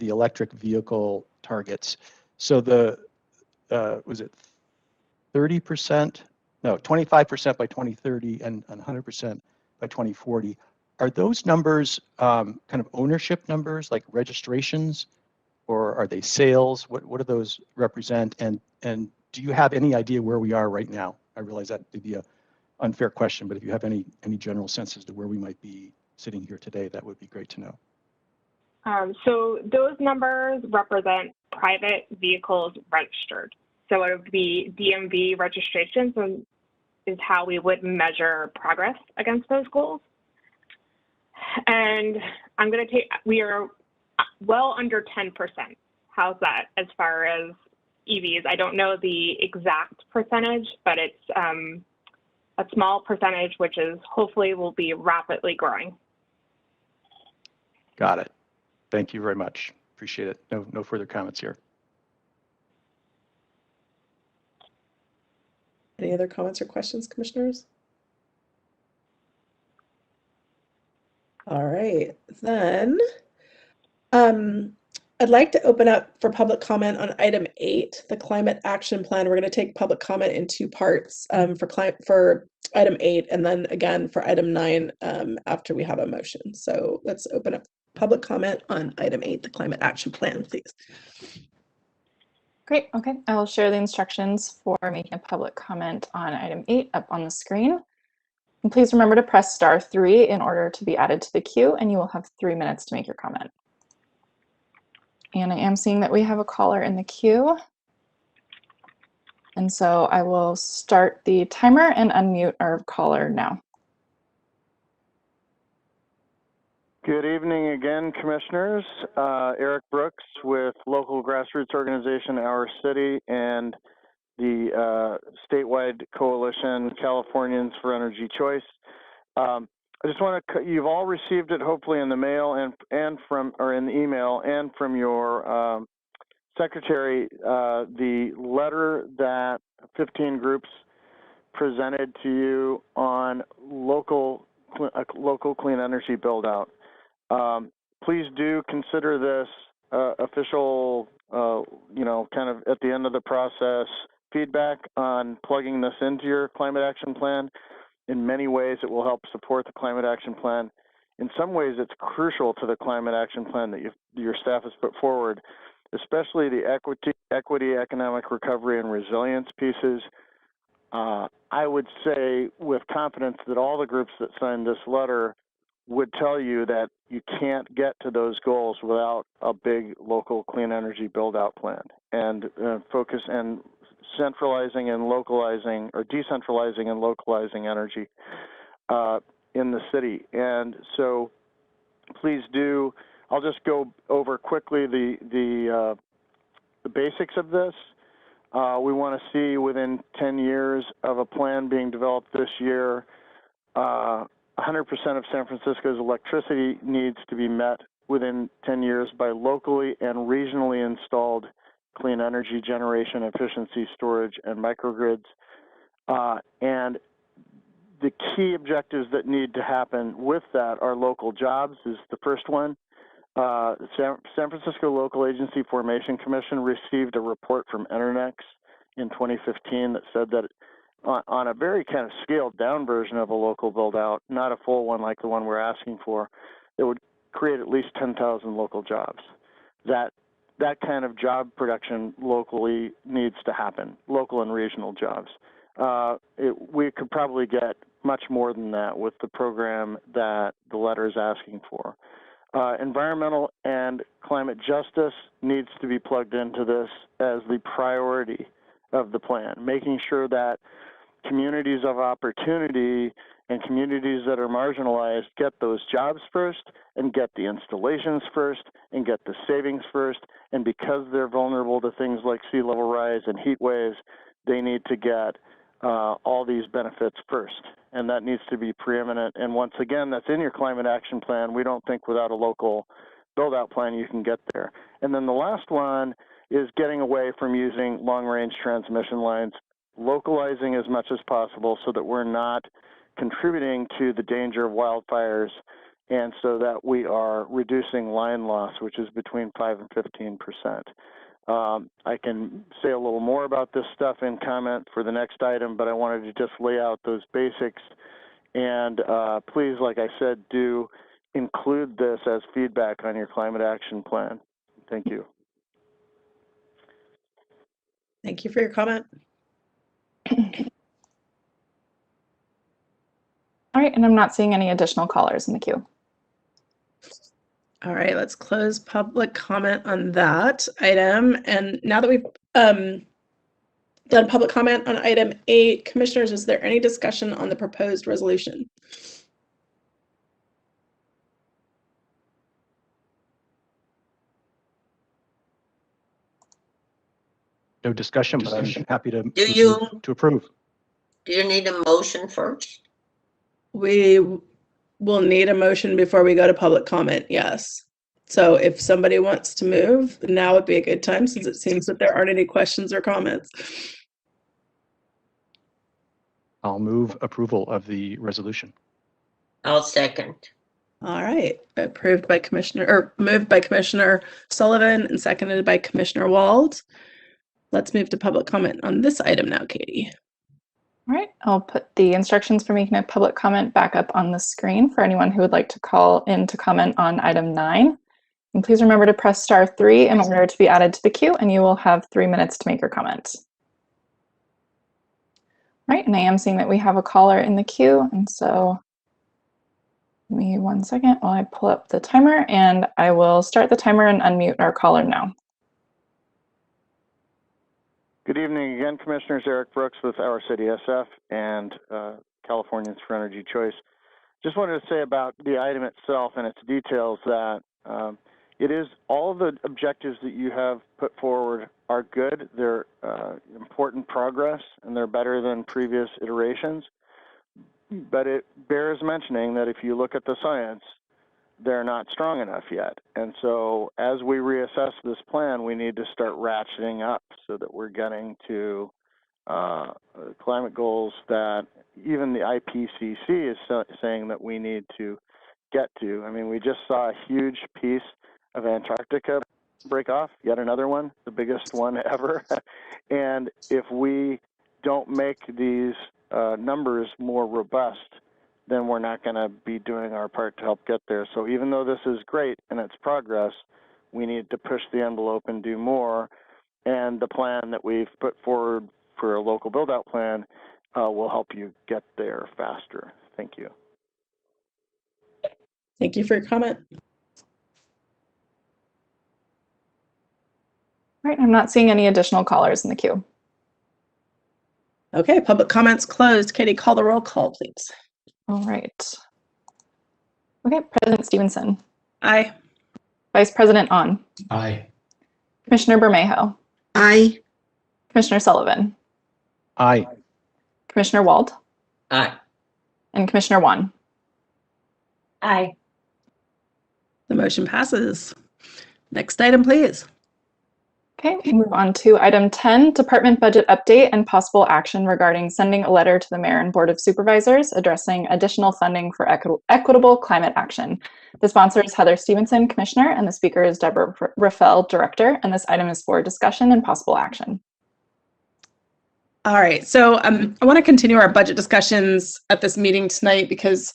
electric vehicle targets. So was it 30%? No, 25% by 2030 and 100% by 2040. Are those numbers kind of ownership numbers, like registrations, or are they sales? What do those represent? And do you have any idea where we are right now? I realize that would be an unfair question, but if you have any general sense as to where we might be sitting here today, that would be great to know. So those numbers represent private vehicles registered. So it would be DMV registrations is how we would measure progress against those goals. And we are well under 10%. How's that as far as EVs? I don't know the exact percentage, but it's a small percentage, which is hopefully will be rapidly growing. Got it. Thank you very much. Appreciate it. No further comments here. Any other comments or questions, commissioners? All right, then I'd like to open up for public comment on item 8, the climate action plan. We're going to take public comment in 2 parts for item 8, and then again for item 9 after we have a motion. So let's open up public comment on item 8, the climate action plan, please. Great. Okay, I will share the instructions for making a public comment on item 8 up on the screen. And please remember to press *3 in order to be added to the queue, and you will have 3 minutes to make your comment. And I am seeing that we have a caller in the queue. And so I will start the timer and unmute our caller now. Good evening again, commissioners. Eric Brooks with local grassroots organization Our City and the statewide coalition Californians for Energy Choice. I just want to, you've all received it hopefully in the mail and from, or in the email and from your secretary, the letter that 15 groups presented to you on local clean energy build out. Please do consider this official, kind of at the end of the process feedback on plugging this into your climate action plan. In many ways, it will help support the climate action plan. In some ways, it's crucial to the climate action plan that your staff has put forward. especially the equity, economic recovery, and resilience pieces. I would say with confidence that all the groups that signed this letter would tell you that you can't get to those goals without a big local clean energy build-out plan and focus and centralizing and localizing or decentralizing and localizing energy in the city. And so please do, I'll just go over quickly the basics of this. We want to see within 10 years of a plan being developed this year, 100% of San Francisco's electricity needs to be met within 10 years by locally and regionally installed clean energy generation, efficiency, storage, and microgrids. And the key objectives that need to happen with that are local jobs is the first one. San Francisco Local Agency Formation Commission received a report from Internex in 2015 that said that on a very kind of scaled down version of a local build out, not a full one like the one we're asking for, it would create at least 10,000 local jobs. That kind of job production locally needs to happen, local and regional jobs. We could probably get much more than that with the program that the letter is asking for. Environmental and climate justice needs to be plugged into this as the priority of the plan, making sure that communities of opportunity and communities that are marginalized get those jobs first and get the installations first and get the savings first. And because they're vulnerable to things like sea level rise and heat waves, they need to get all these benefits first. And that needs to be preeminent. And once again, that's in your climate action plan. We don't think without a local build-out plan you can get there. And then the last one is getting away from using long-range transmission lines, localizing as much as possible so that we're not contributing to the danger of wildfires and so that we are reducing line loss, which is between 5 and 15%. I can say a little more about this stuff in comment for the next item, but I wanted to just lay out those basics. And please, like I said, do include this as feedback on your climate action plan. Thank you. Thank you for your comment. All right, and I'm not seeing any additional callers in the queue. All right, let's close public comment on that item. And now that we've done public comment on item 8, commissioners, is there any discussion on the proposed resolution? No discussion, but I'm happy to to approve. Do you need a motion first? We will need a motion before we go to public comment, yes. So if somebody wants to move, now would be a good time since it seems that there aren't any questions or comments. I'll move approval of the resolution. I'll second. All right, moved by Commissioner Sullivan and seconded by Commissioner Wald. Let's move to public comment on this item now, Katie. All right, I'll put the instructions for making a public comment back up on the screen for anyone who would like to call in to comment on item 9. And please remember to press *3 in order to be added to the queue, and you will have 3 minutes to make your comment. All right, and I am seeing that we have a caller in the queue, and so give me 1 second while I pull up the timer, and I will start the timer and unmute our caller now. Good evening again, Commissioners. Eric Brooks with Our City SF and Californians for Energy Choice. Just wanted to say about the item itself and its details that it is all of the objectives that you have put forward are good. They're important progress and they're better than previous iterations. But it bears mentioning that if you look at the science, they're not strong enough yet. And so as we reassess this plan, we need to start ratcheting up so that we're getting to climate goals that even the IPCC is saying that we need to get to. I mean, we just saw a huge piece of Antarctica break off, yet another one, the biggest one ever. And if we don't make these numbers more robust, then we're not going to be doing our part to help get there. So even though this is great and it's progress, we need to push the envelope and do more. And the plan that we've put forward for a local build-out plan will help you get there faster. Thank you. Thank you for your comment. All right, I'm not seeing any additional callers in the queue. Okay, public comments closed. Katie, call the roll call, please. All right. Okay, President Stevenson. Aye. Vice President On. Aye. Commissioner Bermejo. Aye. Commissioner Sullivan. Aye. Commissioner Wald. Aye. And Commissioner Wan. Aye. The motion passes. Next item, please. Okay, we'll move on to item 10, department budget update and possible action regarding sending a letter to the Mayor and Board of Supervisors addressing additional funding for equitable climate action. The sponsor is Heather Stevenson, Commissioner, and the speaker is Deborah Rafael, Director, and this item is for discussion and possible action. All right, so I want to continue our budget discussions at this meeting tonight because,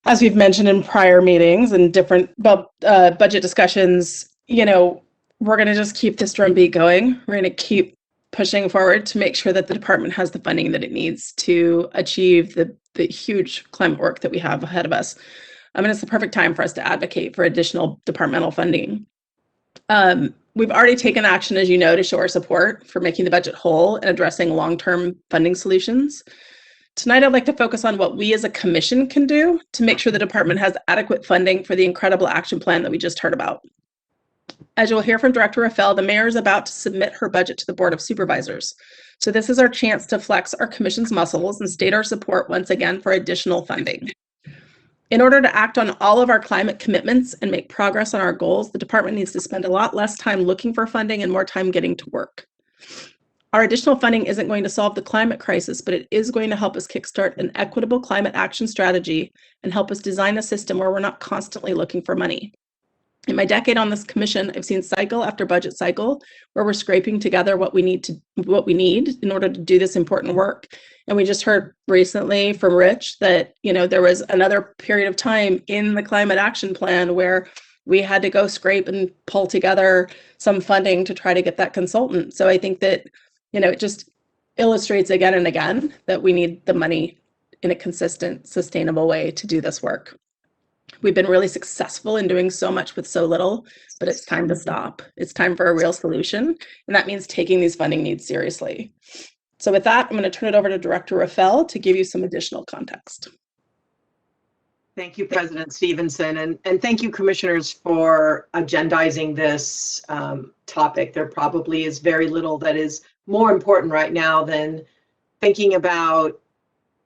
as we've mentioned in prior meetings and different budget discussions, you know, we're going to just keep this drumbeat going. We're going to keep pushing forward to make sure that the department has the funding that it needs to achieve the huge climate work that we have ahead of us. And it's the perfect time for us to advocate for additional departmental funding. We've already taken action, as you know, to show our support for making the budget whole and addressing long-term funding solutions. Tonight, I'd like to focus on what we as a commission can do to make sure the department has adequate funding for the incredible action plan that we just heard about. As you'll hear from Director Rafael, the mayor is about to submit her budget to the Board of Supervisors. So this is our chance to flex our commission's muscles and state our support once again for additional funding. In order to act on all of our climate commitments and make progress on our goals, the department needs to spend a lot less time looking for funding and more time getting to work. Our additional funding isn't going to solve the climate crisis, but it is going to help us kickstart an equitable climate action strategy and help us design a system where we're not constantly looking for money. In my decade on this commission, I've seen cycle after budget cycle where we're scraping together what we need in order to do this important work. And we just heard recently from Rich that, you know, there was another period of time in the climate action plan where we had to go scrape and pull together some funding to try to get that consultant. So I think that, you know, it just illustrates again and again that we need the money in a consistent, sustainable way to do this work. We've been really successful in doing so much with so little, but it's time to stop. It's time for a real solution, and that means taking these funding needs seriously. So with that, I'm going to turn it over to Director Rafael to give you some additional context. Thank you, President Stevenson, and thank you, commissioners, for agendizing this topic. There probably is very little that is more important right now than thinking about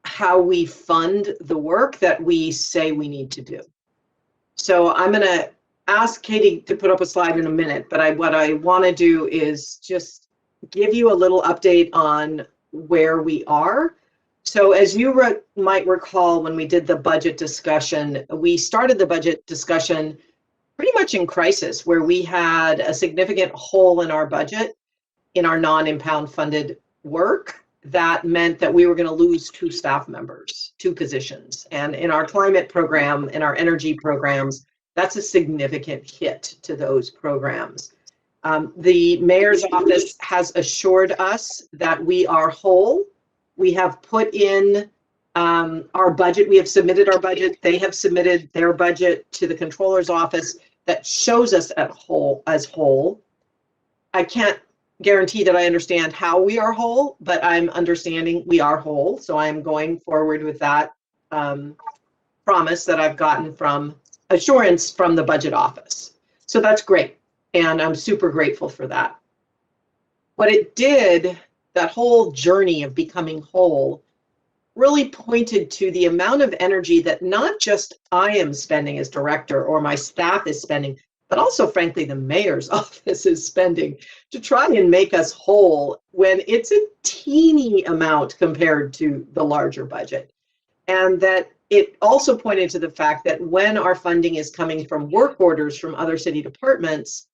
how we fund the work that we say we need to do. So I'm going to ask Katie to put up a slide in a minute, but what I want to do is just give you a little update on where we are. So as you might recall, when we did the budget discussion, we started the budget discussion pretty much in crisis, where we had a significant hole in our budget in our non-impound funded work. That meant that we were going to lose 2 staff members, 2 positions. And in our climate program, in our energy programs, that's a significant hit to those programs. The mayor's office has assured us that we are whole. We have put in our budget. We have submitted our budget. They have submitted their budget to the controller's office that shows us as whole. I can't guarantee that I understand how we are whole, but I'm understanding we are whole. So I'm going forward with that promise that I've gotten from assurance from the budget office. So that's great. And I'm super grateful for that. What it did, that whole journey of becoming whole, really pointed to the amount of energy that not just I am spending as director or my staff is spending, but also, frankly, the mayor's office is spending to try and make us whole when it's a teeny amount compared to the larger budget. And that it also pointed to the fact that when our funding is coming from work orders from other city departments,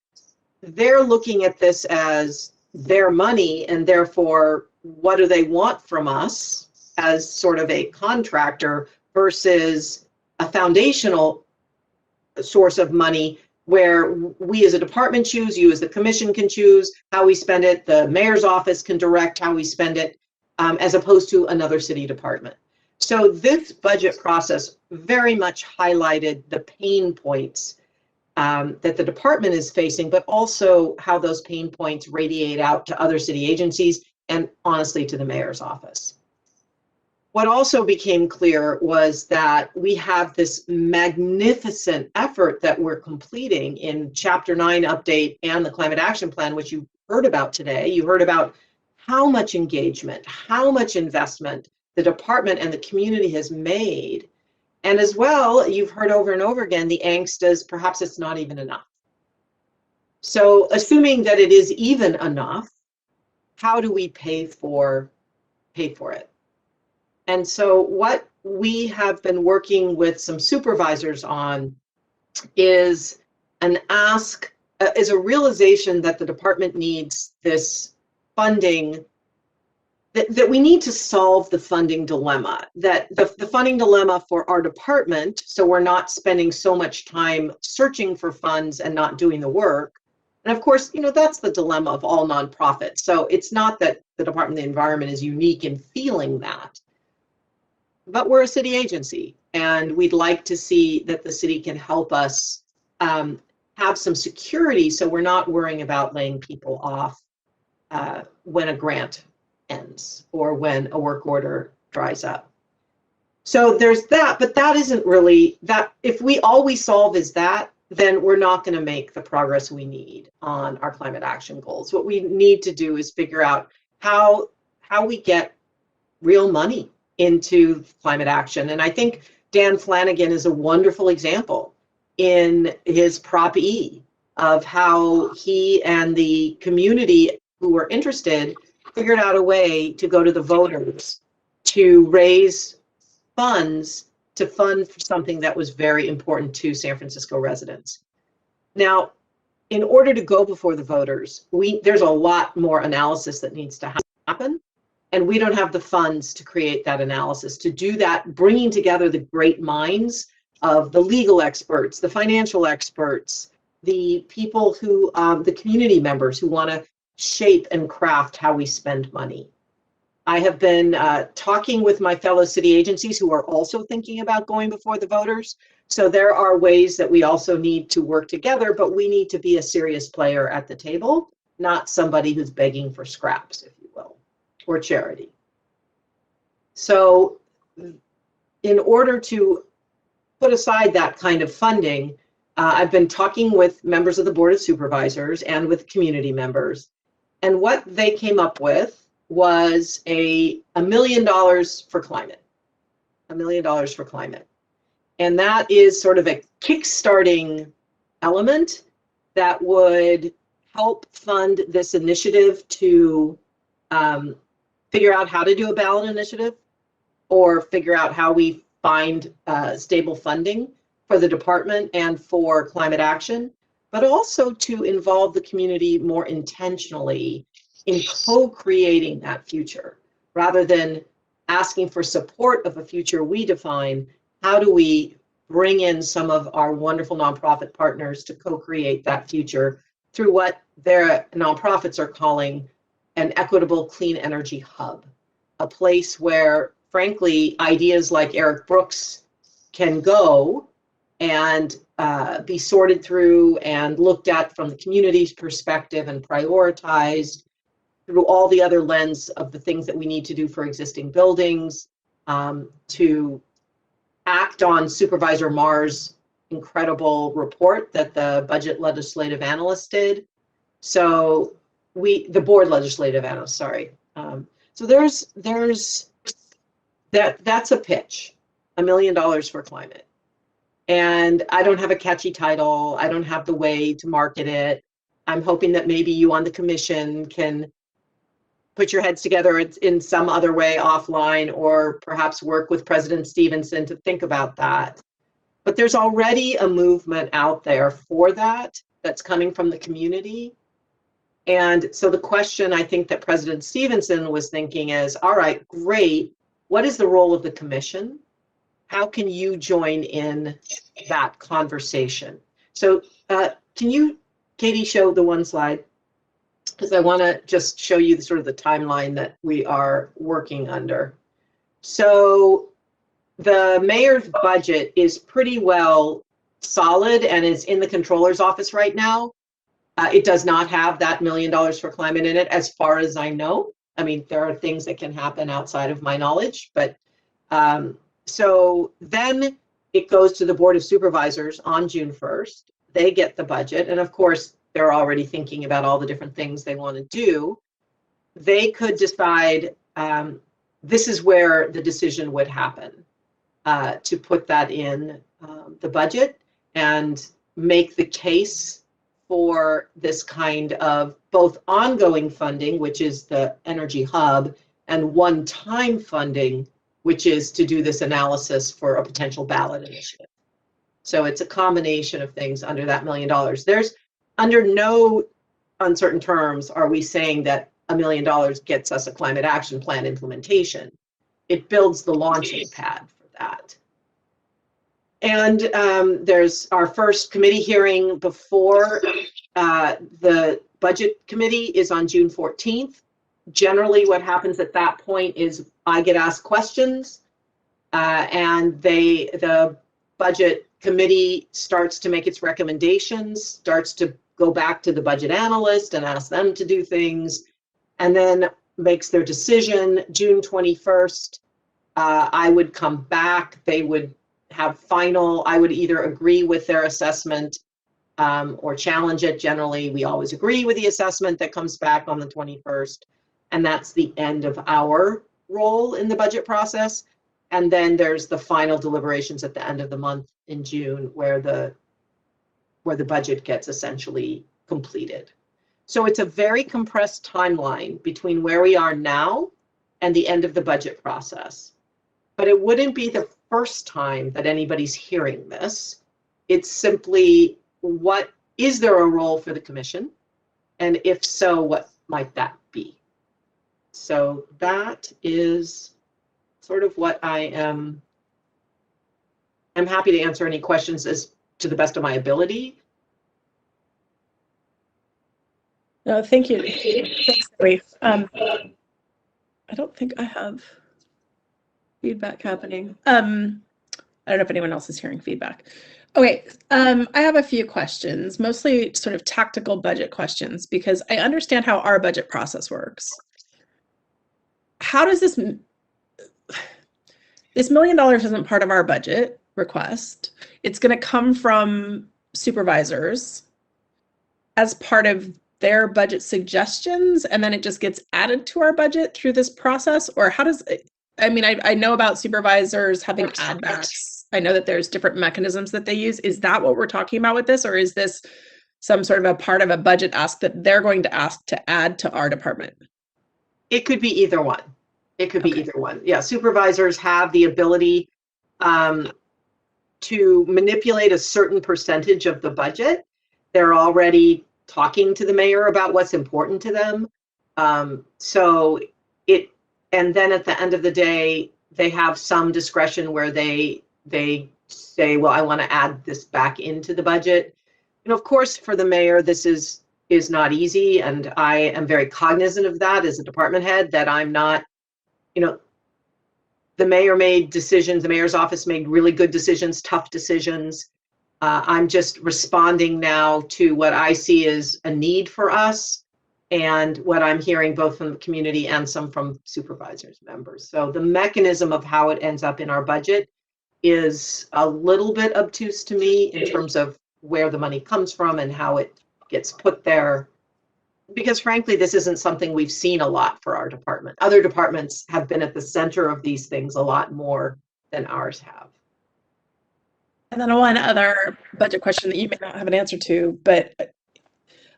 they're looking at this as their money, and therefore, what do they want from us as sort of a contractor versus a foundational source of money where we as a department choose, you as the commission can choose how we spend it, the mayor's office can direct how we spend it, as opposed to another city department. So this budget process very much highlighted the pain points that the department is facing, but also how those pain points radiate out to other city agencies and honestly to the mayor's office. What also became clear was that we have this magnificent effort that we're completing in Chapter 9 update and the Climate Action Plan, which you heard about today. You heard about how much engagement, how much investment the department and the community has made. And as well, you've heard over and over again, the angst is perhaps it's not even enough. So assuming that it is even enough, how do we pay for it? And so what we have been working with some supervisors on is is a realization that the department needs this funding, that we need to solve the funding dilemma, that the funding dilemma for our department, so we're not spending so much time searching for funds and not doing the work. And of course, that's the dilemma of all nonprofits. So it's not that the Department of the Environment is unique in feeling that. But we're a city agency, and we'd like to see that the city can help us have some security so we're not worrying about laying people off when a grant ends or when a work order dries up. So there's that, but that isn't really that. If all we solve is that, then we're not going to make the progress we need on our climate action goals. What we need to do is figure out how we get real money into climate action. And I think Dan Flanagan is a wonderful example in his Prop E of how he and the community who were interested figured out a way to go to the voters to raise funds to fund for something that was very important to San Francisco residents. Now, in order to go before the voters, there's a lot more analysis that needs to happen. And we don't have the funds to create that analysis, to do that, bringing together the great minds of the legal experts, the financial experts, the people who, the community members who want to shape and craft how we spend money. I have been talking with my fellow city agencies who are also thinking about going before the voters. So there are ways that we also need to work together, but we need to be a serious player at the table, not somebody who's begging for scraps, if you will, or charity. So in order to put aside that kind of funding, I've been talking with members of the Board of Supervisors and with community members. And what they came up with was $1 million for climate, $1 million for climate. And that is sort of a kickstarting element that would help fund this initiative to figure out how to do a ballot initiative or figure out how we find stable funding for the department and for climate action, but also to involve the community more intentionally in co-creating that future. Rather than asking for support of a future we define, how do we bring in some of our wonderful nonprofit partners to co-create that future through what their nonprofits are calling an equitable clean energy hub, a place where, frankly, ideas like Eric Brooks can go and be sorted through and looked at from the community's perspective and prioritized through all the other lens of the things that we need to do for existing buildings, to act on Supervisor Marr's incredible report that the budget legislative analyst did. So the board legislative analyst, sorry. So that's a pitch, $1 million for climate. And I don't have a catchy title. I don't have the way to market it. I'm hoping that maybe you on the commission can put your heads together in some other way offline, or perhaps work with President Stevenson to think about that. But there's already a movement out there for that that's coming from the community. And so the question I think that President Stevenson was thinking is, all right, great. What is the role of the commission? How can you join in that conversation? So Can you, Katie, show the one slide? Because I want to just show you the sort of the timeline that we are working under. So the mayor's budget is pretty well solid and is in the controller's office right now. It does not have that $1 million for climate in it, as far as I know. I mean, there are things that can happen outside of my knowledge, but so then it goes to the Board of Supervisors on June 1st. They get the budget, and of course, they're already thinking about all the different things they want to do. They could decide this is where the decision would happen, to put that in the budget and make the case for this kind of both ongoing funding, which is the Energy Hub, and one-time funding, which is to do this analysis for a potential ballot initiative. So it's a combination of things under that $1 million. There's, under no uncertain terms are we saying that $1 million gets us a climate action plan implementation. It builds the launching pad for that. And there's our first committee hearing before the budget committee is on June 14th. Generally, what happens at that point is I get asked questions, and the budget committee starts to make its recommendations, starts to go back to the budget analyst and ask them to do things, and then makes their decision. June 21st, I would come back. They would have final, I would either agree with their assessment or challenge it. Generally, we always agree with the assessment that comes back on the 21st. And that's the end of our role in the budget process. And then there's the final deliberations at the end of the month in June where the budget gets essentially completed. So it's a very compressed timeline between where we are now and the end of the budget process. But it wouldn't be the first time that anybody's hearing this. It's simply, what is there a role for the commission? And if so, what might that be? So that is sort of what I'm happy to answer any questions as to the best of my ability. No, thank you. Thanks, Lori. I don't think I have feedback happening. I don't know if anyone else is hearing feedback. Okay, I have a few questions, mostly sort of tactical budget questions, because I understand how our budget process works. How does this $1 million isn't part of our budget request. It's going to come from supervisors as part of their budget suggestions, and then it just gets added to our budget through this process? Or how does it, I mean, I know about supervisors having add backs. I know that there's different mechanisms that they use. Is that what we're talking about with this? Or is this some sort of a part of a budget ask that they're going to ask to add to our department? It could be either one. It could be either one. Yeah, supervisors have the ability to manipulate a certain percentage of the budget. They're already talking to the mayor about what's important to them. And then at the end of the day, they have some discretion where they say, well, I want to add this back into the budget. And of course, for the mayor, this is not easy. And I am very cognizant of that as a department head, that I'm not, the mayor made decisions, the mayor's office made really good decisions, tough decisions. I'm just responding now to what I see as a need for us and what I'm hearing both from the community and some from supervisors members. So the mechanism of how it ends up in our budget is a little bit obtuse to me in terms of where the money comes from and how it gets put there. Because frankly, this isn't something we've seen a lot for our department. Other departments have been at the center of these things a lot more than ours have. And then one other budget question that you may not have an answer to, but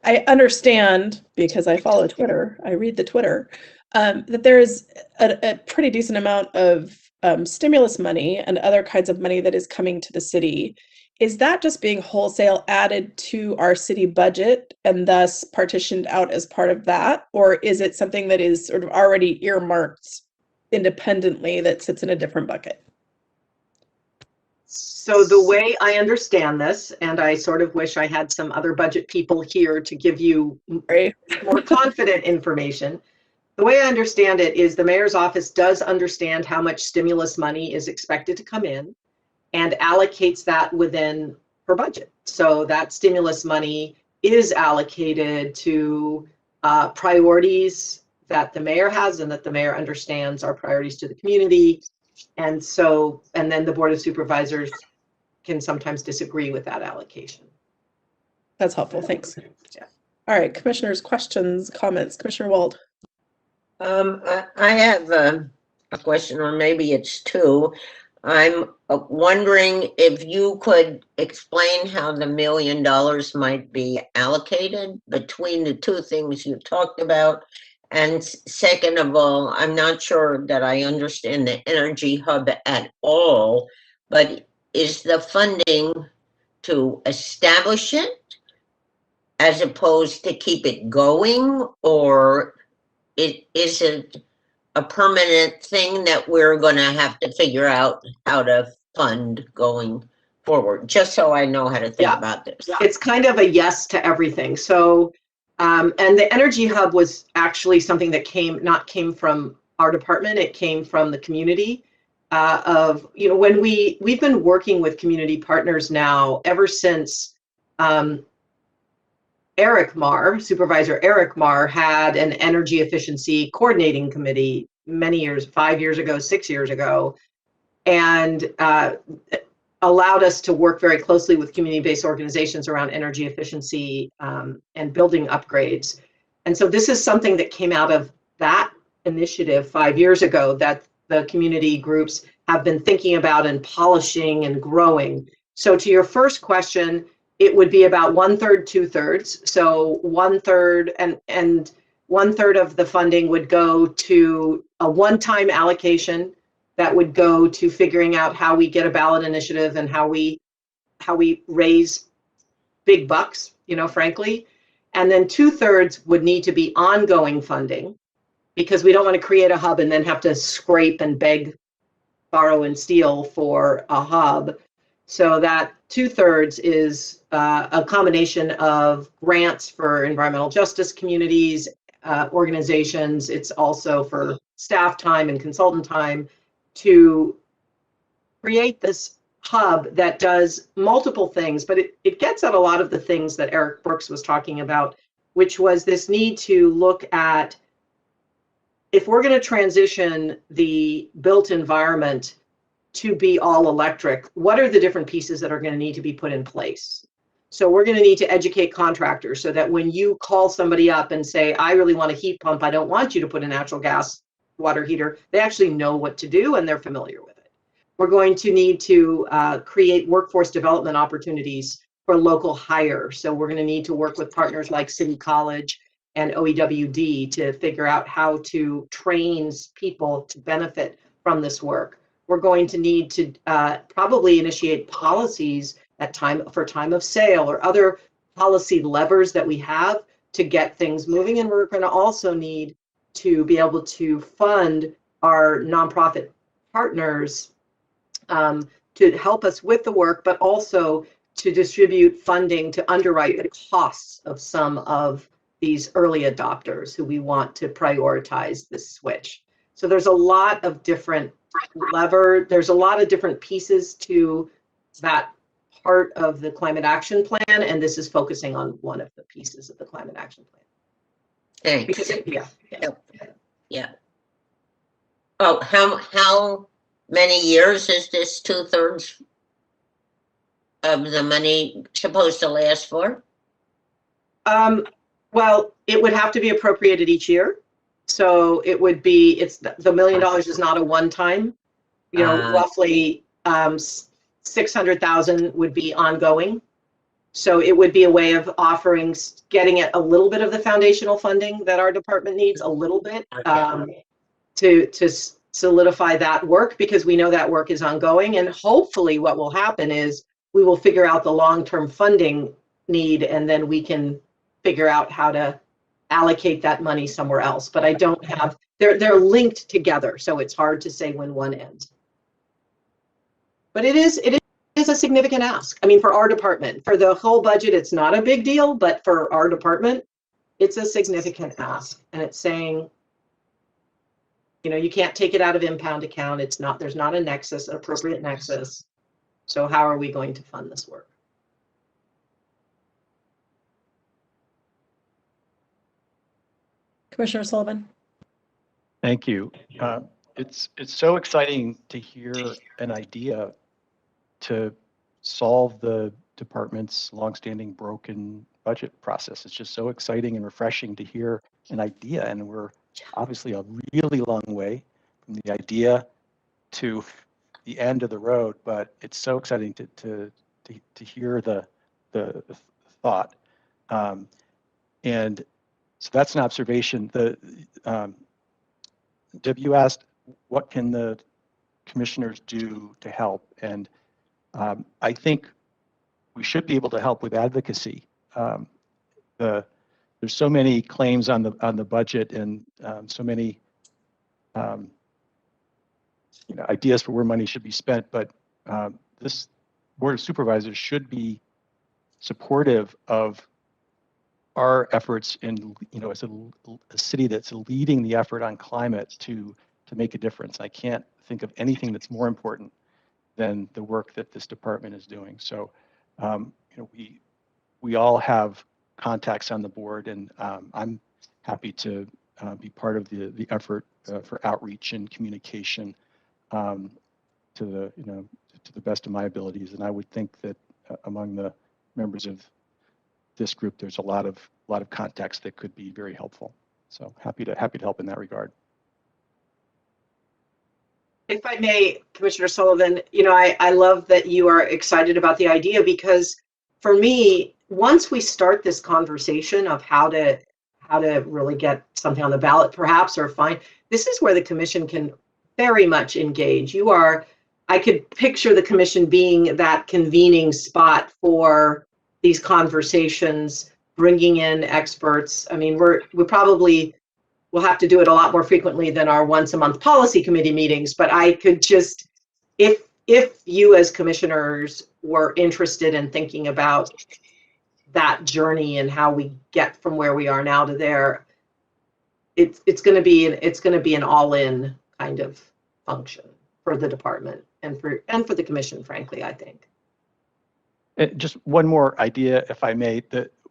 I understand, because I follow Twitter, I read the Twitter, that there's a pretty decent amount of stimulus money and other kinds of money that is coming to the city. Is that just being wholesale added to our city budget and thus partitioned out as part of that? Or is it something that is sort of already earmarked independently that sits in a different bucket? So the way I understand this, and I sort of wish I had some other budget people here to give you more confident information. The way I understand it is the mayor's office does understand how much stimulus money is expected to come in and allocates that within her budget. So that stimulus money is allocated to priorities that the mayor has and that the mayor understands are priorities to the community. And so, and then the Board of Supervisors can sometimes disagree with that allocation. That's helpful. Thanks. Yeah. All right, commissioners, questions, comments. Commissioner Wald. I have a question, or maybe it's two. I'm wondering if you could explain how the $1 million might be allocated between the two things you talked about. And second of all, I'm not sure that I understand the Energy Hub at all, but is the funding to establish it as opposed to keep it going, or is it a permanent thing that we're going to have to figure out how to fund going forward? Just so I know how to think about this. It's kind of a yes to everything. So, and the Energy Hub was actually something that came from our department. It came from the community of, you know, when we've been working with community partners now ever since Eric Marr, Supervisor Eric Marr, had an energy efficiency coordinating committee many years, 5 years ago, 6 years ago, and allowed us to work very closely with community-based organizations around energy efficiency and building upgrades. And so this is something that came out of that initiative 5 years ago that the community groups have been thinking about and polishing and growing. So to your first question, it would be about 1/3, 2/3. So 1/3 and 1/3 of the funding would go to a one-time allocation that would go to figuring out how we get a ballot initiative and how we raise big bucks, you know, frankly. And then 2/3 would need to be ongoing funding, because we don't want to create a hub and then have to scrape and beg, borrow and steal for a hub. So that 2/3 is a combination of grants for environmental justice communities, organizations. It's also for staff time and consultant time to create this hub that does multiple things, but it gets at a lot of the things that Eric Brooks was talking about, which was this need to look at, if we're going to transition the built environment to be all electric, what are the different pieces that are going to need to be put in place? So we're going to need to educate contractors so that when you call somebody up and say, I really want a heat pump, I don't want you to put a natural gas water heater, they actually know what to do and they're familiar with it. We're going to need to create workforce development opportunities for local hire. So we're going to need to work with partners like City College and OEWD to figure out how to train people to benefit from this work. We're going to need to probably initiate policies at time of sale or other policy levers that we have to get things moving. And we're going to also need to be able to fund our nonprofit partners to help us with the work, but also to distribute funding to underwrite the costs of some of these early adopters who we want to prioritize this switch. So there's a lot of different there's a lot of different pieces to that part of the climate action plan, and this is focusing on one of the pieces of the climate action plan. Thanks. Because yeah. Oh, how many years is this 2/3 of the money supposed to last for? Well, it would have to be appropriated each year. So it would be, it's the $1 million is not a one-time, you know, roughly 600,000 would be ongoing. So it would be a way of offering, getting at a little bit of the foundational funding that our department needs, a little bit, to solidify that work, because we know that work is ongoing. And hopefully what will happen is we will figure out the long-term funding need, and then we can figure out how to allocate that money somewhere else. But I don't have, they're linked together, so it's hard to say when one ends. But it is is a significant ask. I mean, for our department, for the whole budget, it's not a big deal, but for our department, it's a significant ask. And it's saying, you know, you can't take it out of impound account. It's not, there's not a nexus, an appropriate nexus. So how are we going to fund this work? Commissioner Sullivan. Thank you. It's so exciting to hear an idea to solve the department's longstanding broken budget process. It's just so exciting and refreshing to hear an idea, and we're obviously a really long way from the idea to the end of the road. But it's so exciting to hear the thought, and so that's an observation. Deb, you asked, what can the commissioners do to help? And I think we should be able to help with advocacy. There's so many claims on the budget, and so many ideas for where money should be spent. But this Board of Supervisors should be supportive of our efforts in, as a city that's leading the effort on climate to make a difference. I can't think of anything that's more important than the work that this department is doing. So, we all have contacts on the board, and I'm happy to be part of the effort for outreach and communication to the best of my abilities. And I would think that among the members of this group, there's a lot of contacts that could be very helpful. So happy to help in that regard. If I may, Commissioner Sullivan, I love that you are excited about the idea, because for me, once we start this conversation of how to really get something on the ballot, perhaps, or find, this is where the commission can very much engage. I could picture the commission being that convening spot for these conversations, bringing in experts. I mean, we probably will have to do it a lot more frequently than our once a month policy committee meetings, but I could just, if you as commissioners were interested in thinking about that journey and how we get from where we are now to there, it's going to be an all-in kind of function for the department and for the commission, frankly, I think. Just one more idea, if I may.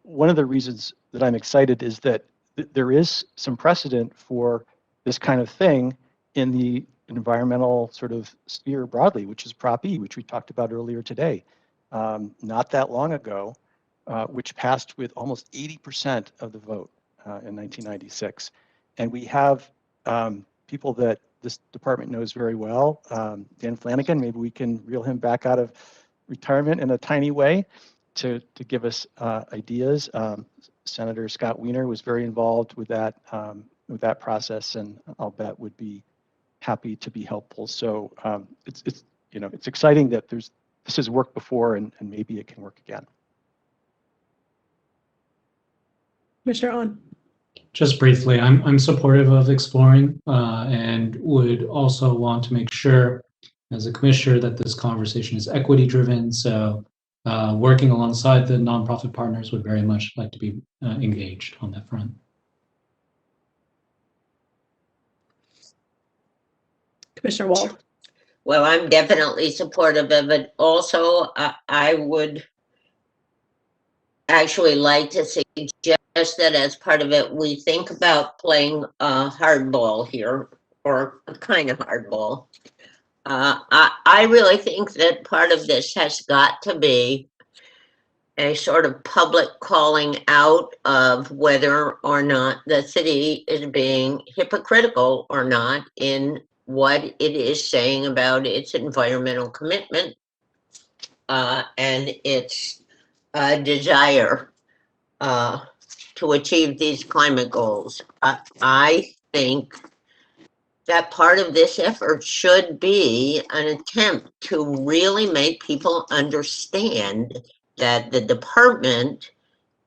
One of the reasons that I'm excited is that there is some precedent for this kind of thing in the environmental sort of sphere broadly, which is Prop E, which we talked about earlier today, not that long ago, which passed with almost 80% of the vote in 1996. And we have people that this department knows very well. Dan Flanagan, maybe we can reel him back out of retirement in a tiny way to give us ideas. Senator Scott Wiener was very involved with that process, and I'll bet would be happy to be helpful. So it's exciting that this has worked before, and maybe it can work again. Commissioner On. Just briefly, I'm supportive of exploring and would also want to make sure as a commissioner that this conversation is equity driven. So working alongside the nonprofit partners would very much like to be engaged on that front. Commissioner Wald. Well, I'm definitely supportive of it. Also, I would actually like to suggest that as part of it, we think about playing hardball here, or a kind of hardball. I really think that part of this has got to be a sort of public calling out of whether or not the city is being hypocritical or not in what it is saying about its environmental commitment and its desire to achieve these climate goals. I think that part of this effort should be an attempt to really make people understand that the department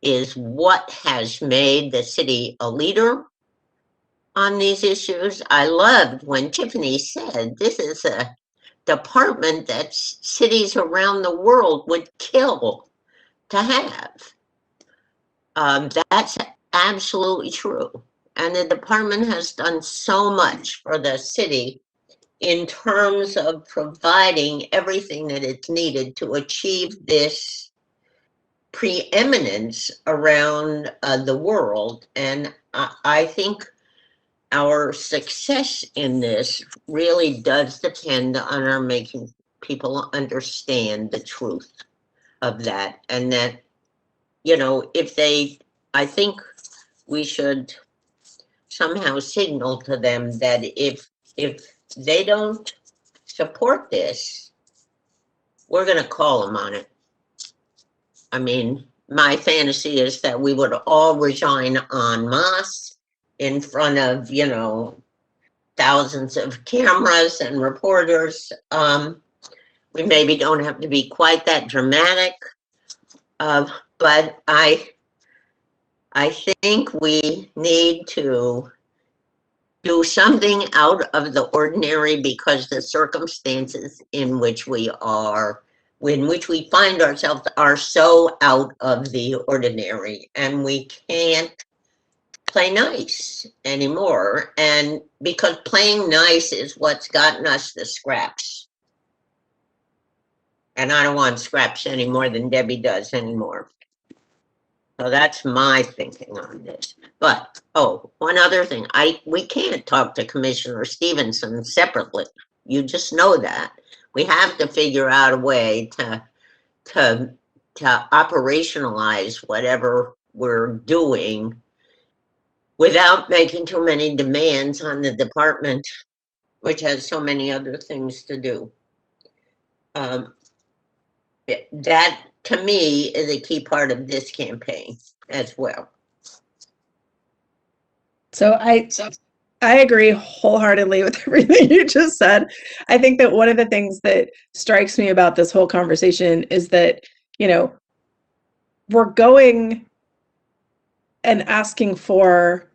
is what has made the city a leader on these issues. I loved when Tiffany said this is a department that cities around the world would kill to have. That's absolutely true. And the department has done so much for the city in terms of providing everything that it's needed to achieve this preeminence around the world. And I think our success in this really does depend on our making people understand the truth of that. And that, you know, I think we should somehow signal to them that if they don't support this, we're going to call them on it. I mean, my fantasy is that we would all resign en masse in front of, you know, thousands of cameras and reporters. We maybe don't have to be quite that dramatic, but I think we need to do something out of the ordinary, because the circumstances in which we find ourselves are so out of the ordinary, and we can't play nice anymore. And because playing nice is what's gotten us the scraps. And I don't want scraps any more than Debbie does anymore. So that's my thinking on this. But, oh, one other thing. We can't talk to Commissioner Stevenson separately. You just know that. We have to figure out a way to operationalize whatever we're doing without making too many demands on the department, which has so many other things to do. That, to me, is a key part of this campaign as well. So I agree wholeheartedly with everything you just said. I think that one of the things that strikes me about this whole conversation is that, you know, we're going and asking for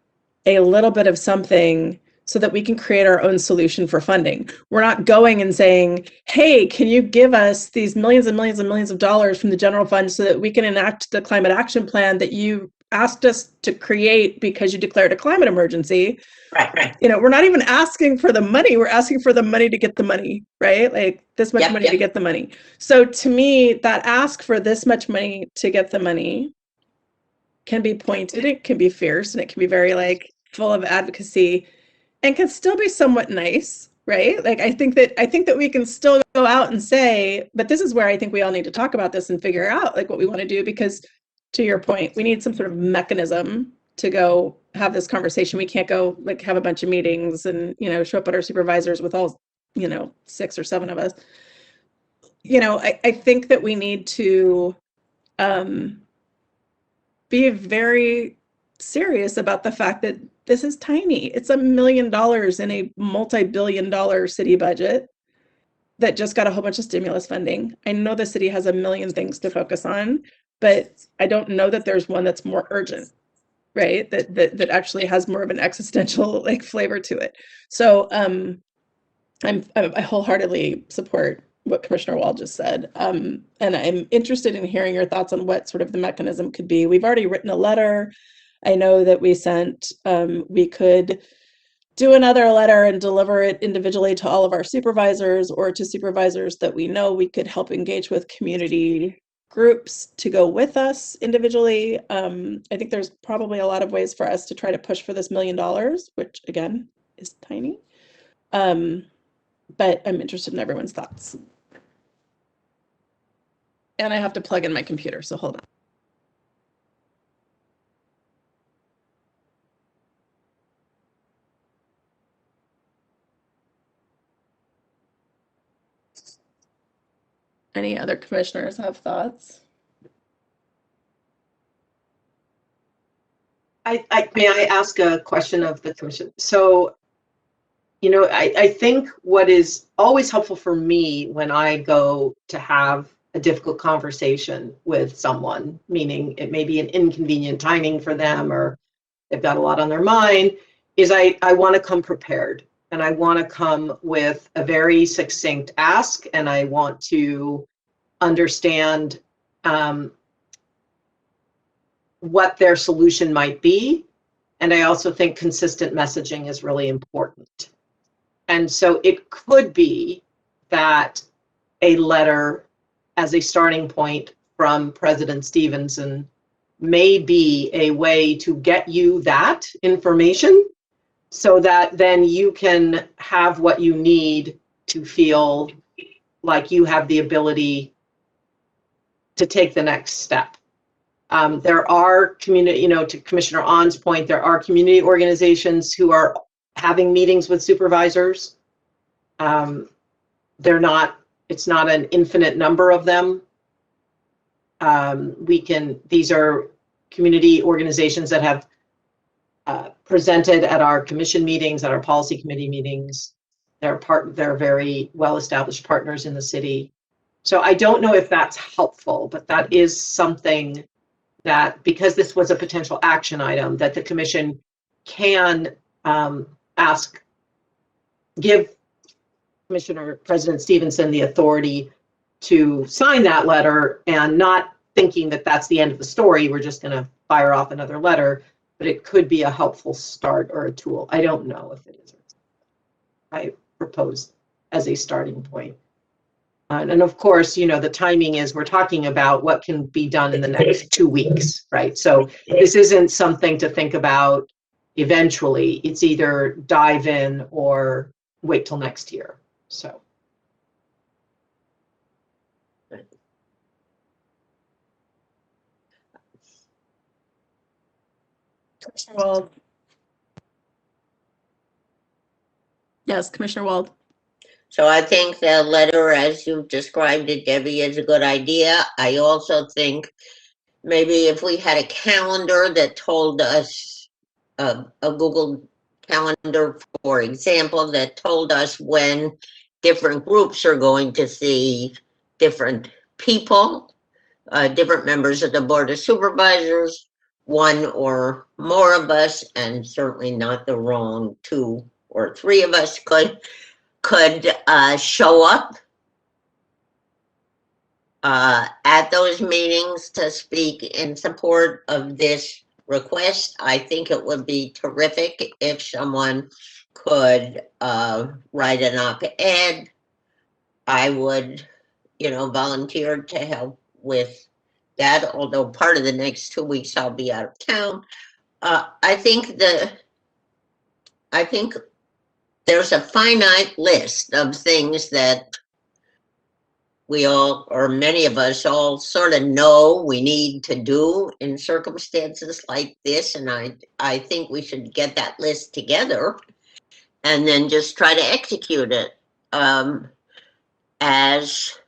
a little bit of something so that we can create our own solution for funding. We're not going and saying, hey, can you give us these millions and millions and millions of dollars from the general fund so that we can enact the climate action plan that you asked us to create because you declared a climate emergency. Right. You know, we're not even asking for the money. We're asking for the money to get the money, right? Like this much money to get the money. So to me, that ask for this much money to get the money can be pointed, it can be fierce, and it can be very like full of advocacy, and can still be somewhat nice, right? Like I think that we can still go out and say, but this is where I think we all need to talk about this and figure out like what we want to do, because to your point, we need some sort of mechanism to go have this conversation. We can't go like have a bunch of meetings and, you know, show up at our supervisors with all, you know, 6 or 7 of us. You know, I think that we need to be very serious about the fact that this is tiny. It's $1 million in a multi-billion-dollar city budget that just got a whole bunch of stimulus funding. I know the city has a million things to focus on, but I don't know that there's one that's more urgent, right? That actually has more of an existential like flavor to it. So I wholeheartedly support what Commissioner Wall just said. And I'm interested in hearing your thoughts on what sort of the mechanism could be. We've already written a letter. I know that we sent, we could do another letter and deliver it individually to all of our supervisors or to supervisors that we know. We could help engage with community groups to go with us individually. I think there's probably a lot of ways for us to try to push for this $1 million, which again is tiny. But I'm interested in everyone's thoughts. And I have to plug in my computer, so hold on. Any other commissioners have thoughts? May I ask a question of the commission? So, you know, I think what is always helpful for me when I go to have a difficult conversation with someone, meaning it may be an inconvenient timing for them or they've got a lot on their mind, is I want to come prepared. and I want to come with a very succinct ask, and I want to understand what their solution might be. And I also think consistent messaging is really important. And so it could be that a letter as a starting point from President Stevenson may be a way to get you that information so that then you can have what you need to feel like you have the ability to take the next step. There are community, to Commissioner On's point, there are community organizations who are having meetings with supervisors. It's not an infinite number of them. These are community organizations that have presented at our commission meetings, at our policy committee meetings. They're very well-established partners in the city. So I don't know if that's helpful, but that is something that, because this was a potential action item, that the commission can give President Stevenson the authority to sign that letter, and not thinking that that's the end of the story. We're just going to fire off another letter, but it could be a helpful start or a tool. I don't know if it is. I propose as a starting point. And of course, the timing is, we're talking about what can be done in the next 2 weeks, right? So this isn't something to think about eventually. It's either dive in or wait till next year. So. Wald. Yes, Commissioner Wald. So I think the letter, as you described it, Debbie, is a good idea. I also think maybe if we had a calendar that told us, a Google calendar, for example, that told us when different groups are going to see different people, different members of the Board of Supervisors, one or more of us, and certainly not the wrong 2 or 3 of us could show up at those meetings to speak in support of this request. I think it would be terrific if someone could write an op-ed. I would, volunteer to help with that, although part of the next 2 weeks I'll be out of town. I think there's a finite list of things that we all, or many of us all, sort of know we need to do in circumstances like this. And I think we should get that list together and then just try to execute it as,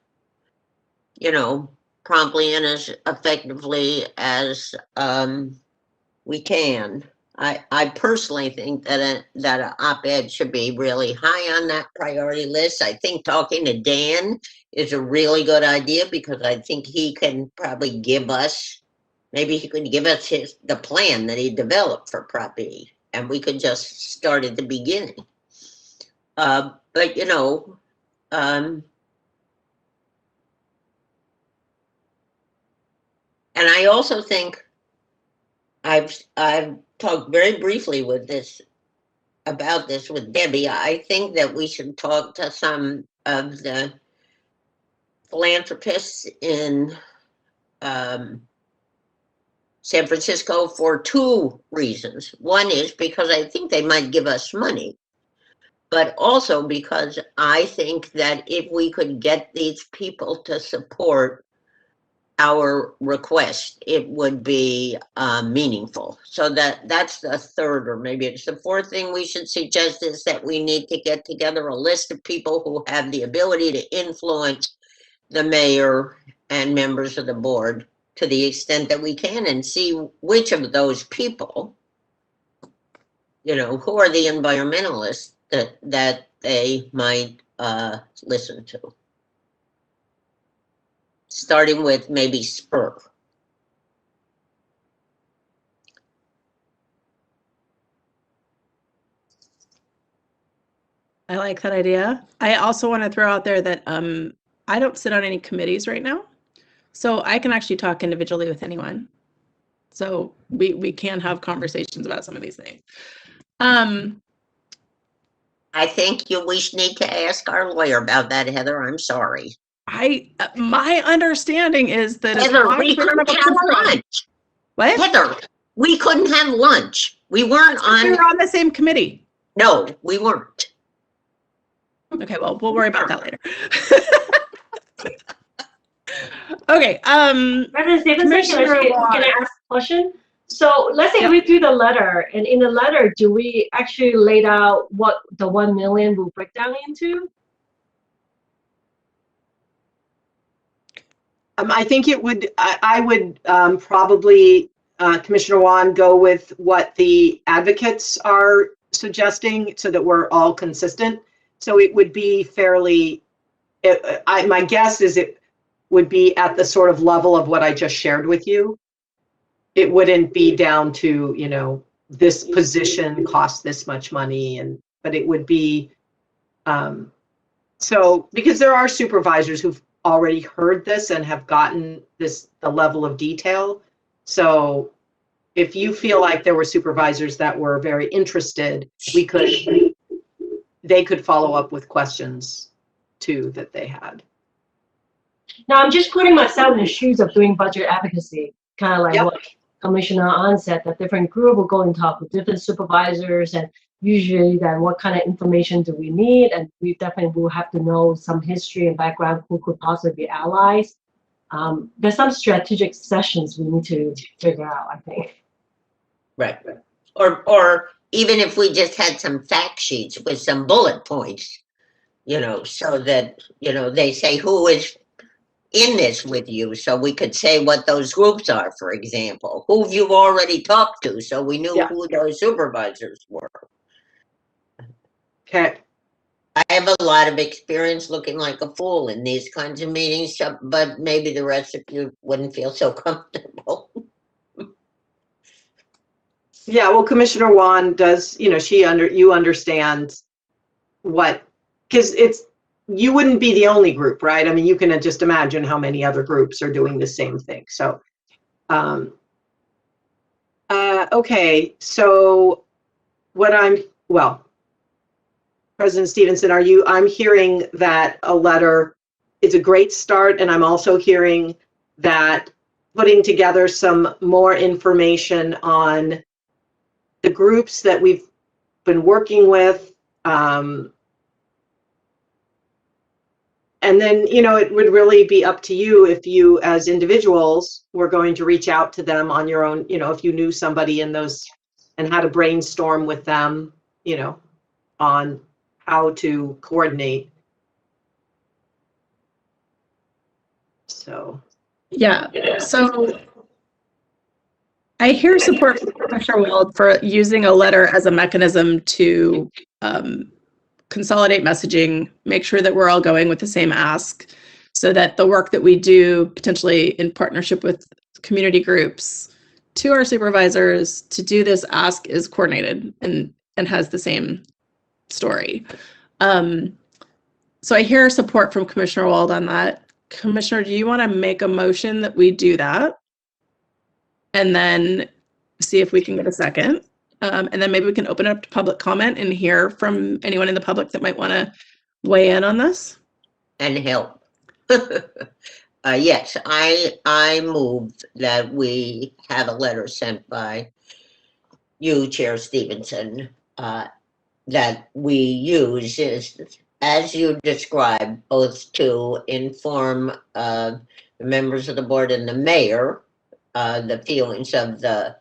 promptly and as effectively as we can. I personally think that an op-ed should be really high on that priority list. I think talking to Dan is a really good idea, because I think he can probably give us, maybe he could give us the plan that he developed for Prop E, and we could just start at the beginning. But and I also think I've talked very briefly about this with Debbie. I think that we should talk to some of the philanthropists in San Francisco for 2 reasons. One is because I think they might give us money, but also because I think that if we could get these people to support our request, it would be meaningful. So that's the third, or maybe it's the fourth thing we should suggest, is that we need to get together a list of people who have the ability to influence the mayor and members of the board to the extent that we can, and see which of those people, who are the environmentalists that they might listen to. Starting with maybe Spur. I like that idea. I also want to throw out there that I don't sit on any committees right now, so I can actually talk individually with anyone. So we can have conversations about some of these things. I think we need to ask our lawyer about that, Heather. I'm sorry. My understanding is that Heather, we couldn't have lunch. What? Heather, we couldn't have lunch. We weren't on. We were on the same committee. No, we weren't. Okay, well, we'll worry about that later. Okay. President Stevenson, can I ask a question? So let's say we do the letter, and in the letter, do we actually lay out what the 1 million will break down into? I think it would. I would probably, Commissioner Wan, go with what the advocates are suggesting, so that we're all consistent. So it would be fairly. My guess is it would be at the sort of level of what I just shared with you. It wouldn't be down to, you know, this position costs this much money, but it would be, so, because there are supervisors who've already heard this and have gotten the level of detail. So if you feel like there were supervisors that were very interested, they could follow up with questions too that they had. Now, I'm just putting myself in the shoes of doing budget advocacy, kind of like what Commissioner Ahn said, that different group will go and talk with different supervisors, and usually then what kind of information do we need, and we definitely will have to know some history and background who could possibly be allies. There's some strategic sessions we need to figure out, I think. Right. Or even if we just had some fact sheets with some bullet points, you know, so that, you know, they say who is in this with you, so we could say what those groups are, for example. Who have you already talked to, so we knew who those supervisors were. Okay. I have a lot of experience looking like a fool in these kinds of meetings, but maybe the rest of you wouldn't feel so comfortable. Yeah, well, Commissioner Wan does, you know, you understand what, because you wouldn't be the only group, right? I mean, you can just imagine how many other groups are doing the same thing. So, okay, so President Stevenson, I'm hearing that a letter is a great start, and I'm also hearing that putting together some more information on the groups that we've been working with, and then, you know, it would really be up to you if you, as individuals, were going to reach out to them on your own, you know, if you knew somebody in those and had a brainstorm with them, you know, on how to coordinate. So. Yeah, so I hear support from Commissioner Weld for using a letter as a mechanism to consolidate messaging, make sure that we're all going with the same ask, so that the work that we do, potentially in partnership with community groups, to our supervisors to do this ask is coordinated and has the same story. So I hear support from Commissioner Wald on that. Commissioner, do you want to make a motion that we do that? And then see if we can get a second. And then maybe we can open it up to public comment and hear from anyone in the public that might want to weigh in on this. And help. Yes, I moved that we have a letter sent by you, Chair Stevenson, that we use as you described, both to inform the members of the board and the mayor, the feelings of the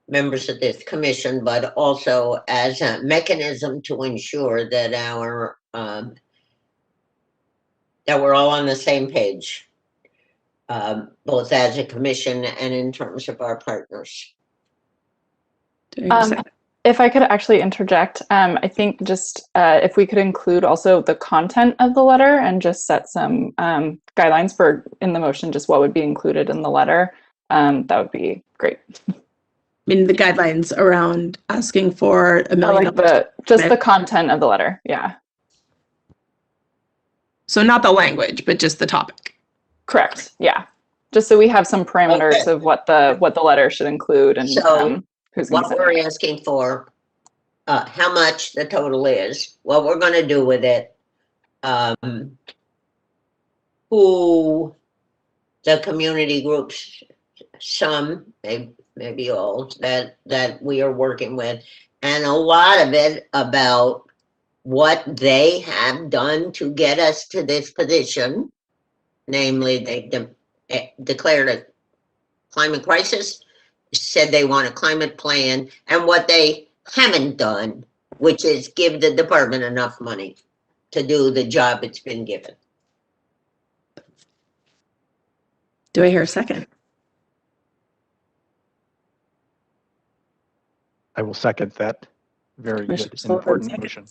members of this commission, but also as a mechanism to ensure that that we're all on the same page, both as a commission and in terms of our partners. If I could actually interject, I think just if we could include also the content of the letter and just set some guidelines for in the motion, just what would be included in the letter, that would be great. I mean, the guidelines around asking for $1 million. Like just the content of the letter, yeah. So not the language, but just the topic. Correct. Yeah. Just so we have some parameters Okay. of what the letter should include and So who's going to what send we're it. asking for, how much the total is, what we're going to do with it, who the community groups, some, maybe all, that we are working with, and a lot of it about what they have done to get us to this position. Namely, they declared a climate crisis, said they want a climate plan, and what they haven't done, which is give the department enough money to do the job it's been given. Do I hear a second? I will second that. Very Commissioner good and Sullivan important seconds. motion.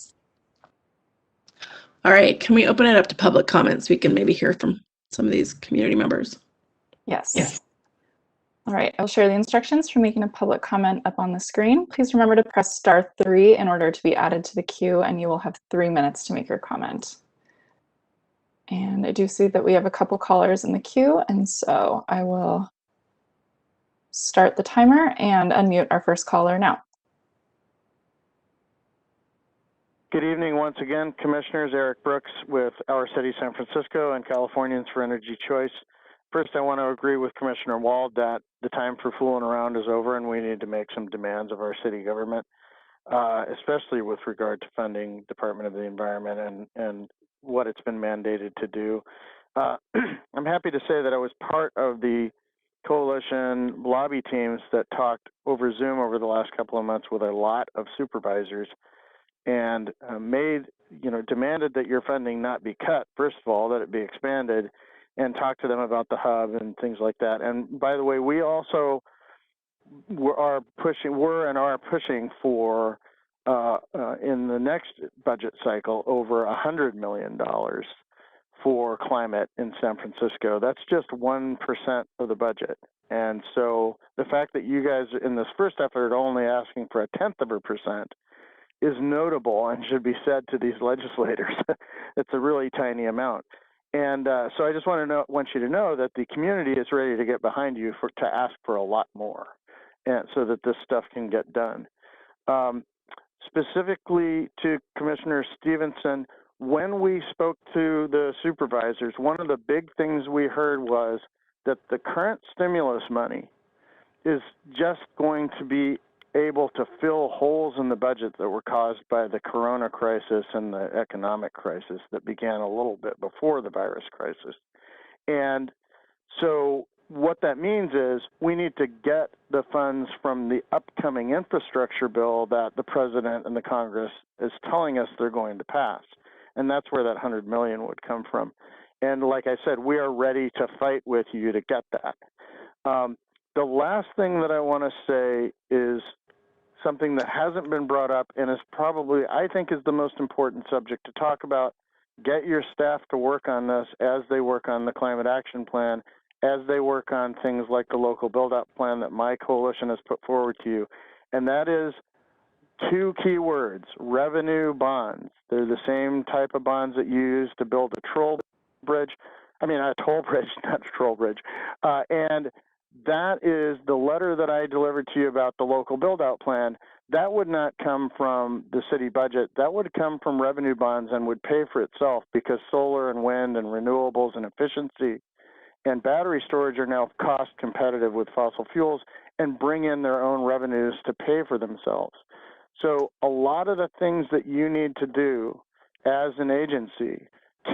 All right, can we open it up to public comments? We can maybe hear from some of these community members. Yes. All right, I'll share the instructions for making a public comment up on the screen. Please remember to press *3 in order to be added to the queue, and you will have 3 minutes to make your comment. And I do see that we have a couple callers in the queue, and so I will start the timer and unmute our first caller now. Good evening once again, Commissioners. Eric Brooks with Our City San Francisco and Californians for Energy Choice. First, I want to agree with Commissioner Wald that the time for fooling around is over and we need to make some demands of our city government, especially with regard to funding Department of the Environment and what it's been mandated to do. I'm happy to say that I was part of the coalition lobby teams that talked over Zoom over the last couple of months with a lot of supervisors and demanded that your funding not be cut, first of all, that it be expanded, and talk to them about the hub and things like that. And by the way, we also are pushing for in the next budget cycle over $100 million for climate in San Francisco. That's just 1% of the budget. And so the fact that you guys in this first effort are only asking for 0.1% is notable and should be said to these legislators. It's a really tiny amount. And so I just want you to know that the community is ready to get behind you to ask for a lot more, and so that this stuff can get done. Specifically to Commissioner Stevenson, when we spoke to the supervisors, one of the big things we heard was that the current stimulus money is just going to be able to fill holes in the budget that were caused by the corona crisis and the economic crisis that began a little bit before the virus crisis. And so what that means is we need to get the funds from the upcoming infrastructure bill that the president and the Congress is telling us they're going to pass. And that's where that $100 million would come from. And like I said, we are ready to fight with you to get that. The last thing that I want to say is something that hasn't been brought up and is probably, I think, is the most important subject to talk about. Get your staff to work on this as they work on the climate action plan, as they work on things like the local build-out plan that my coalition has put forward to you. And that is 2 key words: revenue bonds. They're the same type of bonds that you use to build a toll bridge, not a troll bridge. And that is the letter that I delivered to you about the local build-out plan. That would not come from the city budget. That would come from revenue bonds and would pay for itself, because solar and wind and renewables and efficiency and battery storage are now cost competitive with fossil fuels and bring in their own revenues to pay for themselves. So a lot of the things that you need to do as an agency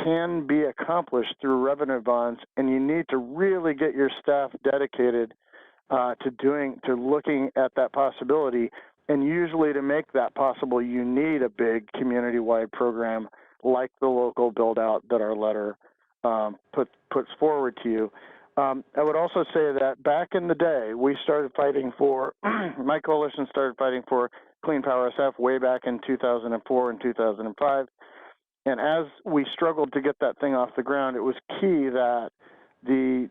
can be accomplished through revenue bonds, and you need to really get your staff dedicated to looking at that possibility. And usually to make that possible, you need a big community-wide program like the local build-out that our letter puts forward to you. I would also say that back in the day, we started fighting for, my coalition started fighting for Clean Power SF way back in 2004 and 2005. And as we struggled to get that thing off the ground, it was key that the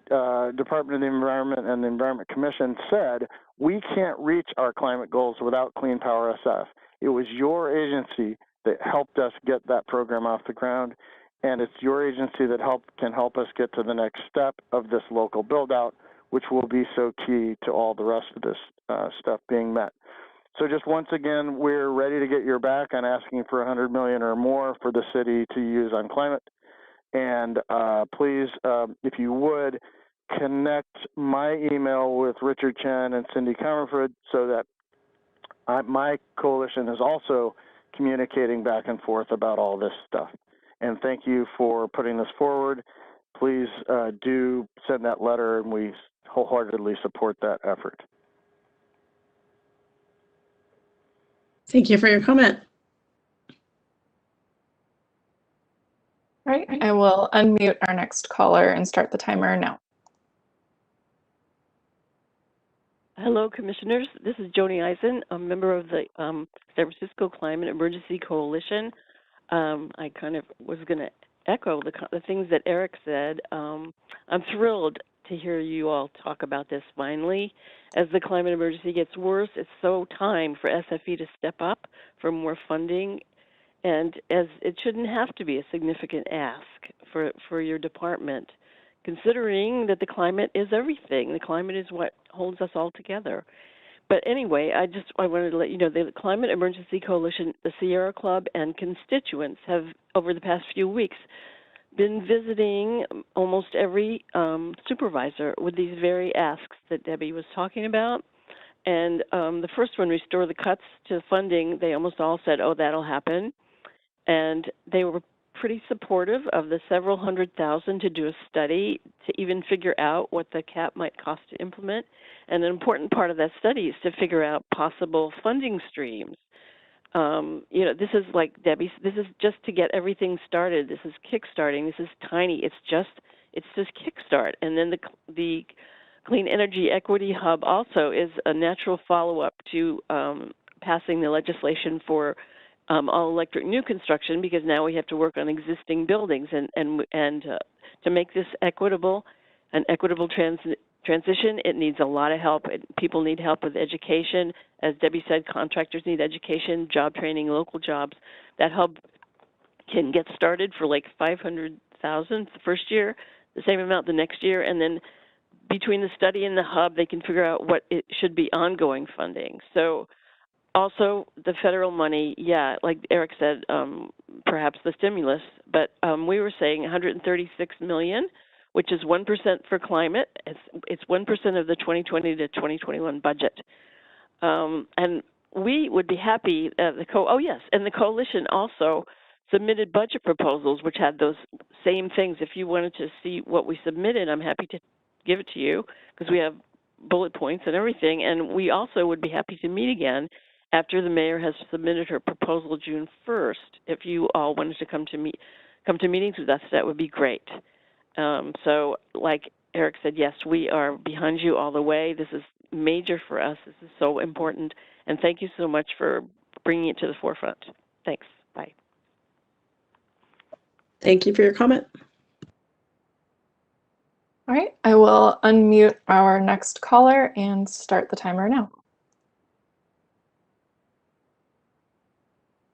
Department of the Environment and the Environment Commission said, we can't reach our climate goals without Clean Power SF. It was your agency that helped us get that program off the ground. and it's your agency that can help us get to the next step of this local build-out, which will be so key to all the rest of this stuff being met. So just once again, we're ready to get your back on asking for $100 million or more for the city to use on climate. And please, if you would, connect my email with Richard Chen and Cindy Comerford so that my coalition is also communicating back and forth about all this stuff. And thank you for putting this forward. Please do send that letter, and we wholeheartedly support that effort. Thank you for your comment. All right, I will unmute our next caller and start the timer now. Hello, Commissioners. This is Joni Eisen, a member of the San Francisco Climate Emergency Coalition. I kind of was going to echo the things that Eric said. I'm thrilled to hear you all talk about this finally. As the climate emergency gets worse, it's so time for SFE to step up for more funding, and as it shouldn't have to be a significant ask for your department, considering that the climate is everything. The climate is what holds us all together. But anyway, I wanted to let you know the Climate Emergency Coalition, the Sierra Club, and constituents have, over the past few weeks, been visiting almost every supervisor with these very asks that Debbie was talking about. And the first one, restore the cuts to funding, they almost all said, oh, that'll happen. And they were pretty supportive of the several $100,000 to do a study to even figure out what the cap might cost to implement. And an important part of that study is to figure out possible funding streams. You know, this is like Debbie, this is just to get everything started. This is kickstarting. This is tiny. It's just kickstart. And then the Clean Energy Equity Hub also is a natural follow-up to passing the legislation for all-electric new construction, because now we have to work on existing buildings and to make this equitable, an equitable transition, it needs a lot of help. People need help with education. As Debbie said, contractors need education, job training, local jobs. That hub can get started for like $500,000 the first year, the same amount the next year, and then between the study and the hub, they can figure out what it should be ongoing funding. So also the federal money, yeah, like Eric said, perhaps the stimulus, but we were saying $136 million, which is 1% for climate. It's 1% of the 2020 to 2021 budget. And we would be happy, and the coalition also submitted budget proposals which had those same things. If you wanted to see what we submitted, I'm happy to give it to you because we have bullet points and everything. And we also would be happy to meet again after the mayor has submitted her proposal June 1st. If you all wanted to come to meetings with us, that would be great. So like Eric said, yes, we are behind you all the way. This is major for us. This is so important. And thank you so much for bringing it to the forefront. Thanks. Bye. Thank you for your comment. All right, I will unmute our next caller and start the timer now.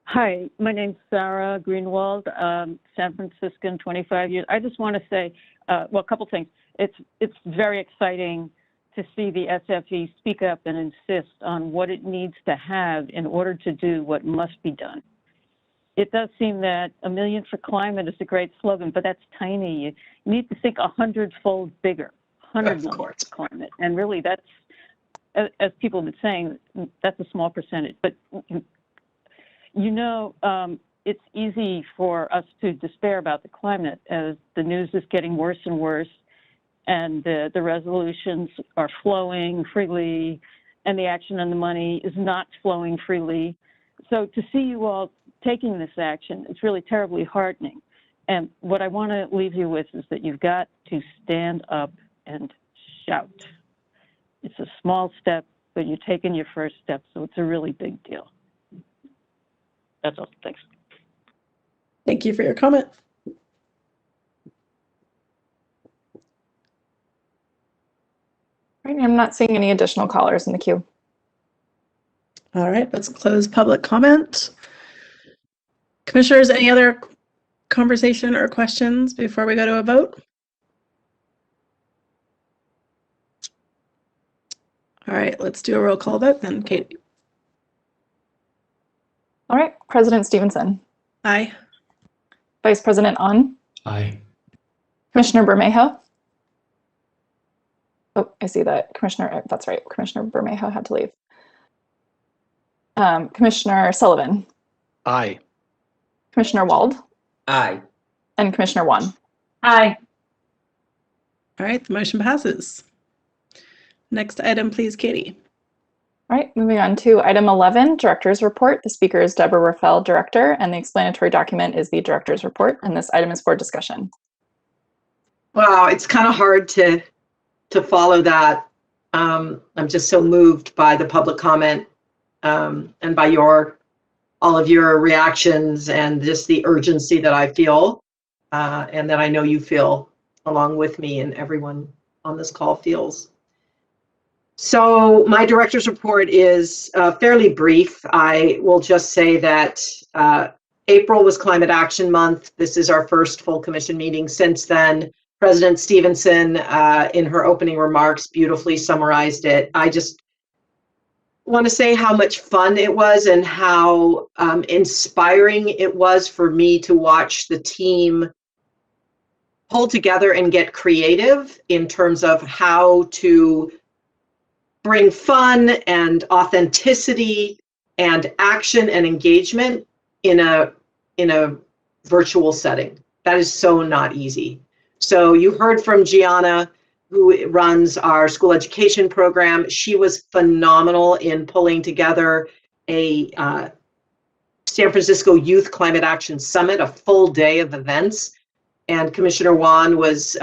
Hi, my name's Sarah Greenwald, San Franciscan, 25 years. I just want to say, well, a couple things. It's very exciting to see the SFE speak up and insist on what it needs to have in order to do what must be done. It does seem that $1 million for climate is a great slogan, but that's tiny. You need to think 100-fold bigger, 100 million for climate. And really that's, as people have been saying, that's a small percentage. But you know, it's easy for us to despair about the climate as the news is getting worse and worse, and the resolutions are flowing freely, and the action and the money is not flowing freely. So to see you all taking this action, it's really terribly heartening. And what I want to leave you with is that you've got to stand up and shout. It's a small step, but you're taking your first step, so it's a really big deal. That's all. Thanks. Thank you for your comment. Right, I'm not seeing any additional callers in the queue. All right, let's close public comment. Commissioners, any other conversation or questions before we go to a vote? All right, let's do a roll call vote then. Katie. All right, President Stevenson. Aye. Vice President On. Aye. Commissioner Bermejo. Oh, I see that Commissioner, that's right, Commissioner Bermejo had to leave. Commissioner Sullivan. Aye. Commissioner Wald. Aye. And Commissioner Wan. Aye. All right, the motion passes. Next item, please, Katie. All right, moving on to item 11, Director's Report. The speaker is Deborah Rafael, Director, and the explanatory document is the Director's Report, and this item is for discussion. Wow, it's kind of hard to follow that. I'm just so moved by the public comment and by all of your reactions and just the urgency that I feel and that I know you feel along with me and everyone on this call feels. So my director's report is fairly brief. I will just say that April was Climate Action Month. This is our first full commission meeting since then. President Stevenson, in her opening remarks, beautifully summarized it. I just want to say how much fun it was and how inspiring it was for me to watch the team pull together and get creative in terms of how to bring fun and authenticity and action and engagement in a virtual setting. That is so not easy. So you heard from Gianna, who runs our school education program. She was phenomenal in pulling together a San Francisco Youth Climate Action Summit, a full day of events. And Commissioner Wan was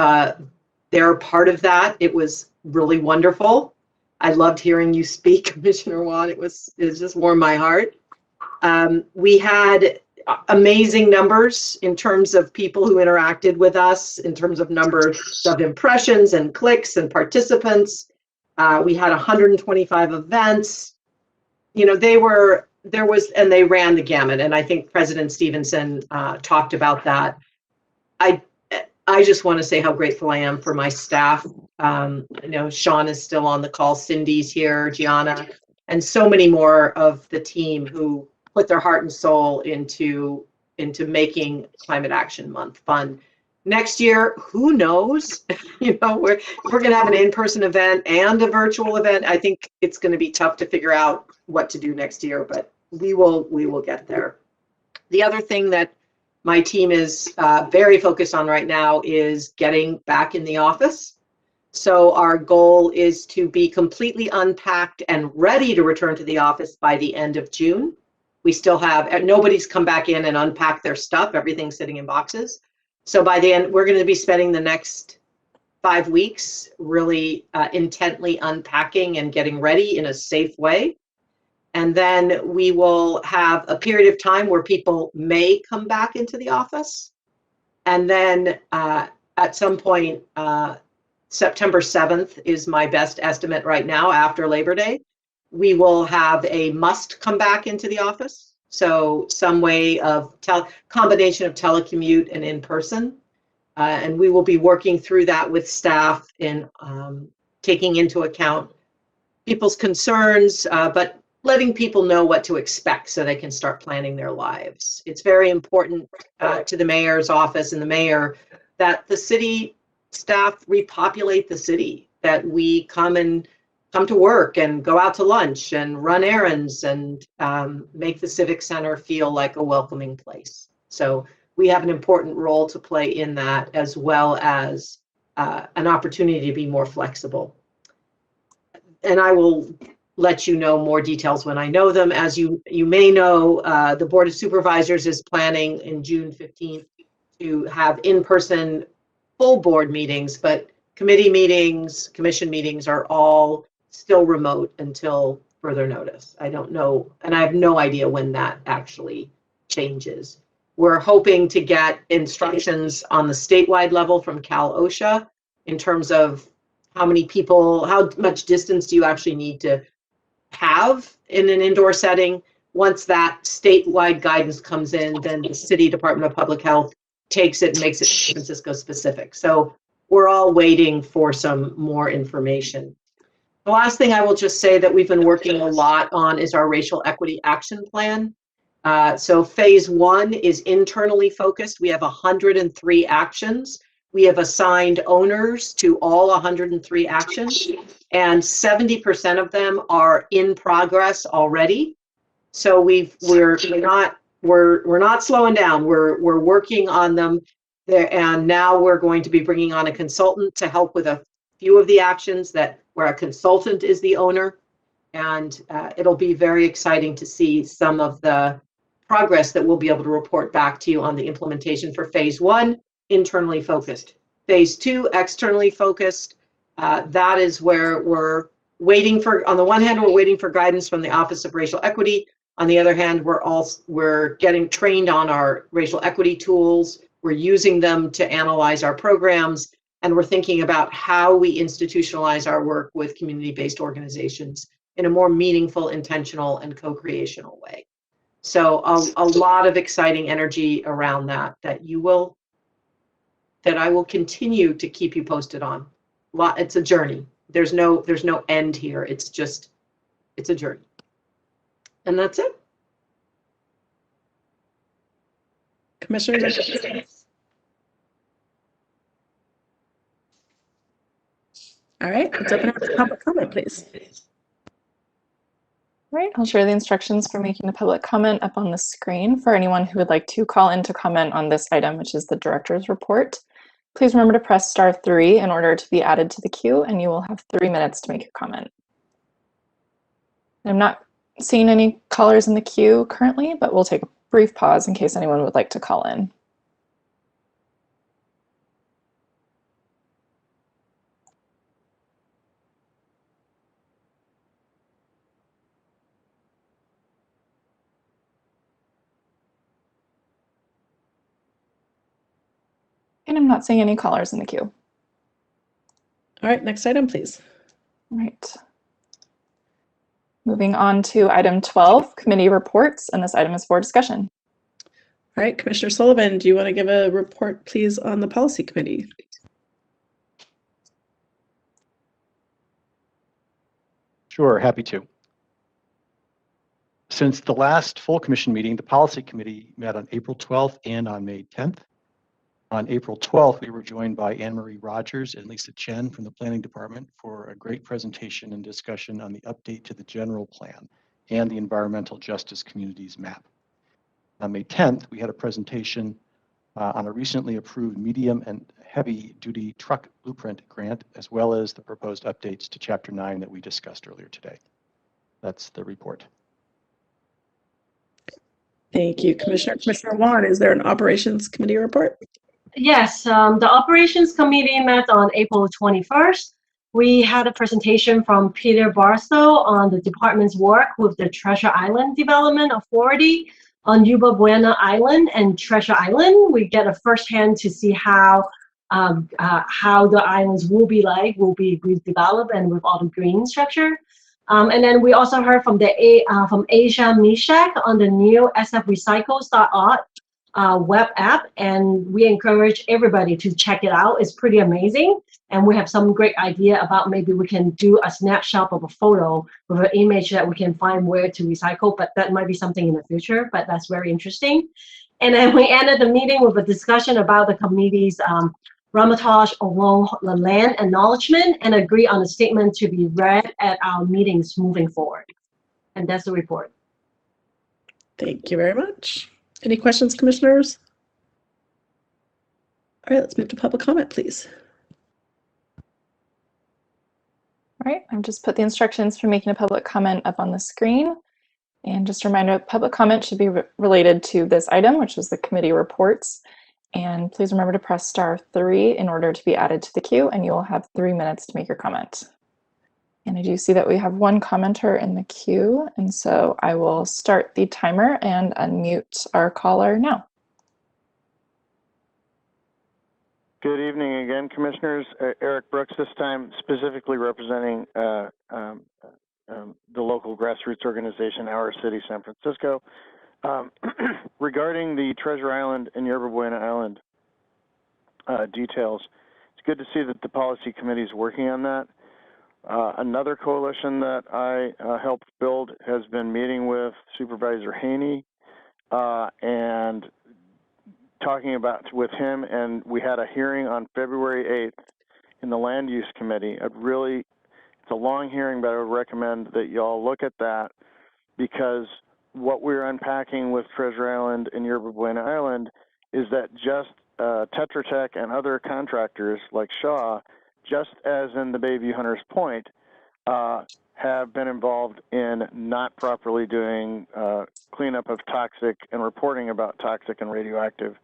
there, part of that. It was really wonderful. I loved hearing you speak, Commissioner Wan. It just warmed my heart. We had amazing numbers in terms of people who interacted with us, in terms of numbers of impressions and clicks and participants. We had 125 events. You know, they ran the gamut, and I think President Stevenson talked about that. I just want to say how grateful I am for my staff. You know, Sean is still on the call, Cindy's here, Gianna, and so many more of the team who put their heart and soul into making Climate Action Month fun. Next year, who knows? You know, we're going to have an in-person event and a virtual event. I think it's going to be tough to figure out what to do next year, but we will get there. The other thing that my team is very focused on right now is getting back in the office. So our goal is to be completely unpacked and ready to return to the office by the end of June. We still have, nobody's come back in and unpacked their stuff. Everything's sitting in boxes. So by the end, we're going to be spending the next 5 weeks really intently unpacking and getting ready in a safe way. And then we will have a period of time where people may come back into the office. And then at some point, September 7th is my best estimate right now after Labor Day. We will have a must come back into the office. So some way of combination of telecommute and in person. And we will be working through that with staff in taking into account people's concerns, but letting people know what to expect so they can start planning their lives. It's very important to the mayor's office and the mayor that the city staff repopulate the city, that we come to work and go out to lunch and run errands and make the Civic Center feel like a welcoming place. So we have an important role to play in that, as well as an opportunity to be more flexible. And I will let you know more details when I know them. As you may know, the Board of Supervisors is planning in June 15th to have in-person full board meetings, but committee meetings, commission meetings are all still remote until further notice. I don't know, and I have no idea when that actually changes. We're hoping to get instructions on the statewide level from Cal OSHA in terms of how many people, how much distance do you actually need to have in an indoor setting. Once that statewide guidance comes in, then the City Department of Public Health takes it and makes it San Francisco specific. So we're all waiting for some more information. The last thing I will just say that we've been working a lot on is our racial equity action plan. So phase 1 is internally focused. We have 103 actions. We have assigned owners to all 103 actions, and 70% of them are in progress already. So we're not slowing down. We're working on them there, and now we're going to be bringing on a consultant to help with a few of the actions where a consultant is the owner, and it'll be very exciting to see some of the progress that we'll be able to report back to you on the implementation for phase 1, internally focused. Phase 2, externally focused. That is where we're waiting for, on the one hand, we're waiting for guidance from the Office of Racial Equity. On the other hand, we're getting trained on our racial equity tools. We're using them to analyze our programs, and we're thinking about how we institutionalize our work with community-based organizations in a more meaningful, intentional, and co-creational way. So a lot of exciting energy around that I will continue to keep you posted on. It's a journey. There's no end here. It's a journey. And that's it. Commissioners? All right, let's open up to public comment, please. All right, I'll share the instructions for making a public comment up on the screen for anyone who would like to call in to comment on this item, which is the director's report. Please remember to press *3 in order to be added to the queue, and you will have 3 minutes to make your comment. I'm not seeing any callers in the queue currently, but we'll take a brief pause in case anyone would like to call in. And I'm not seeing any callers in the queue. All right, next item, please. All right. Moving on to item 12, committee reports, and this item is for discussion. All right, Commissioner Sullivan, do you want to give a report, please, on the policy committee? Sure, happy to. Since the last full commission meeting, the policy committee met on April 12th and on May 10th. On April 12th, we were joined by Anne Marie Rogers and Lisa Chen from the Planning Department for a great presentation and discussion on the update to the general plan and the environmental justice communities map. On May 10th, we had a presentation on a recently approved medium and heavy duty truck blueprint grant, as well as the proposed updates to Chapter 9 that we discussed earlier today. That's the report. Thank you, Commissioner. Commissioner Wan, is there an operations committee report? Yes, the operations committee met on April 21st. We had a presentation from Peter Barstow on the department's work with the Treasure Island Development Authority on Yuba Buena Island and Treasure Island. We get a firsthand to see how the islands will be redeveloped and with all the green structure. And then we also heard from Asia Mishak on the new SFRecycles.org web app, and we encourage everybody to check it out. It's pretty amazing, and we have some great idea about maybe we can do a snapshot of a photo with an image that we can find where to recycle, but that might be something in the future, but that's very interesting. And then we ended the meeting with a discussion about the committee's ramatage along the land acknowledgement and agree on a statement to be read at our meetings moving forward. And that's the report. Thank you very much. Any questions, commissioners? All right, let's move to public comment, please. All right, I've just put the instructions for making a public comment up on the screen. And just a reminder, public comment should be related to this item, which is the committee reports. And please remember to press *3 in order to be added to the queue, and you will have 3 minutes to make your comment. And I do see that we have one commenter in the queue, and so I will start the timer and unmute our caller now. Good evening again, commissioners. Eric Brooks this time, specifically representing the local grassroots organization, Our City, San Francisco. Regarding the Treasure Island and Yerba Buena Island details. It's good to see that the policy committee is working on that. Another coalition that I helped build has been meeting with Supervisor Haney and talking about with him, and we had a hearing on February 8th in the Land Use Committee. It's a long hearing, but I would recommend that y'all look at that, because what we're unpacking with Treasure Island and Yerba Buena Island is that just Tetra Tech and other contractors like Shaw, just as in the Bayview Hunters Point, have been involved in not properly doing cleanup of toxic and reporting about toxic and radioactive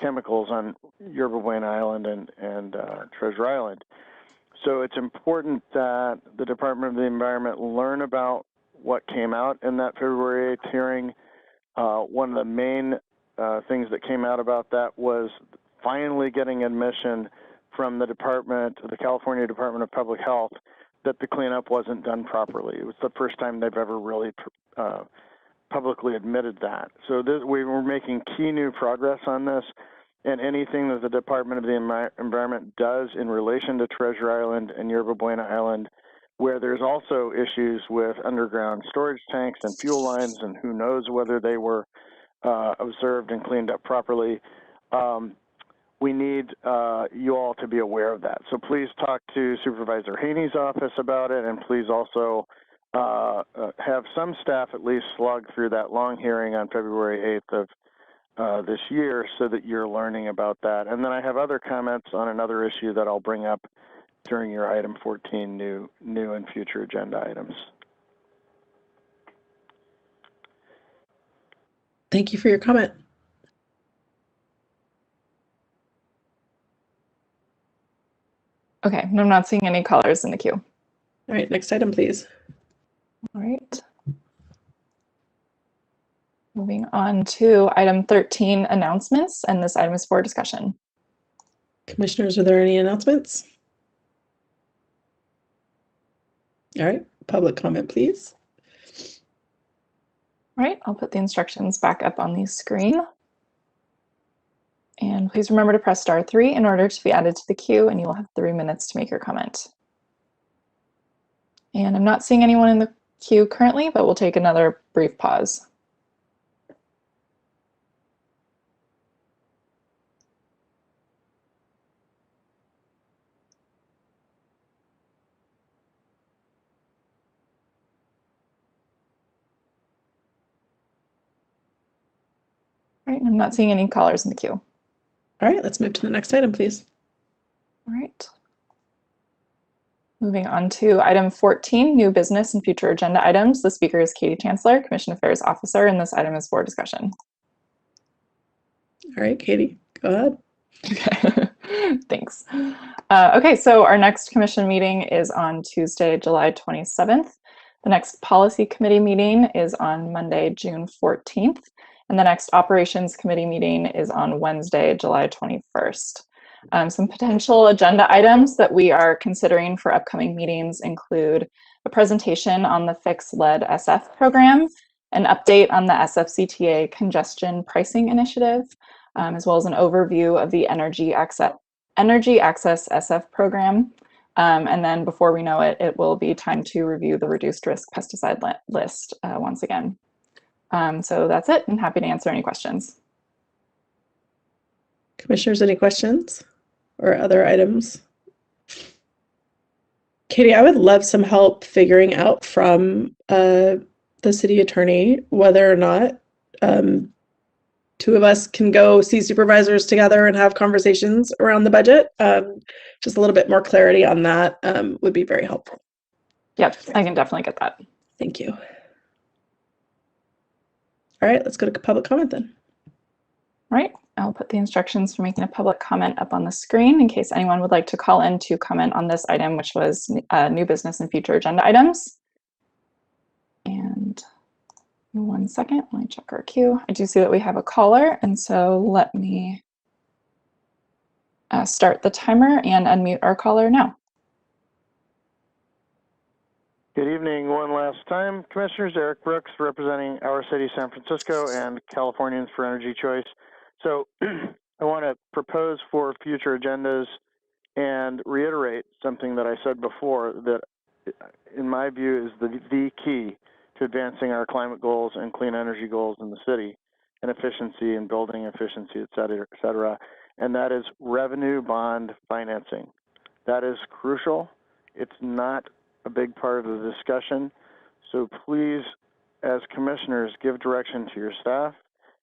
chemicals on Yerba Buena Island and Treasure Island. So it's important that the Department of the Environment learn about what came out in that February 8th hearing. One of the main things that came out about that was finally getting admission from the California Department of Public Health, that the cleanup wasn't done properly. It was the first time they've ever really publicly admitted that. So we were making key new progress on this, and anything that the Department of the Environment does in relation to Treasure Island and Yerba Buena Island, where there's also issues with underground storage tanks and fuel lines, and who knows whether they were observed and cleaned up properly, we need you all to be aware of that. So please talk to Supervisor Haney's office about it, and please also have some staff at least slog through that long hearing on February 8th of this year, so that you're learning about that. And then I have other comments on another issue that I'll bring up during your item 14 new and future agenda items. Thank you for your comment. Okay, and I'm not seeing any callers in the queue. All right, next item, please. All right. Moving on to item 13, announcements, and this item is for discussion. Commissioners, are there any announcements? All right, public comment, please. All right, I'll put the instructions back up on the screen. And please remember to press *3 in order to be added to the queue, and you will have 3 minutes to make your comment. And I'm not seeing anyone in the queue currently, but we'll take another brief pause. All right, I'm not seeing any callers in the queue. All right, let's move to the next item, please. All right. Moving on to item 14, new business and future agenda items. The speaker is Katie Chancellor, Commission Affairs Officer, and this item is for discussion. All right, Katie, go ahead. Okay, thanks. Okay, so our next commission meeting is on Tuesday, July 27th. The next policy committee meeting is on Monday, June 14th. And the next operations committee meeting is on Wednesday, July 21st. Some potential agenda items that we are considering for upcoming meetings include a presentation on the FIX-led SF program, an update on the SFCTA congestion pricing initiative, as well as an overview of the Energy Access SF program. And then before we know it, it will be time to review the reduced risk pesticide list once again. So that's it. I'm happy to answer any questions. Commissioners, any questions or other items? Katie, I would love some help figuring out from the city attorney whether or not two of us can go see supervisors together and have conversations around the budget. Just a little bit more clarity on that would be very helpful. Yep, I can definitely get that. Thank you. All right, let's go to public comment then. All right, I'll put the instructions for making a public comment up on the screen in case anyone would like to call in to comment on this item, which was new business and future agenda items. And 1 second, let me check our queue. I do see that we have a caller, and so let me start the timer and unmute our caller now. Good evening one last time. Commissioners, Eric Brooks representing our city, San Francisco, and Californians for Energy Choice. So I want to propose for future agendas and reiterate something that I said before that, in my view, is the key to advancing our climate goals and clean energy goals in the city, and efficiency and building efficiency, et cetera, and that is revenue bond financing. That is crucial. It's not a big part of the discussion. So please, as commissioners, give direction to your staff,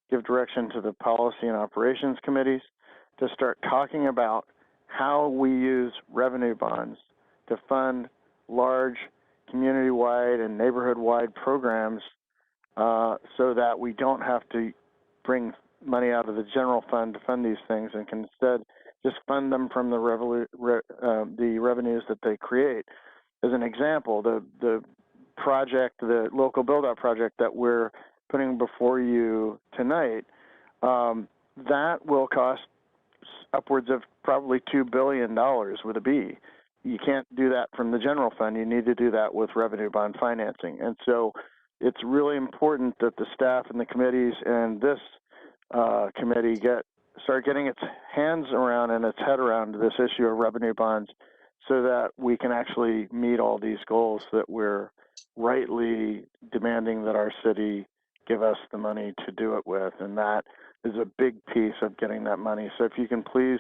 give direction to the policy and operations committees to start talking about how we use revenue bonds to fund large community-wide and neighborhood-wide programs so that we don't have to bring money out of the general fund to fund these things and can instead just fund them from the revenues that they create. As an example, the project, the local build-out project that we're putting before you tonight, that will cost upwards of probably $2 billion with a B. You can't do that from the general fund. You need to do that with revenue bond financing. And so it's really important that the staff and the committees and this committee start getting its hands around and its head around this issue of revenue bonds so that we can actually meet all these goals that we're rightly demanding that our city give us the money to do it with. And that is a big piece of getting that money. So if you can please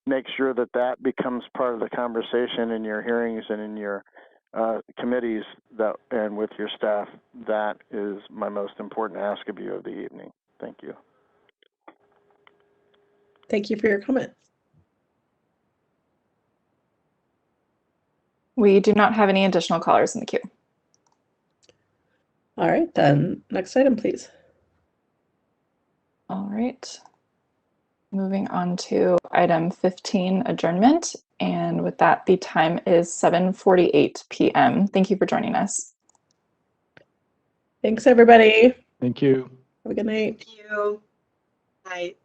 make sure that that becomes part of the conversation in your hearings and in your committees and with your staff, that is my most important ask of you of the evening. Thank you. Thank you for your comment. We do not have any additional callers in the queue. All right, then next item, please. All right. Moving on to item 15, adjournment. And with that, the time is 7:48 p.m. Thank you for joining us. Thanks, everybody. Thank you. Have a good night. Thank you. Night.